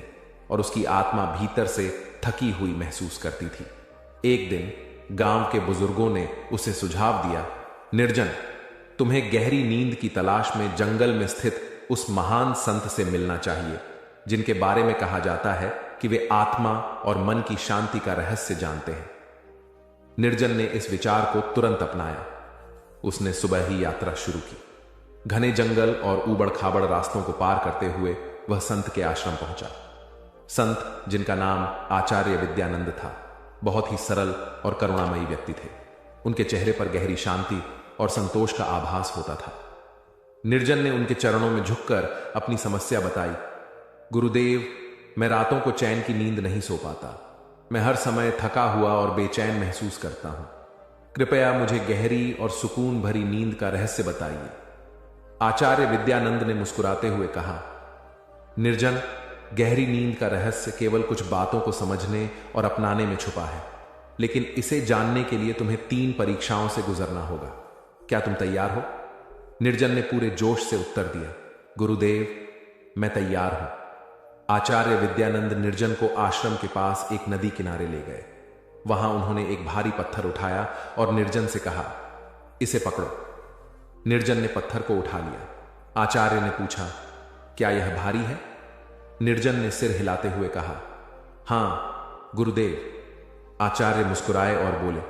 और उसकी आत्मा भीतर से थकी हुई महसूस करती थी। एक दिन गांव के बुजुर्गों ने उसे सुझाव दिया, निर्जन, तुम्हें गहरी नींद की तलाश में जंगल में स्थित उस महान संत से मिलना चाहिए, जिनके बारे में कहा जाता है कि वे आत्मा और मन की शांति का रहस्य जानते हैं। निर्जन ने इस विचार को तुरंत अपनाया। उसने सुबह ही यात्रा शुरू की। घने जंगल और ऊबड़ खाबड़ रास्तों को पार करते हुए वह संत के आश्रम पहुंचा। संत, जिनका नाम आचार्य विद्यानंद था, बहुत ही सरल और करुणामयी व्यक्ति थे। उनके चेहरे पर गहरी शांति और संतोष का आभास होता था। निर्जन ने उनके चरणों में झुककर अपनी समस्या बताई। गुरुदेव, मैं रातों को चैन की नींद नहीं सो पाता। मैं हर समय थका हुआ और बेचैन महसूस करता हूं। कृपया मुझे गहरी और सुकून भरी नींद का रहस्य बताइए। आचार्य विद्यानंद ने मुस्कुराते हुए कहा, निर्जन, गहरी नींद का रहस्य केवल कुछ बातों को समझने और अपनाने में छुपा है, लेकिन इसे जानने के लिए तुम्हें 3 परीक्षाओं से गुजरना होगा। क्या तुम तैयार हो? निर्जन ने पूरे जोश से उत्तर दिया, गुरुदेव, मैं तैयार हूं। आचार्य विद्यानंद निर्जन को आश्रम के पास एक नदी किनारे ले गए। वहां उन्होंने एक भारी पत्थर उठाया और निर्जन से कहा, इसे पकड़ो। निर्जन ने पत्थर को उठा लिया। आचार्य ने पूछा, क्या यह भारी है? निर्जन ने सिर हिलाते हुए कहा, हां गुरुदेव। आचार्य मुस्कुराए और बोले,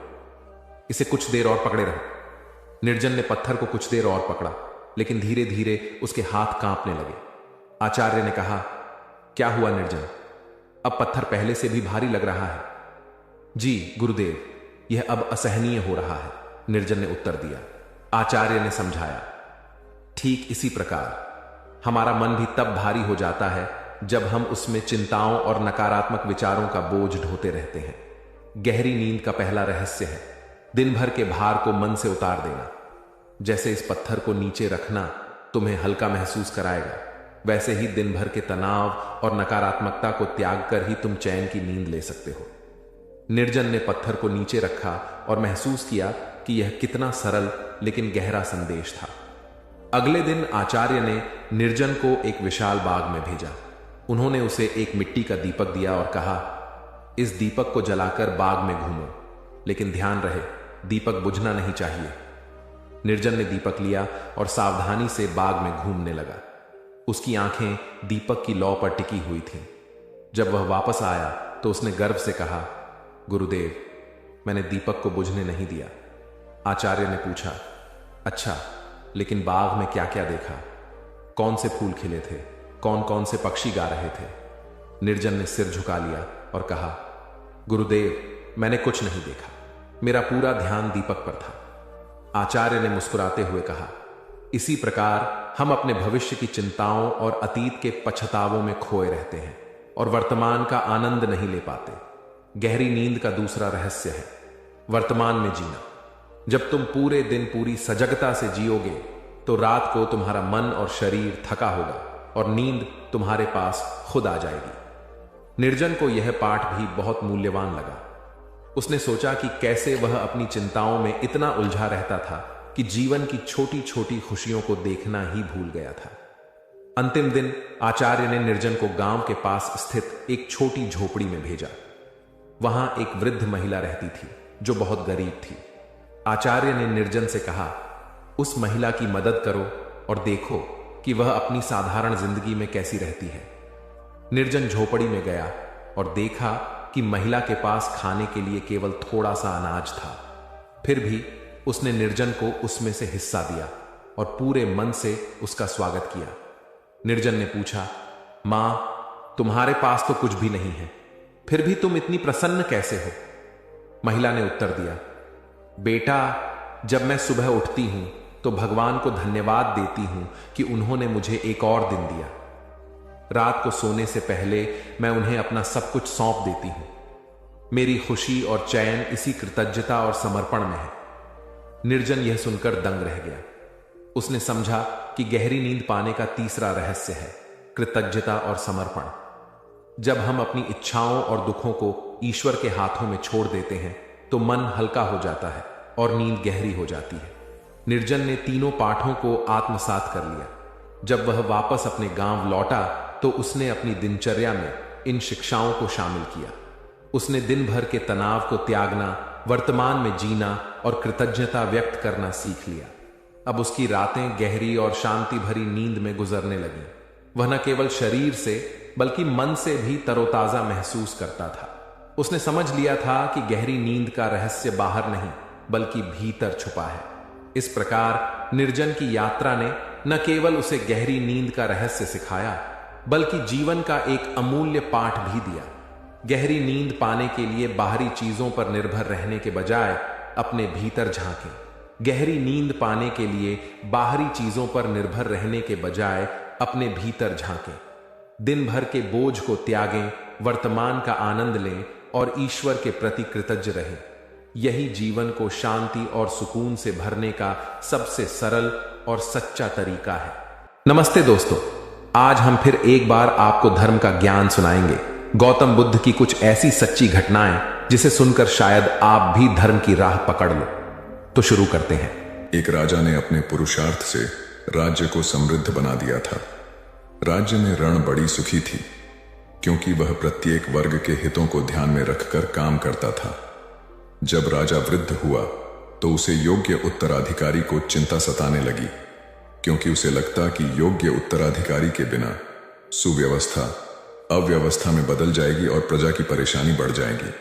इसे कुछ देर और पकड़े रहो। निर्जन ने पत्थर को कुछ देर और पकड़ा, लेकिन धीरे धीरे उसके हाथ कांपने लगे। आचार्य ने कहा, क्या हुआ निर्जन? अब पत्थर पहले से भी भारी लग रहा है। जी गुरुदेव, यह अब असहनीय हो रहा है, निर्जन ने उत्तर दिया। आचार्य ने समझाया, ठीक इसी प्रकार हमारा मन भी तब भारी हो जाता है जब हम उसमें चिंताओं और नकारात्मक विचारों का बोझ ढोते रहते हैं। गहरी नींद का पहला रहस्य है दिन भर के भार को मन से उतार देना। जैसे इस पत्थर को नीचे रखना तुम्हें हल्का महसूस कराएगा, वैसे ही दिन भर के तनाव और नकारात्मकता को त्याग कर ही तुम चैन की नींद ले सकते हो। निर्जन ने पत्थर को नीचे रखा और महसूस किया कि यह कितना सरल लेकिन गहरा संदेश था। अगले दिन आचार्य ने निर्जन को एक विशाल बाग में भेजा। उन्होंने उसे एक मिट्टी का दीपक दिया और कहा, इस दीपक को जलाकर बाग में घूमो, लेकिन ध्यान रहे दीपक बुझना नहीं चाहिए। निर्जन ने दीपक लिया और सावधानी से बाग में घूमने लगा। उसकी आंखें दीपक की लौ पर टिकी हुई थीं। जब वह वापस आया तो उसने गर्व से कहा, गुरुदेव, मैंने दीपक को बुझने नहीं दिया। आचार्य ने पूछा, अच्छा, लेकिन बाग में क्या क्या देखा? कौन से फूल खिले थे? कौन कौन से पक्षी गा रहे थे? निर्जन ने सिर झुका लिया और कहा, गुरुदेव, मैंने कुछ नहीं देखा, मेरा पूरा ध्यान दीपक पर था। आचार्य ने मुस्कुराते हुए कहा, इसी प्रकार हम अपने भविष्य की चिंताओं और अतीत के पछतावों में खोए रहते हैं और वर्तमान का आनंद नहीं ले पाते। गहरी नींद का दूसरा रहस्य है वर्तमान में जीना। जब तुम पूरे दिन पूरी सजगता से जियोगे तो रात को तुम्हारा मन और शरीर थका होगा और नींद तुम्हारे पास खुद आ जाएगी। निर्जन को यह पाठ भी बहुत मूल्यवान लगा। उसने सोचा कि कैसे वह अपनी चिंताओं में इतना उलझा रहता था कि जीवन की छोटी छोटी खुशियों को देखना ही भूल गया था। अंतिम दिन आचार्य ने निर्जन को गांव के पास स्थित एक छोटी झोपड़ी में भेजा। वहां एक वृद्ध महिला रहती थी जो बहुत गरीब थी। आचार्य ने निर्जन से कहा, उस महिला की मदद करो और देखो कि वह अपनी साधारण जिंदगी में कैसी रहती है। निर्जन झोपड़ी में गया और देखा कि महिला के पास खाने के लिए केवल थोड़ा सा अनाज था। फिर भी उसने निर्जन को उसमें से हिस्सा दिया और पूरे मन से उसका स्वागत किया। निर्जन ने पूछा, मां, तुम्हारे पास तो कुछ भी नहीं है, फिर भी तुम इतनी प्रसन्न कैसे हो? महिला ने उत्तर दिया, बेटा, जब मैं सुबह उठती हूं तो भगवान को धन्यवाद देती हूं कि उन्होंने मुझे एक और दिन दिया। रात को सोने से पहले मैं उन्हें अपना सब कुछ सौंप देती हूं। मेरी खुशी और चैन इसी कृतज्ञता और समर्पण में है। निर्जन यह सुनकर दंग रह गया। उसने समझा कि गहरी नींद पाने का तीसरा रहस्य है कृतज्ञता और समर्पण। जब हम अपनी इच्छाओं और दुखों को ईश्वर के हाथों में छोड़ देते हैं तो मन हल्का हो जाता है और नींद गहरी हो जाती है। निर्जन ने तीनों पाठों को आत्मसात कर लिया। जब वह वापस अपने गांव लौटा तो उसने अपनी दिनचर्या में इन शिक्षाओं को शामिल किया। उसने दिन भर के तनाव को त्यागना, वर्तमान में जीना और कृतज्ञता व्यक्त करना सीख लिया। अब उसकी रातें गहरी और शांति भरी नींद में गुजरने लगीं। वह न केवल शरीर से बल्कि मन से भी तरोताजा महसूस करता था। उसने समझ लिया था कि गहरी नींद का रहस्य बाहर नहीं बल्कि भीतर छुपा है। इस प्रकार निर्जन की यात्रा ने न केवल उसे गहरी नींद का रहस्य सिखाया बल्कि जीवन का एक अमूल्य पाठ भी दिया। गहरी नींद पाने के लिए बाहरी चीजों पर निर्भर रहने के बजाय अपने भीतर झांकें। गहरी नींद पाने के लिए बाहरी चीजों पर निर्भर रहने के बजाय अपने भीतर झांकें। दिन भर के बोझ को त्यागें, वर्तमान का आनंद लें और ईश्वर के प्रति कृतज्ञ रहें। यही जीवन को शांति और सुकून से भरने का सबसे सरल और सच्चा तरीका है। नमस्ते दोस्तों, आज हम फिर एक बार आपको धर्म का ज्ञान सुनाएंगे। गौतम बुद्ध की कुछ ऐसी सच्ची घटनाएं जिसे सुनकर शायद आप भी धर्म की राह पकड़ लो। तो शुरू करते हैं। एक राजा ने अपने पुरुषार्थ से राज्य को समृद्ध बना दिया था। राज्य में रण बड़ी सुखी थी क्योंकि वह प्रत्येक वर्ग के हितों को ध्यान में रखकर काम करता था। जब राजा वृद्ध हुआ तो उसे योग्य उत्तराधिकारी को चिंता सताने लगी क्योंकि उसे लगता कि योग्य उत्तराधिकारी के बिना सुव्यवस्था अव्यवस्था में बदल जाएगी और प्रजा की परेशानी बढ़ जाएगी।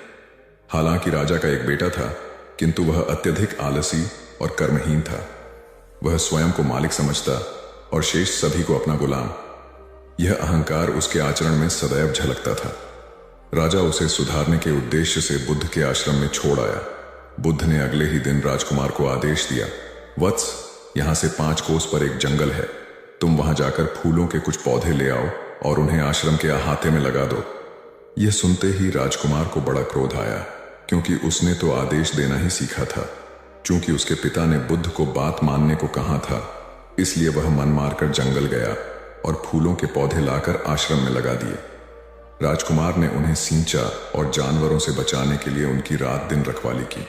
हालांकि राजा का एक बेटा था, किंतु वह अत्यधिक आलसी और कर्महीन था। वह स्वयं को मालिक समझता और शेष सभी को अपना गुलाम। यह अहंकार उसके आचरण में सदैव झलकता था। राजा उसे सुधारने के उद्देश्य से बुद्ध के आश्रम में छोड़ आया। बुद्ध ने अगले ही दिन राजकुमार को आदेश दिया, वत्स, यहां से 5 कोस पर एक जंगल है, तुम वहां जाकर फूलों के कुछ पौधे ले आओ और उन्हें आश्रम के अहाते में लगा दो। यह सुनते ही राजकुमार को बड़ा क्रोध आया क्योंकि उसने तो आदेश देना ही सीखा था। चूंकि उसके पिता ने बुद्ध को बात मानने को कहा था, इसलिए वह मन मारकर जंगल गया और फूलों के पौधे लाकर आश्रम में लगा दिए। राजकुमार ने उन्हें सींचा और जानवरों से बचाने के लिए उनकी रात दिन रखवाली की।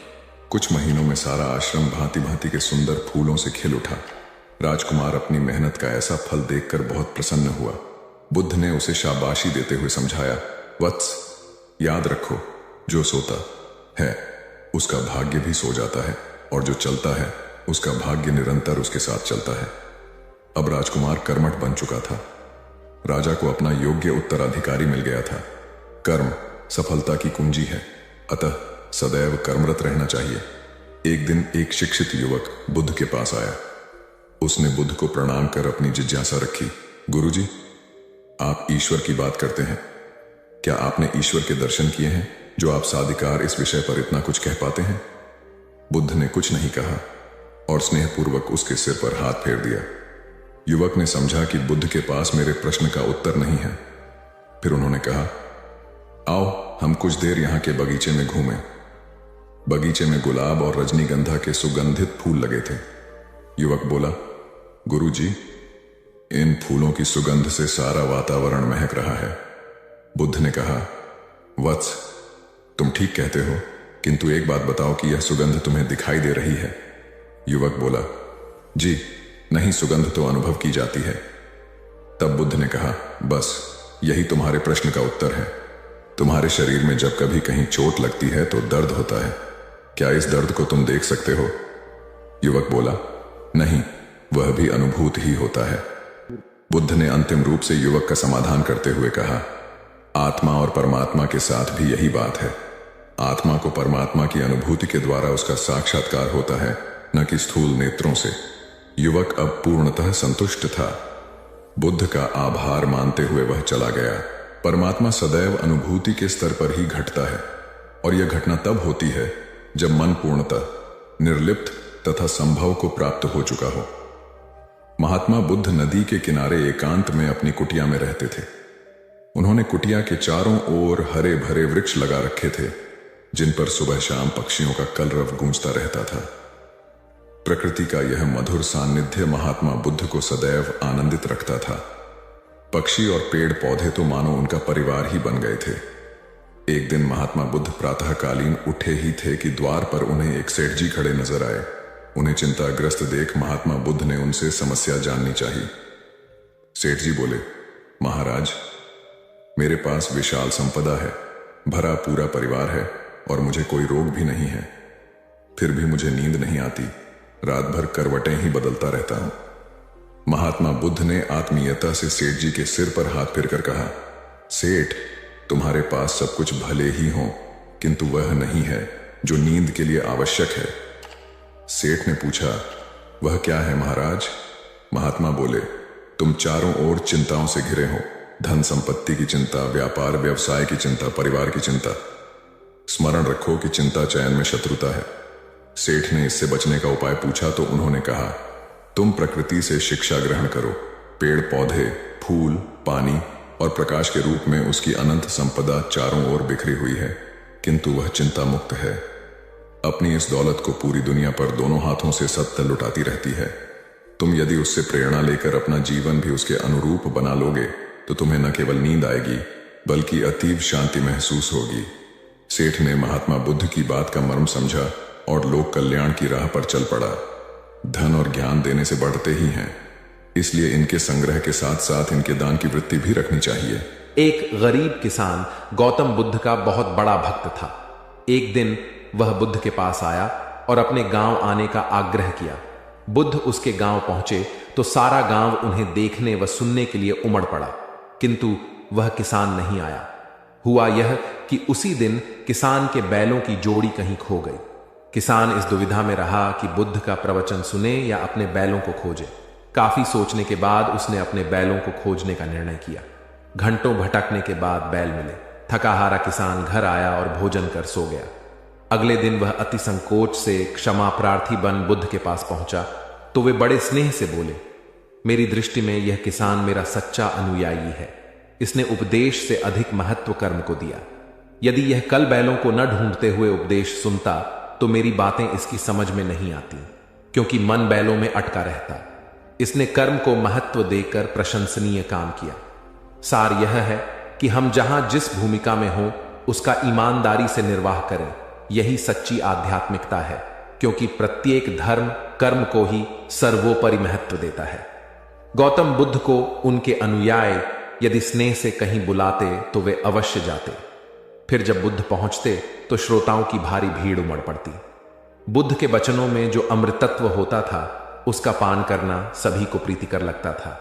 कुछ महीनों में सारा आश्रम भांति भांति के सुंदर फूलों से खिल उठा। राजकुमार अपनी मेहनत का ऐसा फल देखकर बहुत प्रसन्न हुआ। बुद्ध ने उसे शाबाशी देते हुए समझाया, वत्स, याद रखो, जो सोता है उसका भाग्य भी सो जाता है, और जो चलता है उसका भाग्य निरंतर उसके साथ चलता है। अब राजकुमार कर्मठ बन चुका था। राजा को अपना योग्य उत्तराधिकारी मिल गया था। कर्म सफलता की कुंजी है, अतः सदैव कर्मरत रहना चाहिए। एक दिन एक शिक्षित युवक बुद्ध के पास आया। उसने बुद्ध को प्रणाम कर अपनी जिज्ञासा रखी। गुरुजी, आप ईश्वर की बात करते हैं, क्या आपने ईश्वर के दर्शन किए हैं जो आप साधिकार इस विषय पर इतना कुछ कह पाते हैं? बुद्ध ने कुछ नहीं कहा और स्नेहपूर्वक उसके सिर पर हाथ फेर दिया। युवक ने समझा कि बुद्ध के पास मेरे प्रश्न का उत्तर नहीं है। फिर उन्होंने कहा, आओ हम कुछ देर यहां के बगीचे में घूमें। बगीचे में गुलाब और रजनीगंधा के सुगंधित फूल लगे थे। युवक बोला, गुरुजी, इन फूलों की सुगंध से सारा वातावरण महक रहा है। बुद्ध ने कहा, वत्स, तुम ठीक कहते हो, किंतु एक बात बताओ कि यह सुगंध तुम्हें दिखाई दे रही है? युवक बोला, जी नहीं, सुगंध तो अनुभव की जाती है। तब बुद्ध ने कहा, बस यही तुम्हारे प्रश्न का उत्तर है। तुम्हारे शरीर में जब कभी कहीं चोट लगती है तो दर्द होता है। क्या इस दर्द को तुम देख सकते हो? युवक बोला, नहीं, वह भी अनुभूत ही होता है। बुद्ध ने अंतिम रूप से युवक का समाधान करते हुए कहा, आत्मा और परमात्मा के साथ भी यही बात है। आत्मा को परमात्मा की अनुभूति के द्वारा उसका साक्षात्कार होता है, न कि स्थूल नेत्रों से। युवक अब पूर्णतः संतुष्ट था। बुद्ध का आभार मानते हुए वह चला गया। परमात्मा सदैव अनुभूति के स्तर पर ही घटता है, और यह घटना तब होती है जब मन पूर्णतः निर्लिप्त तथा संभव को प्राप्त हो चुका हो। महात्मा बुद्ध नदी के किनारे एकांत में अपनी कुटिया में रहते थे। उन्होंने कुटिया के चारों ओर हरे भरे वृक्ष लगा रखे थे, जिन पर सुबह शाम पक्षियों का कलरव गूंजता रहता था। प्रकृति का यह मधुर सान्निध्य महात्मा बुद्ध को सदैव आनंदित रखता था। पक्षी और पेड़ पौधे तो मानो उनका परिवार ही बन गए थे। एक दिन महात्मा बुद्ध प्रातःकालीन उठे ही थे कि द्वार पर उन्हें एक सेठ जी खड़े नजर आए। उन्हें चिंताग्रस्त देख महात्मा बुद्ध ने उनसे समस्या जाननी चाहिए। सेठ जी बोले, महाराज, मेरे पास विशाल संपदा है, भरा पूरा परिवार है और मुझे कोई रोग भी नहीं है। फिर भी मुझे नींद नहीं आती, रात भर करवटें ही बदलता रहता हूं। महात्मा बुद्ध ने आत्मीयता से सेठ जी के सिर पर हाथ फेरकर कहा, सेठ, तुम्हारे पास सब कुछ भले ही हो, किंतु वह नहीं है जो नींद के लिए आवश्यक है। सेठ ने पूछा, वह क्या है महाराज? महात्मा बोले, तुम चारों ओर चिंताओं से घिरे हो। धन संपत्ति की चिंता, व्यापार व्यवसाय की चिंता, परिवार की चिंता। स्मरण रखो कि चिंता चयन में शत्रुता है। सेठ ने इससे बचने का उपाय पूछा तो उन्होंने कहा, तुम प्रकृति से शिक्षा ग्रहण करो। पेड़ पौधे, फूल, पानी और प्रकाश के रूप में उसकी अनंत संपदा चारों ओर बिखरी हुई है, किंतु वह चिंता मुक्त है। अपनी इस दौलत को पूरी दुनिया पर दोनों हाथों से सत्य लुटाती रहती है। तुम यदि उससे प्रेरणा लेकर अपना जीवन भी उसके अनुरूप बना लोगे तो तुम्हें न केवल नींद आएगी बल्कि अतीव शांति महसूस होगी। सेठ ने महात्मा बुद्ध की बात का मर्म समझा और लोक कल्याण की राह पर चल पड़ा। धन और ज्ञान देने से बढ़ते ही हैं, इसलिए इनके संग्रह के साथ साथ इनके दान की वृत्ति भी रखनी चाहिए। एक गरीब किसान गौतम बुद्ध का बहुत बड़ा भक्त था। एक दिन वह बुद्ध के पास आया और अपने गांव आने का आग्रह किया। बुद्ध उसके गांव पहुंचे तो सारा गांव उन्हें देखने व सुनने के लिए उमड़ पड़ा, किंतु वह किसान नहीं आया। हुआ यह कि उसी दिन किसान के बैलों की जोड़ी कहीं खो गई। किसान इस दुविधा में रहा कि बुद्ध का प्रवचन सुने या अपने बैलों को खोजे। काफी सोचने के बाद उसने अपने बैलों को खोजने का निर्णय किया। घंटों भटकने के बाद बैल मिले। थका हारा किसान घर आया और भोजन कर सो गया। अगले दिन वह अति संकोच से क्षमा प्रार्थी बन बुद्ध के पास पहुंचा तो वे बड़े स्नेह से बोले, मेरी दृष्टि में यह किसान मेरा सच्चा अनुयायी है। इसने उपदेश से अधिक महत्व कर्म को दिया। यदि यह कल बैलों को न ढूंढते हुए उपदेश सुनता तो मेरी बातें इसकी समझ में नहीं आती, क्योंकि मन बैलों में अटका रहता। इसने कर्म को महत्व देकर प्रशंसनीय काम किया। सार यह है कि हम जहां जिस भूमिका में हो उसका ईमानदारी से निर्वाह करें। यही सच्ची आध्यात्मिकता है, क्योंकि प्रत्येक धर्म कर्म को ही सर्वोपरि महत्व देता है। गौतम बुद्ध को उनके अनुयायी यदि स्नेह से कहीं बुलाते तो वे अवश्य जाते। फिर जब बुद्ध पहुंचते तो श्रोताओं की भारी भीड़ उमड़ पड़ती। बुद्ध के वचनों में जो अमृतत्व होता था उसका पान करना सभी को प्रीतिकर लगता था।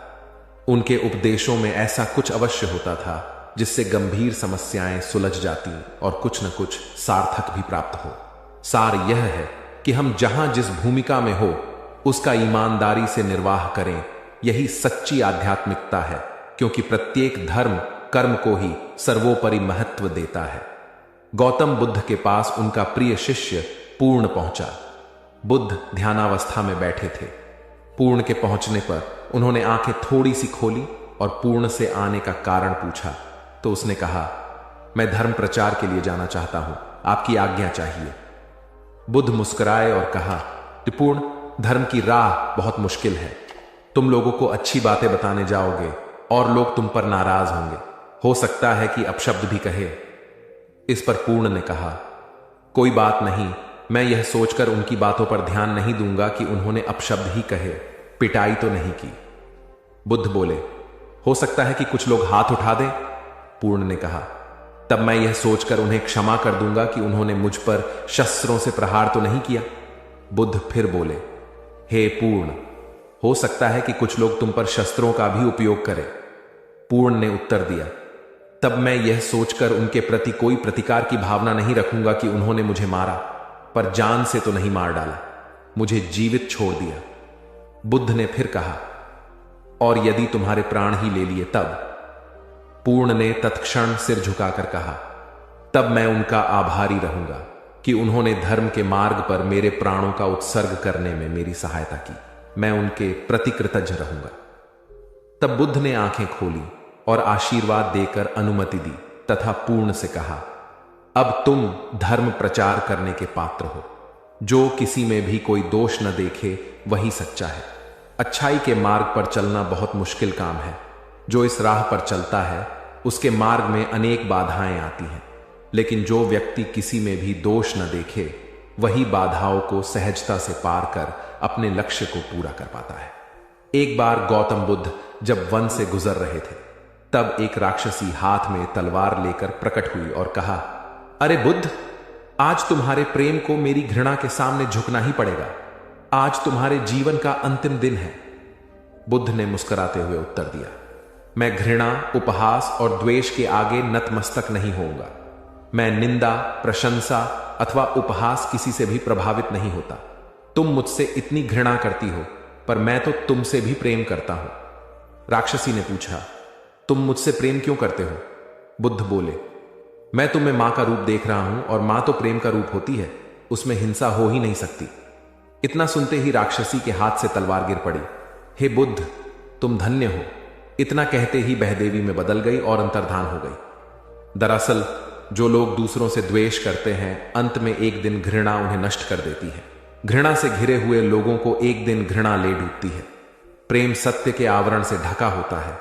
उनके उपदेशों में ऐसा कुछ अवश्य होता था जिससे गंभीर समस्याएं सुलझ जाती और कुछ न कुछ सार्थक भी प्राप्त हो। सार यह है कि हम जहां जिस भूमिका में हो उसका ईमानदारी से निर्वाह करें, यही सच्ची आध्यात्मिकता है, क्योंकि प्रत्येक धर्म कर्म को ही सर्वोपरि महत्व देता है। गौतम बुद्ध के पास उनका प्रिय शिष्य पूर्ण पहुंचा। बुद्ध ध्यानावस्था में बैठे थे। पूर्ण के पहुंचने पर उन्होंने आंखें थोड़ी सी खोली और पूर्ण से आने का कारण पूछा तो उसने कहा, मैं धर्म प्रचार के लिए जाना चाहता हूं, आपकी आज्ञा चाहिए। बुद्ध मुस्कुराए और कहा कि पूर्ण, धर्म की राह बहुत मुश्किल है। तुम लोगों को अच्छी बातें बताने जाओगे और लोग तुम पर नाराज होंगे, हो सकता है कि अपशब्द भी कहे। इस पर पूर्ण ने कहा, कोई बात नहीं, मैं यह सोचकर उनकी बातों पर ध्यान नहीं दूंगा कि उन्होंने अपशब्द ही कहे, पिटाई तो नहीं की। बुद्ध बोले, हो सकता है कि कुछ लोग हाथ उठा दें। पूर्ण ने कहा, तब मैं यह सोचकर उन्हें क्षमा कर दूंगा कि उन्होंने मुझ पर शस्त्रों से प्रहार तो नहीं किया। बुद्ध फिर बोले, हे पूर्ण, हो सकता है कि कुछ लोग तुम पर शस्त्रों का भी उपयोग करें। पूर्ण ने उत्तर दिया, तब मैं यह सोचकर उनके प्रति कोई प्रतिकार की भावना नहीं रखूंगा कि उन्होंने मुझे मारा, पर जान से तो नहीं मार डाला, मुझे जीवित छोड़ दिया। बुद्ध ने फिर कहा, और यदि तुम्हारे प्राण ही ले लिए तब? पूर्ण ने तत्क्षण सिर झुकाकर कहा, तब मैं उनका आभारी रहूंगा कि उन्होंने धर्म के मार्ग पर मेरे प्राणों का उत्सर्ग करने में मेरी सहायता की। मैं उनके प्रति कृतज्ञ रहूंगा। तब बुद्ध ने आंखें खोली और आशीर्वाद देकर अनुमति दी तथा पूर्ण से कहा, अब तुम धर्म प्रचार करने के पात्र हो। जो किसी में भी कोई दोष न देखे वही सच्चा है। अच्छाई के मार्ग पर चलना बहुत मुश्किल काम है। जो इस राह पर चलता है उसके मार्ग में अनेक बाधाएं आती हैं, लेकिन जो व्यक्ति किसी में भी दोष न देखे वही बाधाओं को सहजता से पार कर अपने लक्ष्य को पूरा कर पाता है। एक बार गौतम बुद्ध जब वन से गुजर रहे थे तब एक राक्षसी हाथ में तलवार लेकर प्रकट हुई और कहा, अरे बुद्ध, आज तुम्हारे प्रेम को मेरी घृणा के सामने झुकना ही पड़ेगा। आज तुम्हारे जीवन का अंतिम दिन है। बुद्ध ने मुस्कुराते हुए उत्तर दिया, मैं घृणा, उपहास और द्वेष के आगे नतमस्तक नहीं होऊंगा। मैं निंदा, प्रशंसा अथवा उपहास किसी से भी प्रभावित नहीं होता। तुम मुझसे इतनी घृणा करती हो, पर मैं तो तुमसे भी प्रेम करता हूं। राक्षसी ने पूछा, तुम मुझसे प्रेम क्यों करते हो? बुद्ध बोले, मैं तुम्हें मां का रूप देख रहा हूं और मां तो प्रेम का रूप होती है, उसमें हिंसा हो ही नहीं सकती। इतना सुनते ही राक्षसी के हाथ से तलवार गिर पड़ी। हे बुद्ध, तुम धन्य हो। इतना कहते ही बहदेवी में बदल गई और अंतर्धान हो गई। दरअसल जो लोग दूसरों से द्वेष करते हैं, अंत में एक दिन घृणा उन्हें नष्ट कर देती है। घृणा से घिरे हुए लोगों को एक दिन घृणा ले डूबती है। प्रेम सत्य के आवरण से ढका होता है।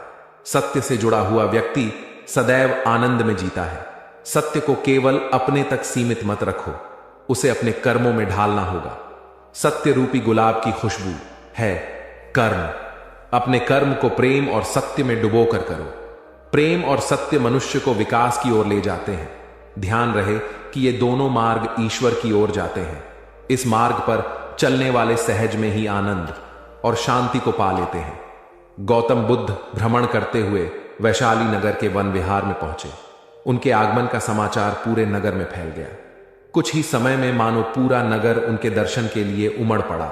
सत्य से जुड़ा हुआ व्यक्ति सदैव आनंद में जीता है। सत्य को केवल अपने तक सीमित मत रखो, उसे अपने कर्मों में ढालना होगा। सत्य रूपी गुलाब की खुशबू है कर्म। अपने कर्म को प्रेम और सत्य में डुबोकर करो। प्रेम और सत्य मनुष्य को विकास की ओर ले जाते हैं। ध्यान रहे कि ये दोनों मार्ग ईश्वर की ओर जाते हैं। इस मार्ग पर चलने वाले सहज में ही आनंद और शांति को पा लेते हैं। गौतम बुद्ध भ्रमण करते हुए वैशाली नगर के वन विहार में पहुंचे। उनके आगमन का समाचार पूरे नगर में फैल गया। कुछ ही समय में मानो पूरा नगर उनके दर्शन के लिए उमड़ पड़ा।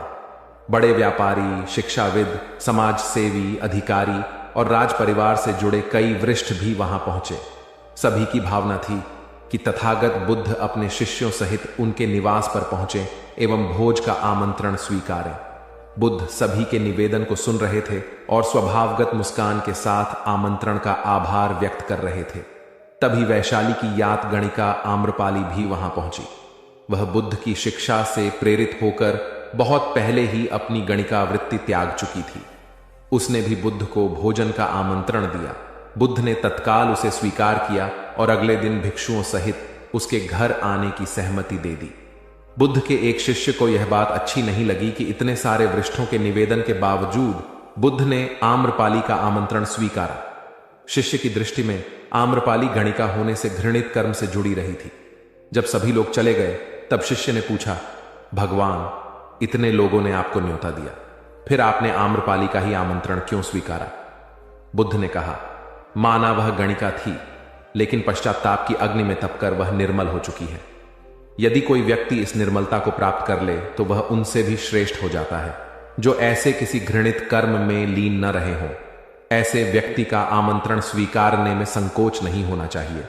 बड़े व्यापारी, शिक्षाविद, समाज सेवी, अधिकारी और राज परिवार से जुड़े कई वरिष्ठ भी वहां पहुंचे। सभी की भावना थी कि तथागत बुद्ध अपने शिष्यों सहित उनके निवास पर पहुंचे एवं भोज का आमंत्रण स्वीकारें। बुद्ध सभी के निवेदन को सुन रहे थे और स्वभावगत मुस्कान के साथ आमंत्रण का आभार व्यक्त कर रहे थे। तभी वैशाली की यात गणिका आम्रपाली भी वहां पहुंची। वह बुद्ध की शिक्षा से प्रेरित होकर बहुत पहले ही अपनी गणिका वृत्ति त्याग चुकी थी। उसने भी बुद्ध को भोजन का आमंत्रण दिया। बुद्ध ने तत्काल उसे स्वीकार किया और अगले दिन भिक्षुओं सहित उसके घर आने की सहमति दे दी। बुद्ध के एक शिष्य को यह बात अच्छी नहीं लगी कि इतने सारे वरिष्ठों के निवेदन के बावजूद बुद्ध ने आम्रपाली का आमंत्रण स्वीकारा। शिष्य की दृष्टि में आम्रपाली गणिका होने से घृणित कर्म से जुड़ी रही थी। जब सभी लोग चले गए तब शिष्य ने पूछा, भगवान, इतने लोगों ने आपको न्योता दिया, फिर आपने आम्रपाली का ही आमंत्रण क्यों स्वीकारा? बुद्ध ने कहा, माना वह गणिका थी, लेकिन पश्चाताप की अग्नि में तपकर वह निर्मल हो चुकी है। यदि कोई व्यक्ति इस निर्मलता को प्राप्त कर ले तो वह उनसे भी श्रेष्ठ हो जाता है जो ऐसे किसी घृणित कर्म में लीन न रहे हों। ऐसे व्यक्ति का आमंत्रण स्वीकारने में संकोच नहीं होना चाहिए।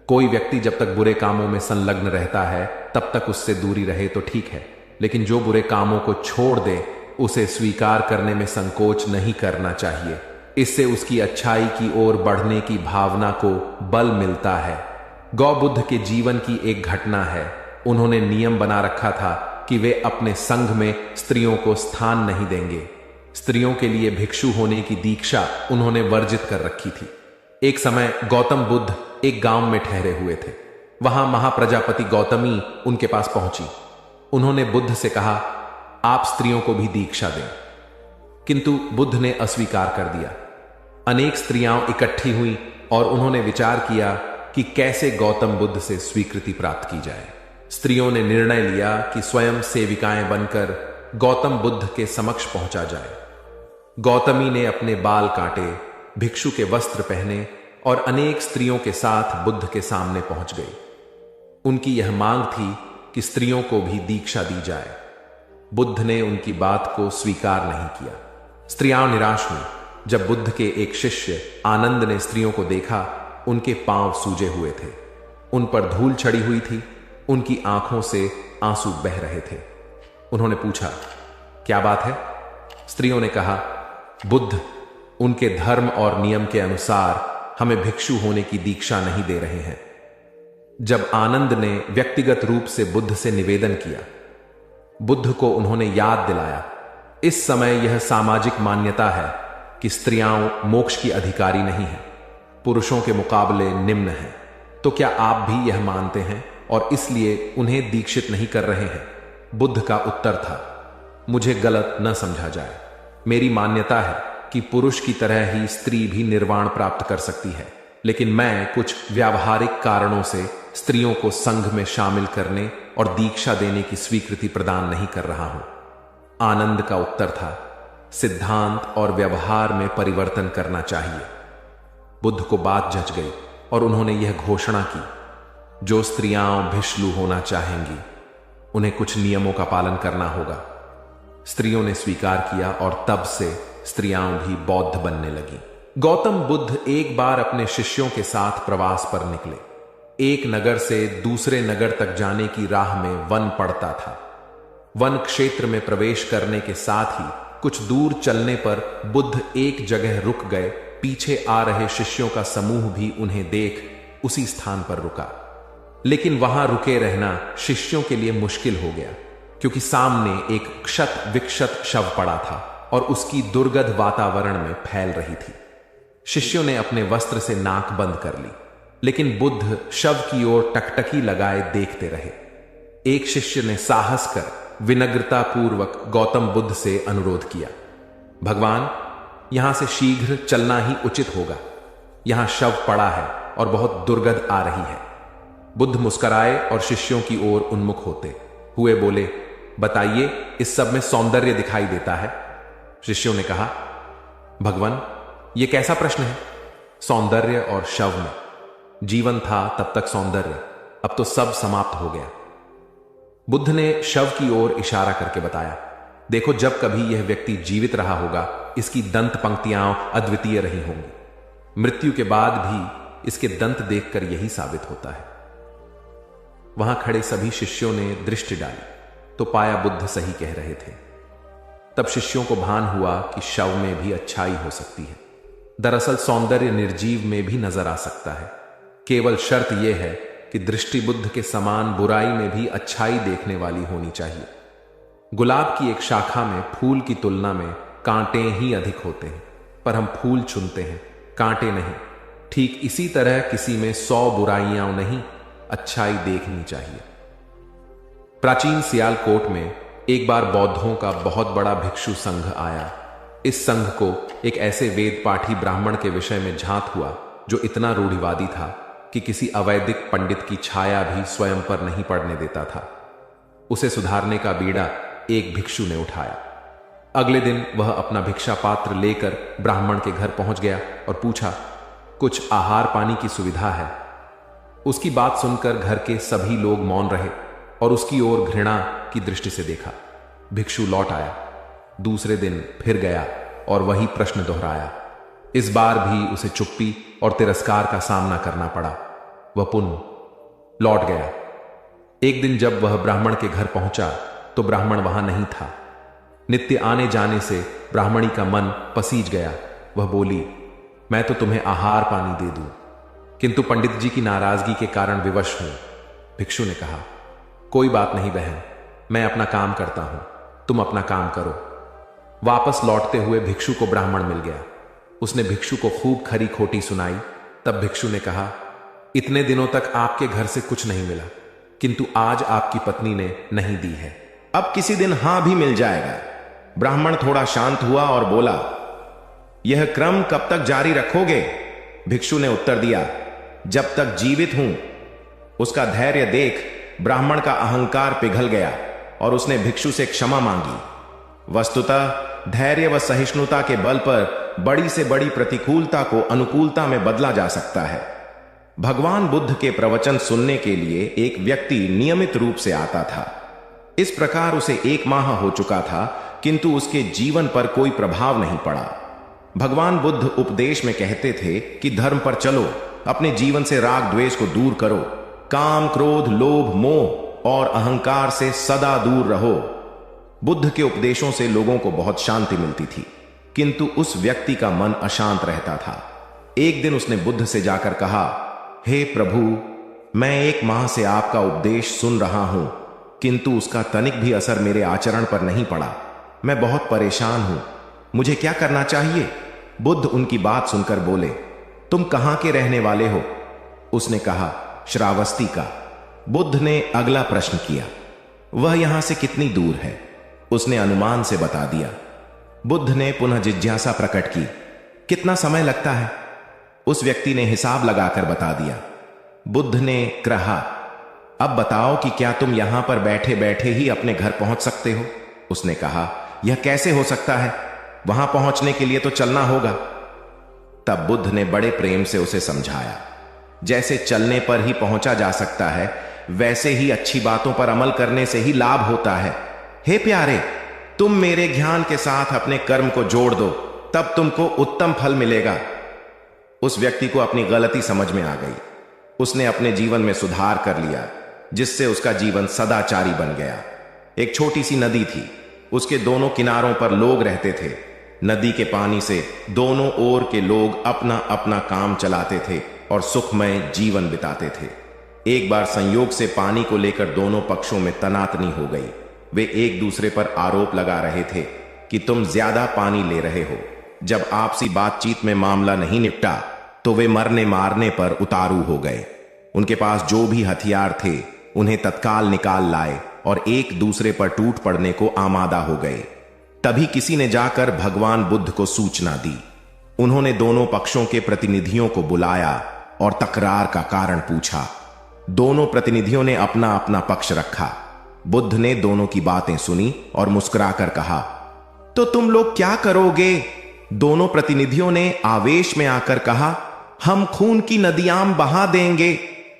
कोई व्यक्ति जब तक बुरे कामों में संलग्न रहता है तब तक उससे दूरी रहे तो ठीक है, लेकिन जो बुरे कामों को छोड़ दे उसे स्वीकार करने में संकोच नहीं करना चाहिए। इससे उसकी अच्छाई की ओर बढ़ने की भावना को बल मिलता है। गौ बुद्ध के जीवन की एक घटना है। उन्होंने नियम बना रखा था कि वे अपने संघ में स्त्रियों को स्थान नहीं देंगे। स्त्रियों के लिए भिक्षु होने की दीक्षा उन्होंने वर्जित कर रखी थी। एक समय गौतम बुद्ध एक गांव में ठहरे हुए थे। वहां महाप्रजापति गौतमी उनके पास पहुंची। उन्होंने बुद्ध से कहा, आप स्त्रियों को भी दीक्षा दें, किंतु बुद्ध ने अस्वीकार कर दिया। अनेक स्त्रियां इकट्ठी हुई और उन्होंने विचार किया कि कैसे गौतम बुद्ध से स्वीकृति प्राप्त की जाए। स्त्रियों ने निर्णय लिया कि स्वयं सेविकाएं बनकर गौतम बुद्ध के समक्ष पहुंचा जाए। गौतमी ने अपने बाल काटे, भिक्षु के वस्त्र पहने और अनेक स्त्रियों के साथ बुद्ध के सामने पहुंच गई। उनकी यह मांग थी कि स्त्रियों को भी दीक्षा दी जाए। बुद्ध ने उनकी बात को स्वीकार नहीं किया। स्त्रियां निराश हुई। जब बुद्ध के एक शिष्य आनंद ने स्त्रियों को देखा, उनके पांव सूजे हुए थे, उन पर धूल चढ़ी हुई थी, उनकी आंखों से आंसू बह रहे थे। उन्होंने पूछा, क्या बात है? स्त्रियों ने कहा, बुद्ध उनके धर्म और नियम के अनुसार हमें भिक्षु होने की दीक्षा नहीं दे रहे हैं। जब आनंद ने व्यक्तिगत रूप से बुद्ध से निवेदन किया, बुद्ध को उन्होंने याद दिलाया, इस समय यह सामाजिक मान्यता है कि स्त्रियां मोक्ष की अधिकारी नहीं हैं, पुरुषों के मुकाबले निम्न हैं। तो क्या आप भी यह मानते हैं और इसलिए उन्हें दीक्षित नहीं कर रहे हैं? बुद्ध का उत्तर था, मुझे गलत न समझा जाए। मेरी मान्यता है कि पुरुष की तरह ही स्त्री भी निर्वाण प्राप्त कर सकती है, लेकिन मैं कुछ व्यावहारिक कारणों से स्त्रियों को संघ में शामिल करने और दीक्षा देने की स्वीकृति प्रदान नहीं कर रहा हूं। आनंद का उत्तर था, सिद्धांत और व्यवहार में परिवर्तन करना चाहिए। बुद्ध को बात जच गई और उन्होंने यह घोषणा की, जो स्त्रियां भिक्षु होना चाहेंगी उन्हें कुछ नियमों का पालन करना होगा। स्त्रियों ने स्वीकार किया और तब से स्त्रियां भी बौद्ध बनने लगी। गौतम बुद्ध एक बार अपने शिष्यों के साथ प्रवास पर निकले। एक नगर से दूसरे नगर तक जाने की राह में वन पड़ता था। वन क्षेत्र में प्रवेश करने के साथ ही कुछ दूर चलने पर बुद्ध एक जगह रुक गए। पीछे आ रहे शिष्यों का समूह भी उन्हें देख उसी स्थान पर रुका, लेकिन वहां रुके रहना शिष्यों के लिए मुश्किल हो गया, क्योंकि सामने एक क्षत विक्षत शव पड़ा था और उसकी दुर्गंध वातावरण में फैल रही थी। शिष्यों ने अपने वस्त्र से नाक बंद कर ली, लेकिन बुद्ध शव की ओर टकटकी लगाए देखते रहे। एक शिष्य ने साहस कर विनम्रता पूर्वक गौतम बुद्ध से अनुरोध किया, भगवान, यहां से शीघ्र चलना ही उचित होगा। यहां शव पड़ा है और बहुत दुर्गंध आ रही है। बुद्ध मुस्कुराए और शिष्यों की ओर उन्मुख होते हुए बोले, बताइए, इस सब में सौंदर्य दिखाई देता है? शिष्यों ने कहा, भगवान, यह कैसा प्रश्न है? सौंदर्य और शव में जीवन था तब तक सौंदर्य, अब तो सब समाप्त हो गया। बुद्ध ने शव की ओर इशारा करके बताया, देखो, जब कभी यह व्यक्ति जीवित रहा होगा, इसकी दंत पंक्तियां अद्वितीय रही होंगी। मृत्यु के बाद भी इसके दंत देखकर यही साबित होता है। वहां खड़े सभी शिष्यों ने दृष्टि डाली तो पाया बुद्ध सही कह रहे थे। तब शिष्यों को भान हुआ कि शव में भी अच्छाई हो सकती है। दरअसल सौंदर्य निर्जीव में भी नजर आ सकता है। केवल शर्त यह है कि दृष्टि बुद्ध के समान बुराई में भी अच्छाई देखने वाली होनी चाहिए। गुलाब की एक शाखा में फूल की तुलना में कांटे ही अधिक होते हैं, पर हम फूल चुनते हैं, कांटे नहीं। ठीक इसी तरह किसी में 100 बुराइयां नहीं, अच्छाई देखनी चाहिए। प्राचीन सियालकोट में एक बार बौद्धों का बहुत बड़ा भिक्षु संघ आया। इस संघ को एक ऐसे वेद पाठी ब्राह्मण के विषय में झांत हुआ जो इतना रूढ़िवादी था कि किसी अवैदिक पंडित की छाया भी स्वयं पर नहीं पड़ने देता था। उसे सुधारने का बीड़ा एक भिक्षु ने उठाया। अगले दिन वह अपना भिक्षा पात्र लेकर ब्राह्मण के घर पहुंच गया और पूछा, कुछ आहार पानी की सुविधा है? उसकी बात सुनकर घर के सभी लोग मौन रहे और उसकी ओर घृणा की दृष्टि से देखा। भिक्षु लौट आया। दूसरे दिन फिर गया और वही प्रश्न दोहराया। इस बार भी उसे चुप्पी और तिरस्कार का सामना करना पड़ा। वह पुनः लौट गया। एक दिन जब वह ब्राह्मण के घर पहुंचा तो ब्राह्मण वहां नहीं था। नित्य आने जाने से ब्राह्मणी का मन पसीज गया। वह बोली, मैं तो तुम्हें आहार पानी दे दूं, किंतु पंडित जी की नाराजगी के कारण विवश हूं। भिक्षु ने कहा, कोई बात नहीं बहन, मैं अपना काम करता हूं, तुम अपना काम करो। वापस लौटते हुए भिक्षु को ब्राह्मण मिल गया। उसने भिक्षु को खूब खरी खोटी सुनाई। तब भिक्षु ने कहा, इतने दिनों तक आपके घर से कुछ नहीं मिला, किंतु आज आपकी पत्नी ने नहीं दी है, अब किसी दिन हां भी मिल जाएगा। ब्राह्मण थोड़ा शांत हुआ और बोला, यह क्रम कब तक जारी रखोगे? भिक्षु ने उत्तर दिया, जब तक जीवित हूं। उसका धैर्य देख ब्राह्मण का अहंकार पिघल गया और उसने भिक्षु से क्षमा मांगी। वस्तुतः धैर्य व सहिष्णुता के बल पर बड़ी से बड़ी प्रतिकूलता को अनुकूलता में बदला जा सकता है। भगवान बुद्ध के प्रवचन सुनने के लिए एक व्यक्ति नियमित रूप से आता था। इस प्रकार उसे 1 माह हो चुका था, किंतु उसके जीवन पर कोई प्रभाव नहीं पड़ा। भगवान बुद्ध उपदेश में कहते थे कि धर्म पर चलो, अपने जीवन से राग द्वेष को दूर करो, काम क्रोध लोभ मोह और अहंकार से सदा दूर रहो। बुद्ध के उपदेशों से लोगों को बहुत शांति मिलती थी, किंतु उस व्यक्ति का मन अशांत रहता था। एक दिन उसने बुद्ध से जाकर कहा, हे प्रभु, मैं 1 माह से आपका उपदेश सुन रहा हूं, किंतु उसका तनिक भी असर मेरे आचरण पर नहीं पड़ा। मैं बहुत परेशान हूं, मुझे क्या करना चाहिए? बुद्ध उनकी बात सुनकर बोले, तुम कहां के रहने वाले हो? उसने कहा, श्रावस्ती का। बुद्ध ने अगला प्रश्न किया, वह यहां से कितनी दूर है? उसने अनुमान से बता दिया। बुद्ध ने पुनः जिज्ञासा प्रकट की, कितना समय लगता है? उस व्यक्ति ने हिसाब लगाकर बता दिया। बुद्ध ने कहा, अब बताओ कि क्या तुम यहां पर बैठे बैठे ही अपने घर पहुंच सकते हो? उसने कहा, यह कैसे हो सकता है? वहां पहुंचने के लिए तो चलना होगा। तब बुद्ध ने बड़े प्रेम से उसे समझाया, जैसे चलने पर ही पहुंचा जा सकता है, वैसे ही अच्छी बातों पर अमल करने से ही लाभ होता है। हे प्यारे, तुम मेरे ज्ञान के साथ अपने कर्म को जोड़ दो, तब तुमको उत्तम फल मिलेगा। उस व्यक्ति को अपनी गलती समझ में आ गई। उसने अपने जीवन में सुधार कर लिया, जिससे उसका जीवन सदाचारी बन गया। एक छोटी सी नदी थी, उसके दोनों किनारों पर लोग रहते थे। नदी के पानी से दोनों ओर के लोग अपना अपना काम चलाते थे और सुखमय जीवन बिताते थे। एक बार संयोग से पानी को लेकर दोनों पक्षों में तनातनी हो गई। वे एक दूसरे पर आरोप लगा रहे थे कि तुम ज्यादा पानी ले रहे हो। जब आपसी बातचीत में मामला नहीं निपटा तो वे मरने मारने पर उतारू हो गए। उनके पास जो भी हथियार थे उन्हें तत्काल निकाल लाए और एक दूसरे पर टूट पड़ने को आमादा हो गए। तभी किसी ने जाकर भगवान बुद्ध को सूचना दी। उन्होंने दोनों पक्षों के प्रतिनिधियों को बुलाया और तकरार का कारण पूछा। दोनों प्रतिनिधियों ने अपना अपना पक्ष रखा। बुद्ध ने दोनों की बातें सुनी और मुस्कुराकर कहा, तो तुम लोग क्या करोगे? दोनों प्रतिनिधियों ने आवेश में आकर कहा, हम खून की नदियां बहा देंगे।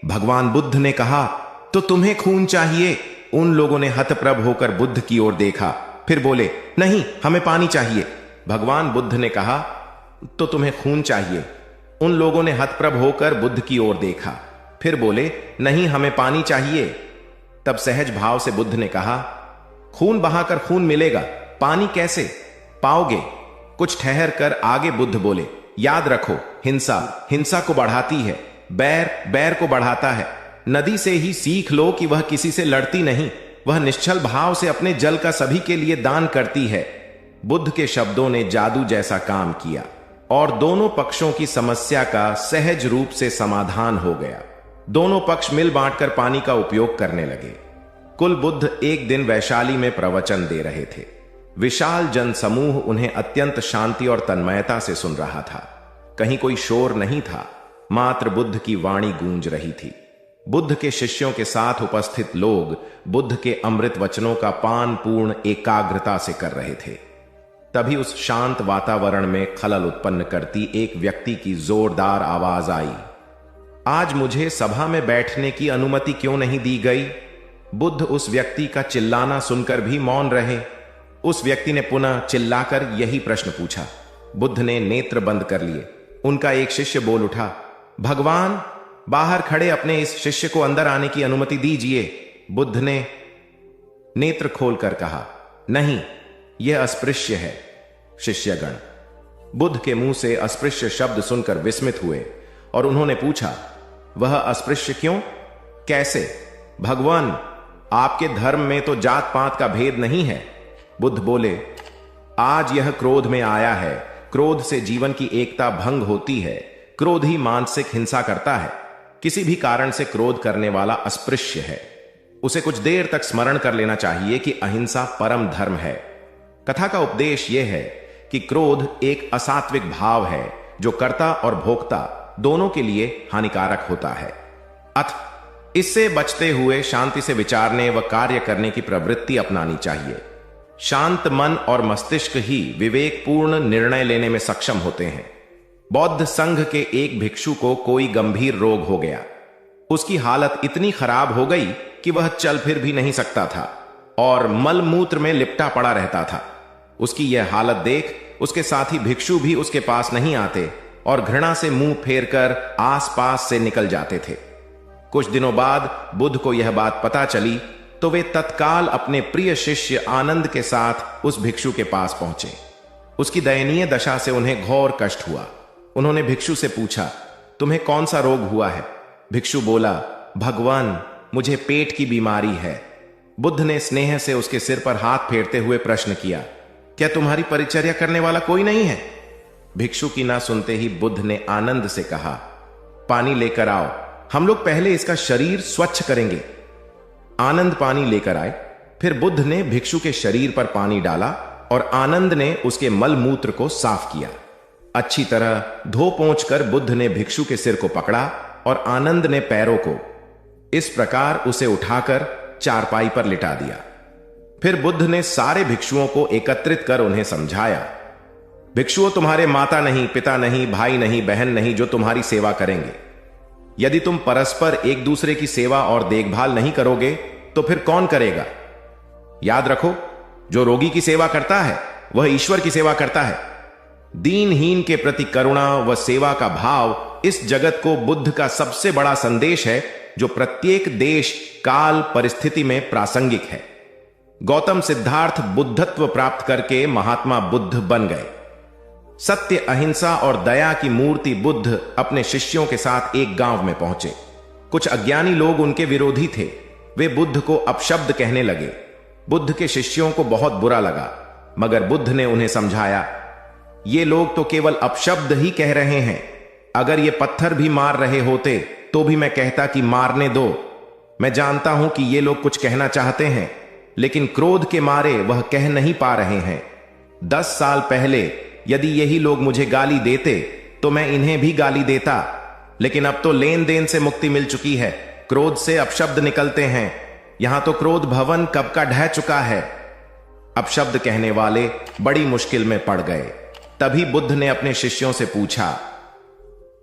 भगवान बुद्ध ने कहा, तो तुम्हें खून चाहिए? उन लोगों ने हतप्रभ होकर बुद्ध की ओर देखा, फिर बोले, नहीं, हमें पानी चाहिए। भगवान बुद्ध ने कहा, तो तुम्हें खून चाहिए? उन लोगों ने हतप्रभ होकर बुद्ध की ओर देखा, फिर बोले, नहीं, हमें पानी चाहिए। तब सहज भाव से बुद्ध ने कहा, खून बहाकर खून मिलेगा, पानी कैसे पाओगे? कुछ ठहर कर आगे बुद्ध बोले, याद रखो, हिंसा हिंसा को बढ़ाती है, बैर बैर को बढ़ाता है। नदी से ही सीख लो कि वह किसी से लड़ती नहीं, वह निश्चल भाव से अपने जल का सभी के लिए दान करती है। बुद्ध के शब्दों ने जादू जैसा काम किया और दोनों पक्षों की समस्या का सहज रूप से समाधान हो गया। दोनों पक्ष मिल बांटकर पानी का उपयोग करने लगे। कुल बुद्ध एक दिन वैशाली में प्रवचन दे रहे थे। विशाल जन समूह उन्हें अत्यंत शांति और तन्मयता से सुन रहा था। कहीं कोई शोर नहीं था। मात्र बुद्ध की वाणी गूंज रही थी। बुद्ध के शिष्यों के साथ उपस्थित लोग बुद्ध के अमृत वचनों का पान पूर्ण एकाग्रता से कर रहे थे। तभी उस शांत वातावरण में खलल उत्पन्न करती एक व्यक्ति की जोरदार आवाज आई, आज मुझे सभा में बैठने की अनुमति क्यों नहीं दी गई? बुद्ध उस व्यक्ति का चिल्लाना सुनकर भी मौन रहे। उस व्यक्ति ने पुनः चिल्लाकर यही प्रश्न पूछा। बुद्ध ने नेत्र बंद कर लिए। उनका एक शिष्य बोल उठा, भगवान, बाहर खड़े अपने इस शिष्य को अंदर आने की अनुमति दीजिए। बुद्ध ने नेत्र खोलकर कहा, नहीं, यह अस्पृश्य है। शिष्यगण बुद्ध के मुंह से अस्पृश्य शब्द सुनकर विस्मित हुए और उन्होंने पूछा, वह अस्पृश्य क्यों, कैसे? भगवान, आपके धर्म में तो जात पात का भेद नहीं है। बुद्ध बोले, आज यह क्रोध में आया है। क्रोध से जीवन की एकता भंग होती है। क्रोध ही मानसिक हिंसा करता है। किसी भी कारण से क्रोध करने वाला अस्पृश्य है। उसे कुछ देर तक स्मरण कर लेना चाहिए कि अहिंसा परम धर्म है। कथा का उपदेश यह है कि क्रोध एक असात्विक भाव है जो कर्ता और भोक्ता दोनों के लिए हानिकारक होता है। अतः इससे बचते हुए शांति से विचारने व कार्य करने की प्रवृत्ति अपनानी चाहिए। शांत मन और मस्तिष्क ही विवेकपूर्ण निर्णय लेने में सक्षम होते हैं। बौद्ध संघ के एक भिक्षु को कोई गंभीर रोग हो गया। उसकी हालत इतनी खराब हो गई कि वह चल फिर भी नहीं सकता था और मल मूत्र में लिपटा पड़ा रहता था। उसकी यह हालत देख उसके साथी भिक्षु भी उसके पास नहीं आते और घृणा से मुंह फेरकर आसपास से निकल जाते थे। कुछ दिनों बाद बुद्ध को यह बात पता चली तो वे तत्काल अपने प्रिय शिष्य आनंद के साथ उस भिक्षु के पास पहुंचे। उसकी दयनीय दशा से उन्हें घोर कष्ट हुआ। उन्होंने भिक्षु से पूछा, तुम्हें कौन सा रोग हुआ है? भिक्षु बोला, भगवान, मुझे पेट की बीमारी है। बुद्ध ने स्नेह से उसके सिर पर हाथ फेरते हुए प्रश्न किया, क्या तुम्हारी परिचर्या करने वाला कोई नहीं है? भिक्षु की ना सुनते ही बुद्ध ने आनंद से कहा, पानी लेकर आओ, हम लोग पहले इसका शरीर स्वच्छ करेंगे। आनंद पानी लेकर आए। फिर बुद्ध ने भिक्षु के शरीर पर पानी डाला और आनंद ने उसके मल मूत्र को साफ किया। अच्छी तरह धो पोंछकर बुद्ध ने भिक्षु के सिर को पकड़ा और आनंद ने पैरों को। इस प्रकार उसे उठाकर चारपाई पर लिटा दिया। फिर बुद्ध ने सारे भिक्षुओं को एकत्रित कर उन्हें समझाया, भिक्षुओं, तुम्हारे माता नहीं, पिता नहीं, भाई नहीं, बहन नहीं जो तुम्हारी सेवा करेंगे। यदि तुम परस्पर एक दूसरे की सेवा और देखभाल नहीं करोगे तो फिर कौन करेगा? याद रखो, जो रोगी की सेवा करता है वह ईश्वर की सेवा करता है। दीनहीन के प्रति करुणा व सेवा का भाव इस जगत को बुद्ध का सबसे बड़ा संदेश है जो प्रत्येक देश, काल, परिस्थिति में प्रासंगिक है। गौतम सिद्धार्थ बुद्धत्व प्राप्त करके महात्मा बुद्ध बन गए। सत्य, अहिंसा और दया की मूर्ति बुद्ध अपने शिष्यों के साथ एक गांव में पहुंचे। कुछ अज्ञानी लोग उनके विरोधी थे। वे बुद्ध को अपशब्द कहने लगे। बुद्ध के शिष्यों को बहुत बुरा लगा, मगर बुद्ध ने उन्हें समझाया, ये लोग तो केवल अपशब्द ही कह रहे हैं। अगर ये पत्थर भी मार रहे होते तो भी मैं कहता कि मारने दो। मैं जानता हूं कि ये लोग कुछ कहना चाहते हैं, लेकिन क्रोध के मारे वह कह नहीं पा रहे हैं। 10 साल पहले यदि यही लोग मुझे गाली देते तो मैं इन्हें भी गाली देता, लेकिन अब तो लेन देन से मुक्ति मिल चुकी है। क्रोध से अपशब्द निकलते हैं। यहां तो क्रोध भवन कब का ढह चुका है। अपशब्द कहने वाले बड़ी मुश्किल में पड़ गए। तभी बुद्ध ने अपने शिष्यों से पूछा,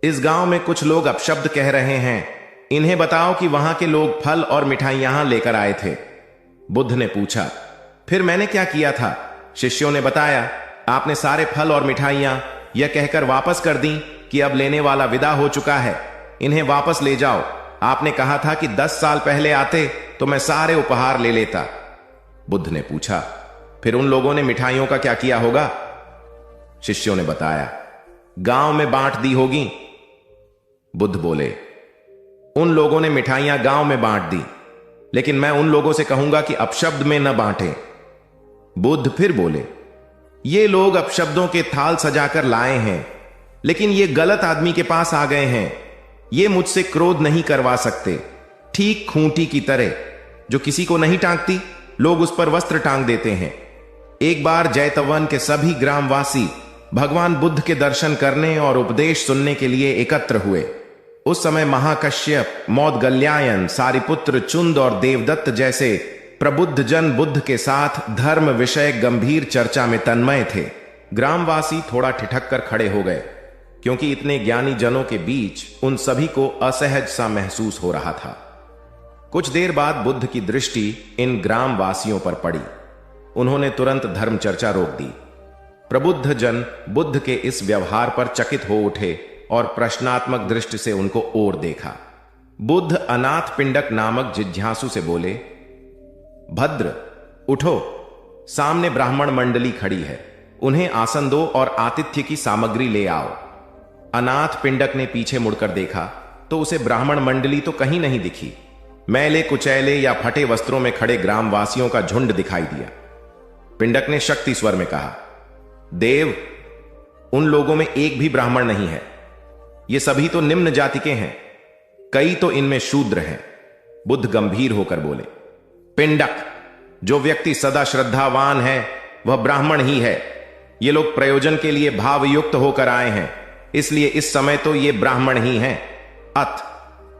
इस गांव में कुछ लोग अपशब्द कह रहे हैं, इन्हें बताओ कि वहां के लोग फल और मिठाई यहां लेकर आए थे। बुद्ध ने पूछा, फिर मैंने क्या किया था? शिष्यों ने बताया, आपने सारे फल और मिठाइयां यह कहकर वापस कर दी कि अब लेने वाला विदा हो चुका है, इन्हें वापस ले जाओ। आपने कहा था कि 10 साल पहले आते तो मैं सारे उपहार ले लेता। बुद्ध ने पूछा, फिर उन लोगों ने मिठाइयों का क्या किया होगा? शिष्यों ने बताया, गांव में बांट दी होगी। बुद्ध बोले, उन लोगों ने मिठाइयां गांव में बांट दी, लेकिन मैं उन लोगों से कहूंगा कि अपशब्द में न बांटें। बुद्ध फिर बोले, ये लोग अपशब्दों के थाल सजाकर लाए हैं, लेकिन ये गलत आदमी के पास आ गए हैं। ये मुझसे क्रोध नहीं करवा सकते। ठीक खूंटी की तरह जो किसी को नहीं टांगती, लोग उस पर वस्त्र टांग देते हैं। एक बार जैतवन के सभी ग्रामवासी भगवान बुद्ध के दर्शन करने और उपदेश सुनने के लिए एकत्र हुए। उस समय महाकश्यप, मौदगल्यायन, सारिपुत्र, चुंद और देवदत्त जैसे प्रबुद्ध जन बुद्ध के साथ धर्म विषय गंभीर चर्चा में तन्मय थे। ग्रामवासी थोड़ा ठिठक कर खड़े हो गए, क्योंकि इतने ज्ञानी जनों के बीच उन सभी को असहज सा महसूस हो रहा था। कुछ देर बाद बुद्ध की दृष्टि इन ग्रामवासियों पर पड़ी। उन्होंने तुरंत धर्म चर्चा रोक दी। प्रबुद्ध जन बुद्ध के इस व्यवहार पर चकित हो उठे और प्रश्नात्मक दृष्टि से उनको और देखा। बुद्ध अनाथ पिंडक नामक जिज्ञासु से बोले, भद्र, उठो, सामने ब्राह्मण मंडली खड़ी है, उन्हें आसन दो और आतिथ्य की सामग्री ले आओ। अनाथ पिंडक ने पीछे मुड़कर देखा तो उसे ब्राह्मण मंडली तो कहीं नहीं दिखी। मैले कुचैले या फटे वस्त्रों में खड़े ग्रामवासियों का झुंड दिखाई दिया। पिंडक ने शक्ति स्वर में कहा, देव, उन लोगों में एक भी ब्राह्मण नहीं है। ये सभी तो निम्न जाति के हैं, कई तो इनमें शूद्र हैं। बुद्ध गंभीर होकर बोले, पिंडक, जो व्यक्ति सदा श्रद्धावान है वह ब्राह्मण ही है। ये लोग प्रयोजन के लिए भावयुक्त होकर आए हैं, इसलिए इस समय तो ये ब्राह्मण ही हैं। अत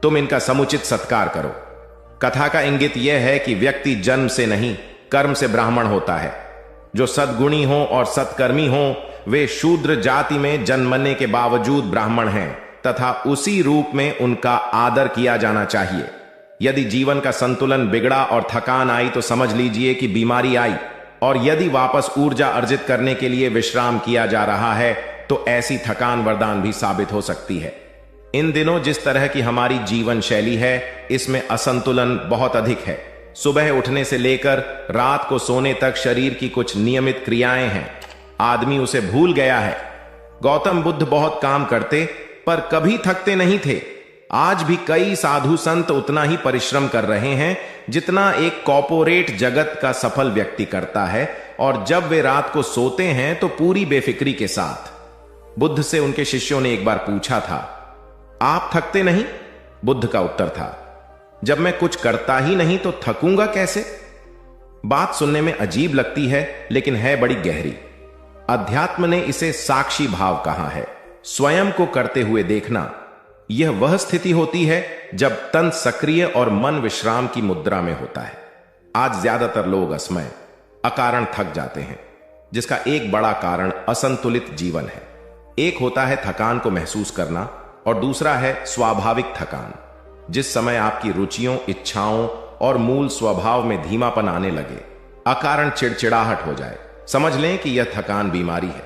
तुम इनका समुचित सत्कार करो। कथा का इंगित यह है कि व्यक्ति जन्म से नहीं, कर्म से ब्राह्मण होता है। जो सद्गुणी हो और सत्कर्मी हो वे शूद्र जाति में जन्मने के बावजूद ब्राह्मण हैं तथा उसी रूप में उनका आदर किया जाना चाहिए। यदि जीवन का संतुलन बिगड़ा और थकान आई तो समझ लीजिए कि बीमारी आई, और यदि वापस ऊर्जा अर्जित करने के लिए विश्राम किया जा रहा है तो ऐसी थकान वरदान भी साबित हो सकती है। इन दिनों जिस तरह की हमारी जीवन शैली है इसमें असंतुलन बहुत अधिक है। सुबह उठने से लेकर रात को सोने तक शरीर की कुछ नियमित क्रियाएं हैं, आदमी उसे भूल गया है। गौतम बुद्ध बहुत काम करते पर कभी थकते नहीं थे। आज भी कई साधु संत उतना ही परिश्रम कर रहे हैं जितना एक कॉर्पोरेट जगत का सफल व्यक्ति करता है, और जब वे रात को सोते हैं तो पूरी बेफिक्री के साथ। बुद्ध से उनके शिष्यों ने एक बार पूछा था, आप थकते नहीं? बुद्ध का उत्तर था, जब मैं कुछ करता ही नहीं तो थकूंगा कैसे? बात सुनने में अजीब लगती है लेकिन है बड़ी गहरी। अध्यात्म ने इसे साक्षी भाव कहा है। स्वयं को करते हुए देखना, यह वह स्थिति होती है जब तन सक्रिय और मन विश्राम की मुद्रा में होता है। आज ज्यादातर लोग असमय, अकारण थक जाते हैं, जिसका एक बड़ा कारण असंतुलित जीवन है। एक होता है थकान को महसूस करना और दूसरा है स्वाभाविक थकान, जिस समय आपकी रुचियों, इच्छाओं और मूल स्वभाव में धीमापन आने लगे, अकारण चिड़चिड़ाहट हो जाए, समझ लें कि यह थकान बीमारी है।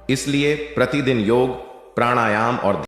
इसलिए प्रतिदिन योग, प्राणायाम और